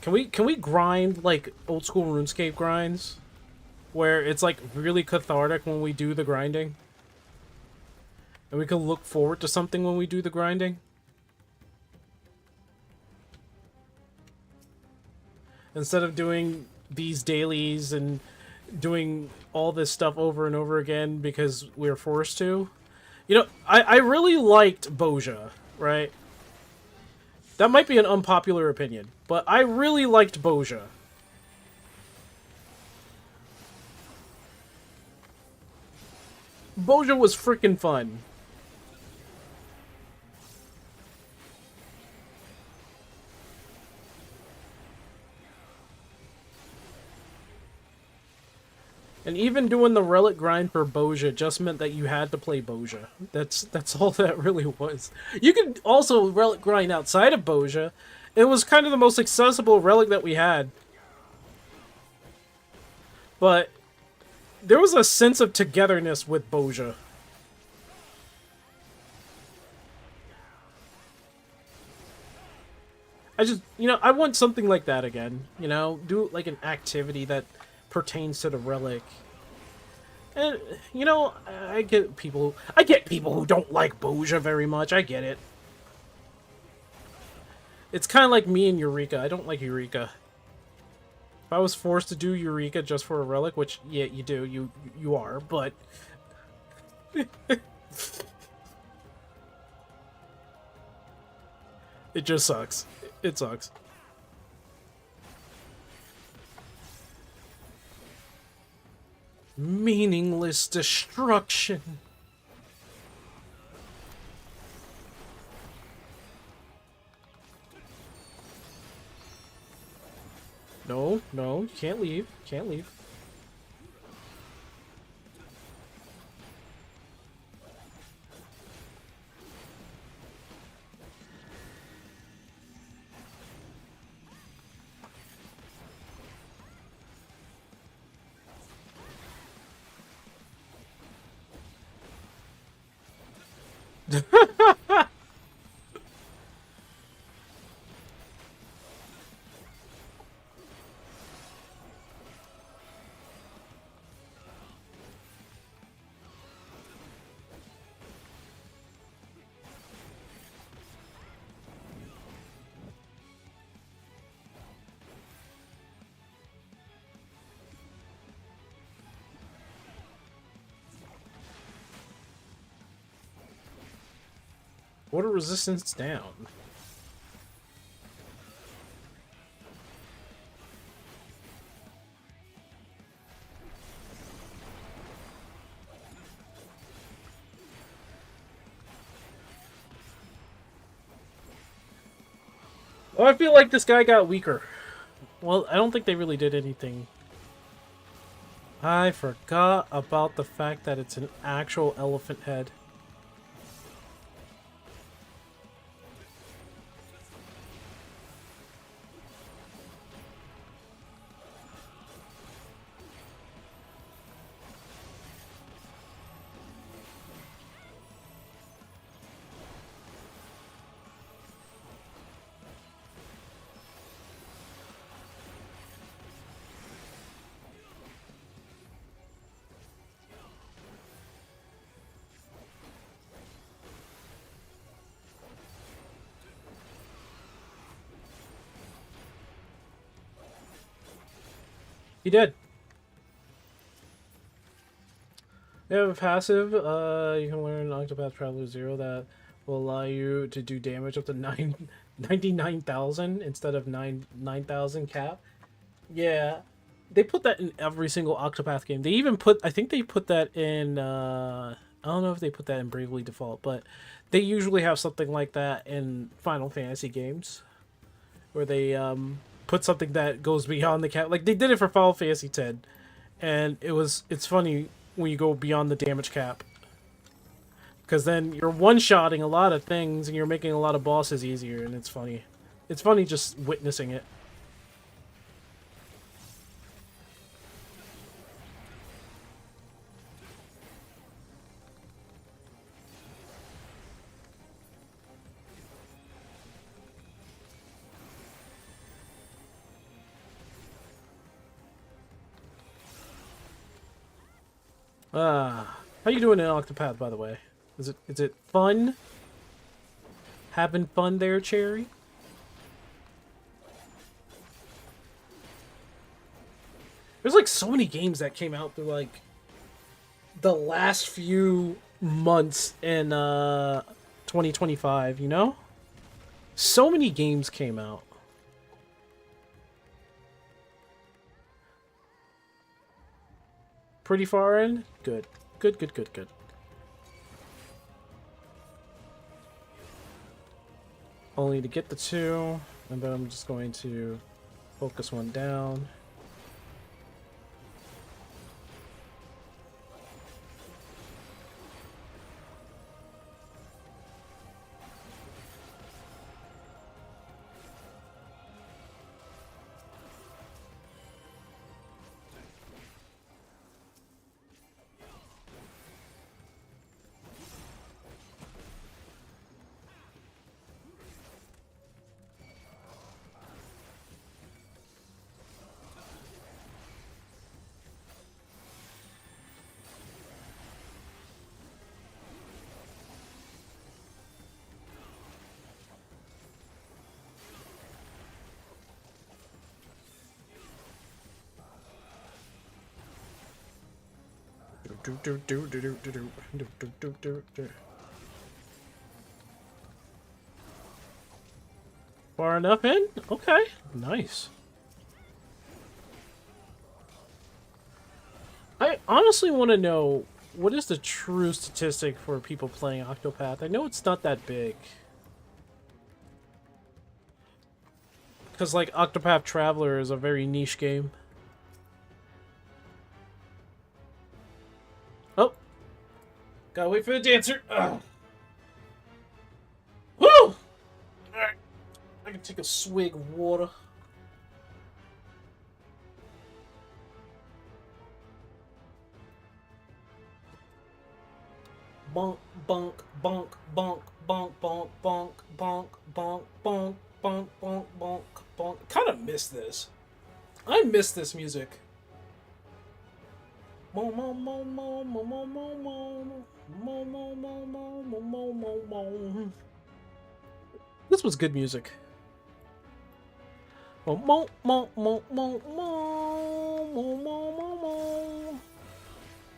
A: Can we grind like old school RuneScape grinds? Where it's like really cathartic when we do the grinding? And we can look forward to something when we do the grinding? Instead of doing these dailies and doing all this stuff over and over again because we're forced to. You know, I really liked Boja, right? That might be an unpopular opinion, but I really liked Boja. Boja was freaking fun. And even doing the relic grind for Boja just meant that you had to play Boja. That's all that really was. You could also relic grind outside of Boja. It was kind of the most accessible relic that we had. But there was a sense of togetherness with Boja. I just, you know, I want something like that again. You know, do like an activity that pertains to the relic. And you know, I get people who don't like Boja very much. I get it. It's kind of like me and Eureka. I don't like Eureka. If I was forced to do Eureka just for a relic, which yeah, you do, you are, but it just sucks. It sucks. Meaningless destruction. No, no, you can't leave. Can't leave. Water resistance down. Oh, I feel like this guy got weaker. Well, I don't think they really did anything. I forgot about the fact that it's an actual elephant head. He did. They have a passive, you can learn Octopath Traveler 0 that will allow you to do damage up to 99,000 instead of 9,000 cap. Yeah, they put that in every single Octopath game. They even put, I think they put that in, I don't know if they put that in Bravely Default, but they usually have something like that in Final Fantasy games, where they put something that goes beyond the cap. Like they did it for Final Fantasy X, and it's funny when you go beyond the damage cap, because then you're one-shotting a lot of things and you're making a lot of bosses easier, and it's funny. It's funny just witnessing it. How you doing in Octopath, by the way? Is it fun? Having fun there, Cherry? There's like so many games that came out through like the last few months in 2025, you know? So many games came out. Pretty far in? Good. Good, good, good, good. Only to get the 2, and then I'm just going to focus one down. Far enough in? Okay, nice. I honestly want to know, what is the true statistic for people playing Octopath? I know it's not that big. Because, like, Octopath Traveler is a very niche game. Oh! Gotta wait for the dancer. Ugh. Woo! Alright. I can take a swig of water. Bonk, bonk, bonk, bonk, bonk, bonk, bonk, bonk, bonk, bonk, bonk, bonk, bonk, bonk. Kind of miss this. I miss this music. This was good music. You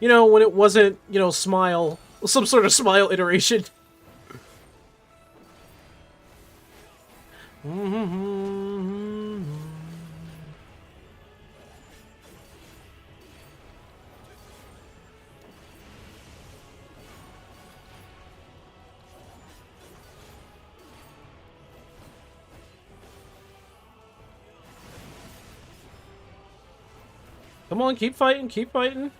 A: know, when it wasn't, you know, Smile, some sort of Smile iteration. Come on, keep fighting, keep fighting.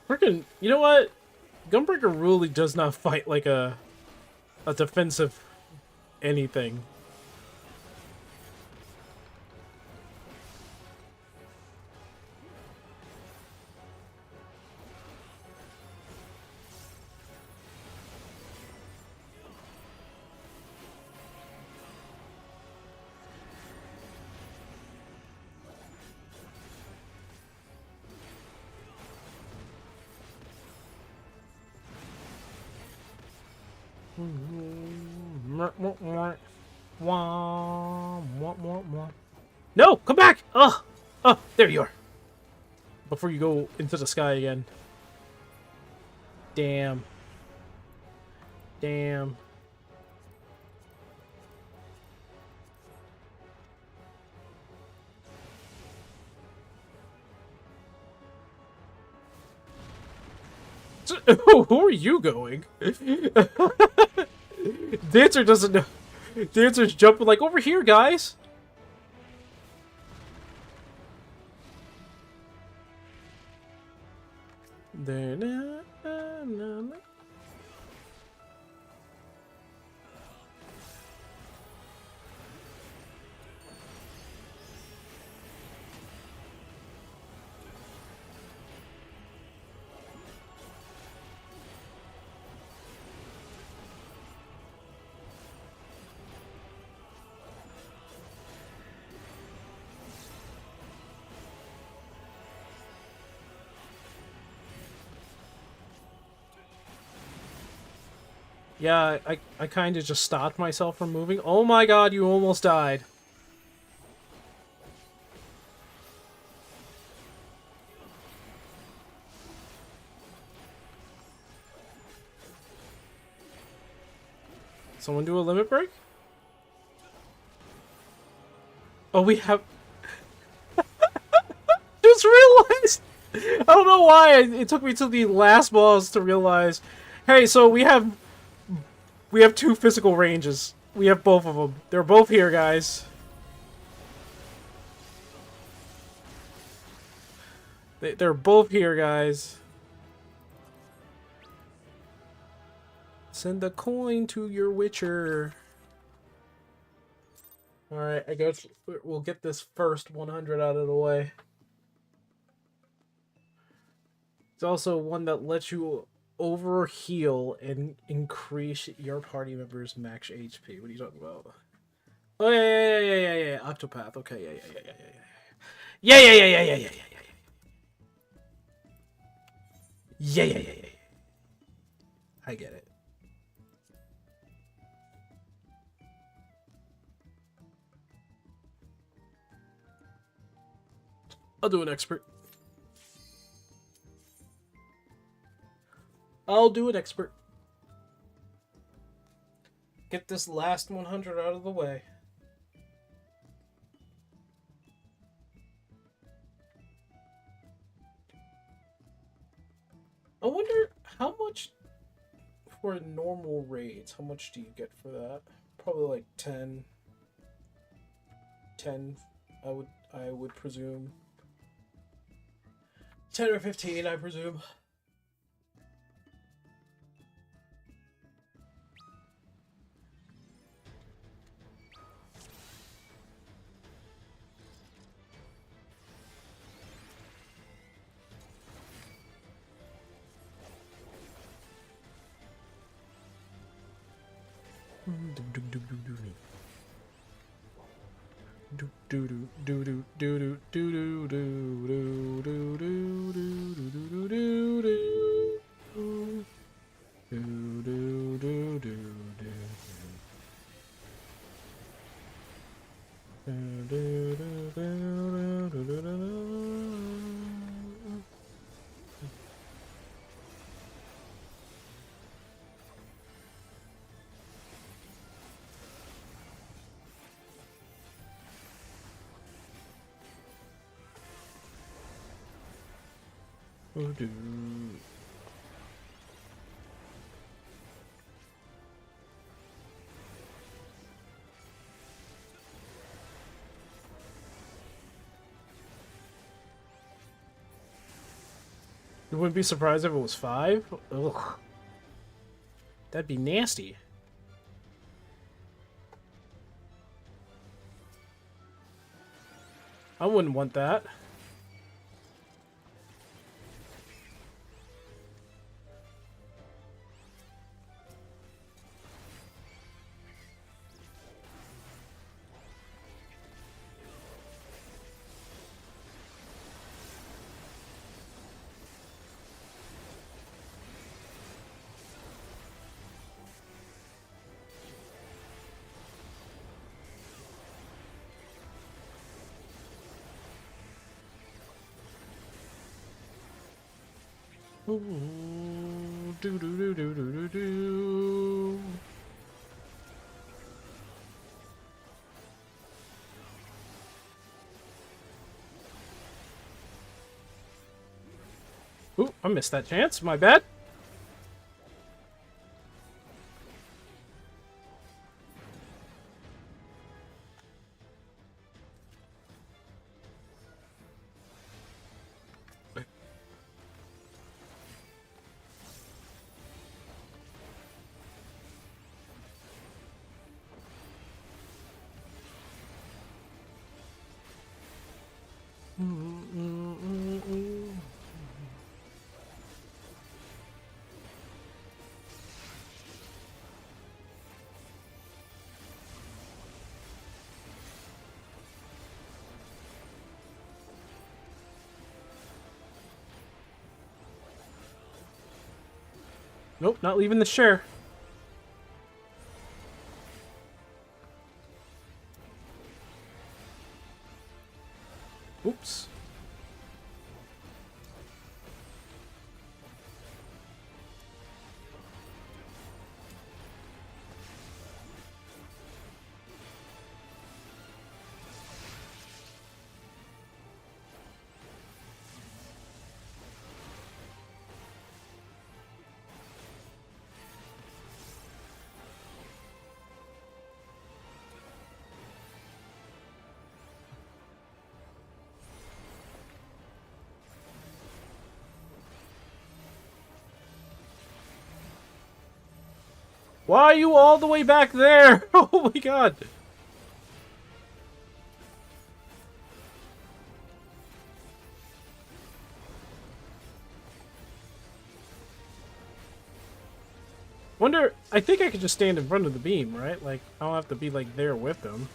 A: Freaking, you know what? Gunbreaker really does not fight like a defensive anything. Wah, wah, wah, wah. No, come back! Oh, oh, there you are. Before you go into the sky again. Damn. Damn. Who are you going? Dancer doesn't know. Dancer's jumping like, over here, guys. Yeah, I kind of just stopped myself from moving. Oh my god, you almost died. Someone do a limit break? Oh, we have... Just realized! I don't know why, it took me to the last boss to realize... Hey, so we have two physical ranges. We have both of them. They're both here, guys. They're both here, guys. Send the coin to your Witcher. Alright, I guess we'll get this first 100 out of the way. It's also one that lets you overheal and increase your party members' max HP. What are you talking about? Oh yeah. Octopath. Okay, yeah. I get it. I'll do an expert. I'll do an expert. Get this last 100 out of the way. I wonder how much for normal raids. How much do you get for that? Probably like 10. 10, I would presume. 10 or 15, I presume. You wouldn't be surprised if it was 5? Ugh. That'd be nasty. I wouldn't want that. Ooh, do do do do do do do. Ooh, I missed that chance. My bad. Nope, not leaving the share. Oops. Why are you all the way back there? Oh my god. Wonder, I think I could just stand in front of the beam, right? Like, I don't have to be, like, there with them.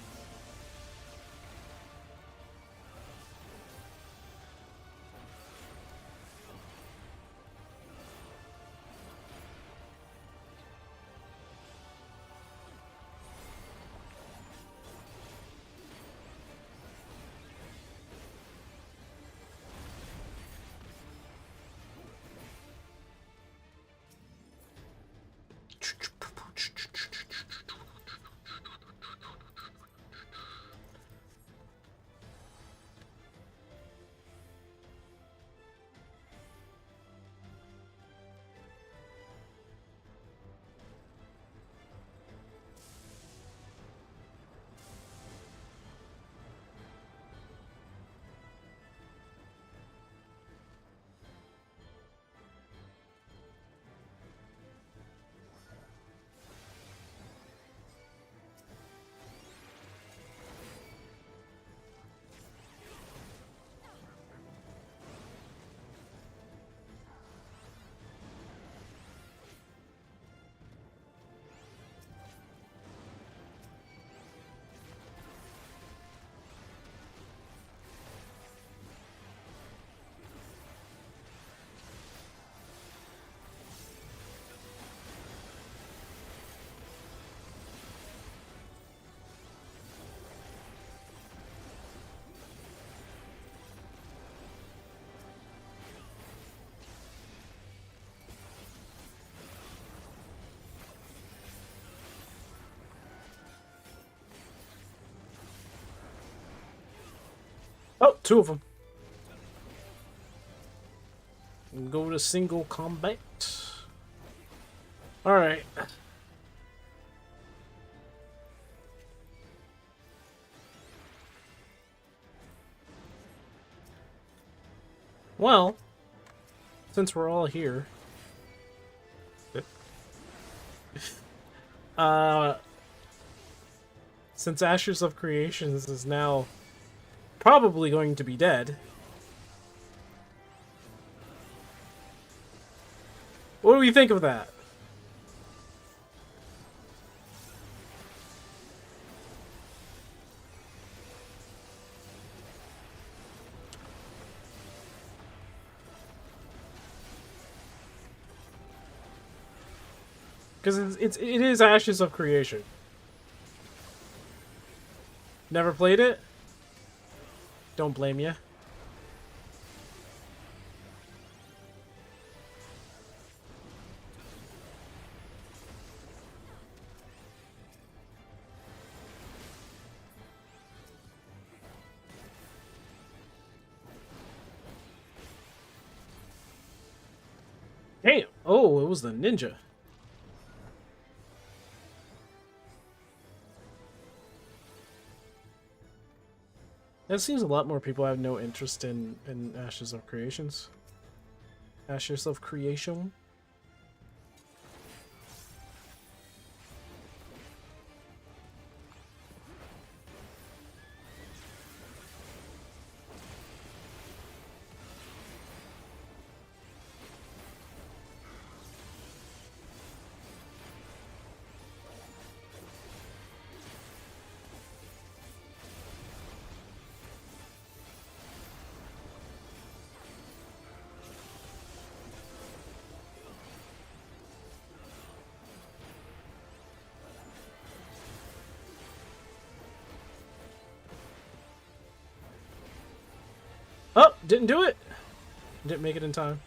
A: Oh, two of them. Go to single combat. Alright. Well, since we're all here. Since Ashes of Creations is now probably going to be dead. What do we think of that? Because it is Ashes of Creation. Never played it? Don't blame you. Oh, it was the ninja. It seems a lot more people have no interest in Ashes of Creations. Ashes of Creation. Oh, didn't do it. Didn't make it in time.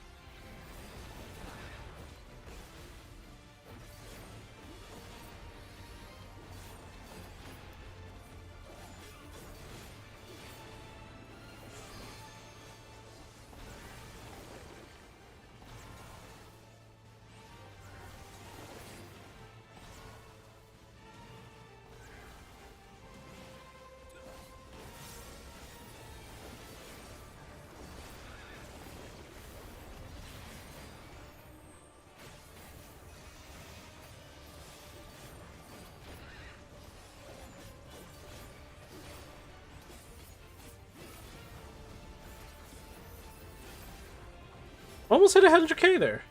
A: Almost hit 100k there.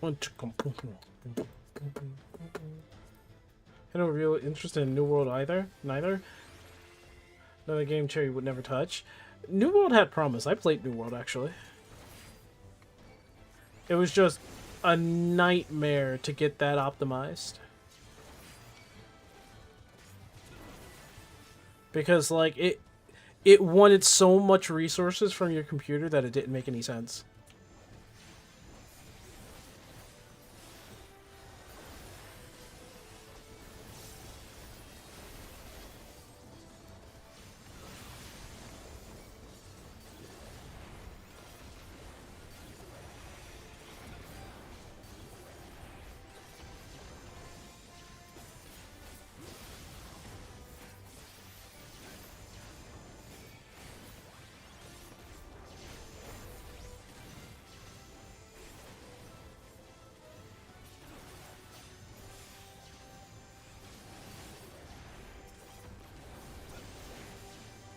A: I don't really interested in New World either. Neither. Another game Cherry would never touch. New World had promise. I played New World actually. It was just a nightmare to get that optimized. Because like it wanted so much resources from your computer that it didn't make any sense.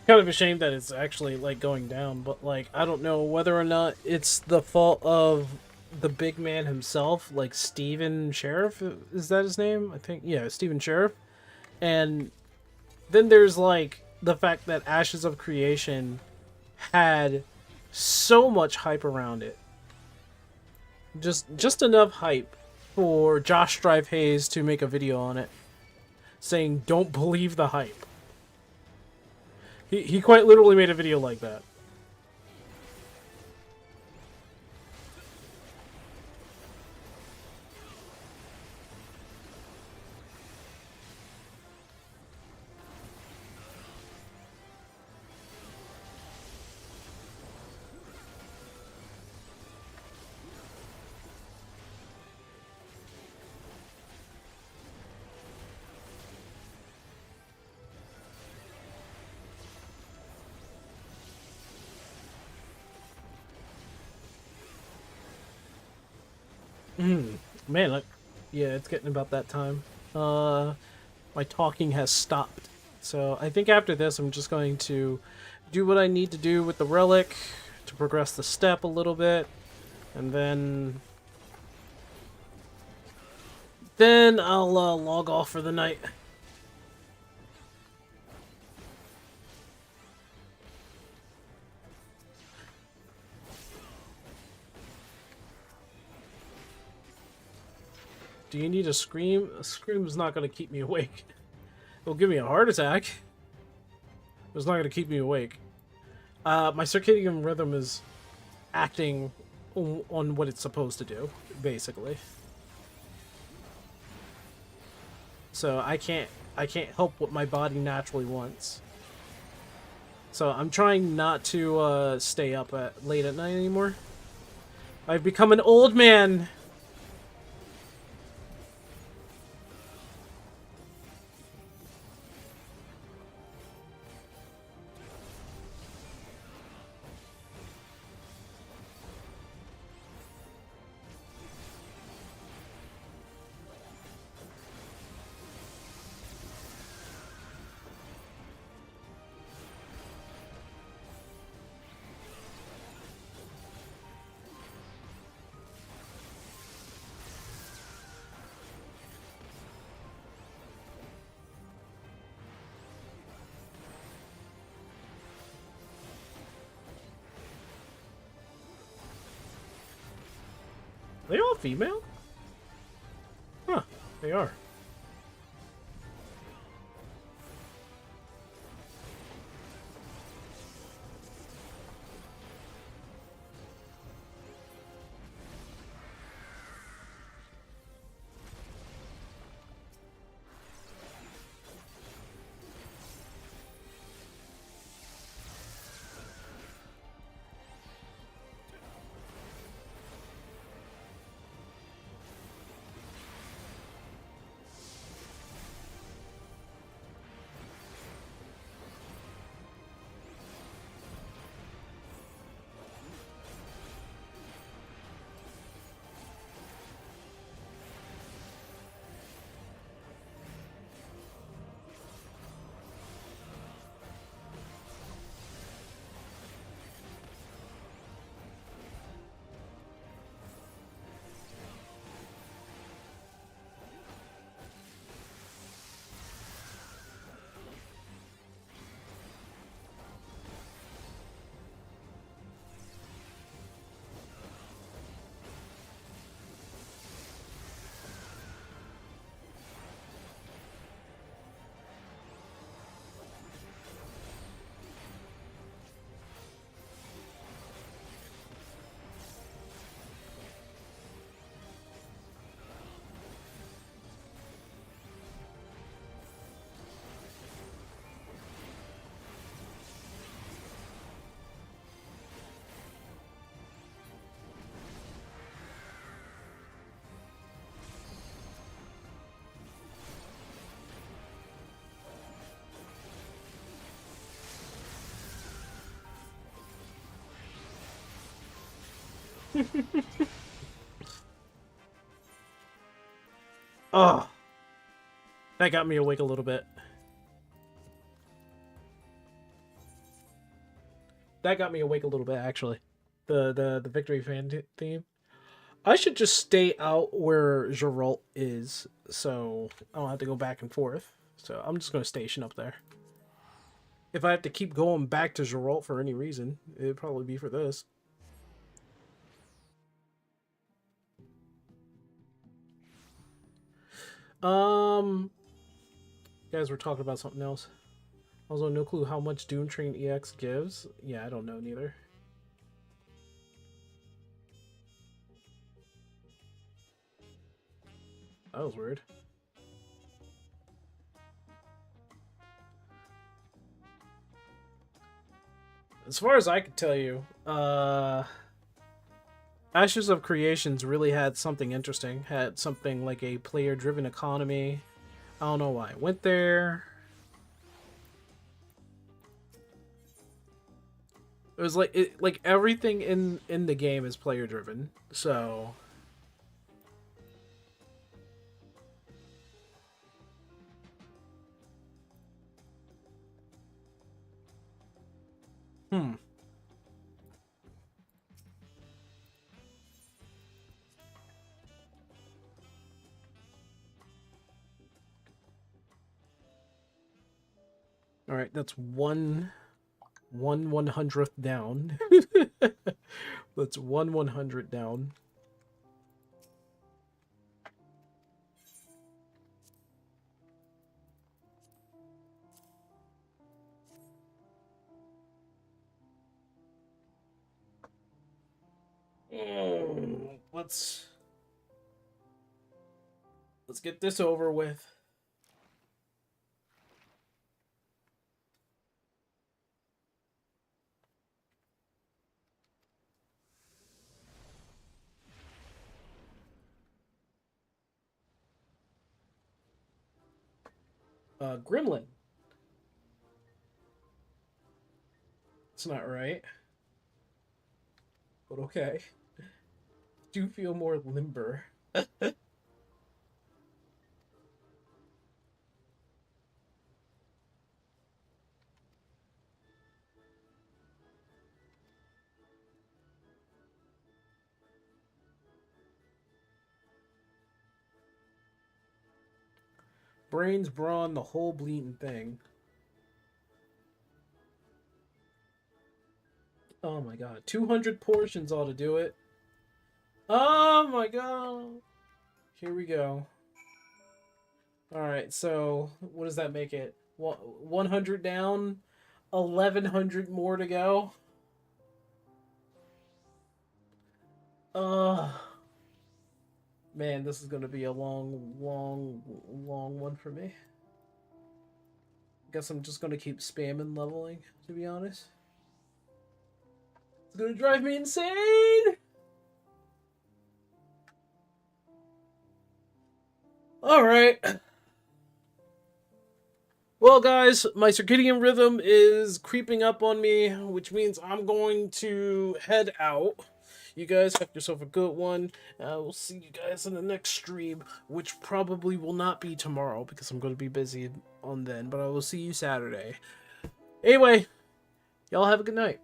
A: Kind of a shame that it's actually like going down, but like I don't know whether or not it's the fault of the big man himself, like Steven Sheriff, is that his name? I think, yeah, Steven Sheriff. And then there's like the fact that Ashes of Creation had so much hype around it. Just enough hype for Josh Strive Hayes to make a video on it saying don't believe the hype. He quite literally made a video like that. Man, look, yeah, it's getting about that time. My talking has stopped. So I think after this, I'm just going to do what I need to do with the relic to progress the step a little bit, and then I'll log off for the night. Do you need a scream? A scream is not going to keep me awake. It'll give me a heart attack. It's not going to keep me awake. My circadian rhythm is acting on what it's supposed to do, basically. So I can't help what my body naturally wants. So I'm trying not to stay up late at night anymore. I've become an old man. Are they all female? Huh, they are. Oh, that got me awake a little bit. That got me awake a little bit, actually. The victory fan theme. I should just stay out where Geralt is, so I don't have to go back and forth. So I'm just going to station up there. If I have to keep going back to Geralt for any reason, it'd probably be for this. You guys were talking about something else. Also, no clue how much Doom Train EX gives. Yeah, I don't know neither. That was weird. As far as I could tell you, Ashes of Creations really had something interesting. Had something like a player-driven economy. I don't know why I went there. It was like everything in the game is player-driven. So all right, that's one 1/100th down. That's 1/100 down. let's get this over with. Gremlin. It's not right. But okay. Do feel more limber. Brains, brawn, the whole bleeding thing. Oh my god. 200 portions ought to do it. Oh my god. Here we go. Alright, so what does that make it? 100 down, 1100 more to go. Man, this is going to be a long one for me. Guess I'm just going to keep spamming leveling, to be honest. It's going to drive me insane! Alright. Well, guys, my circadian rhythm is creeping up on me, which means I'm going to head out. You guys have yourself a good one. We'll see you guys in the next stream, which probably will not be tomorrow because I'm going to be busy on then, but I will see you Saturday. Anyway, y'all have a good night.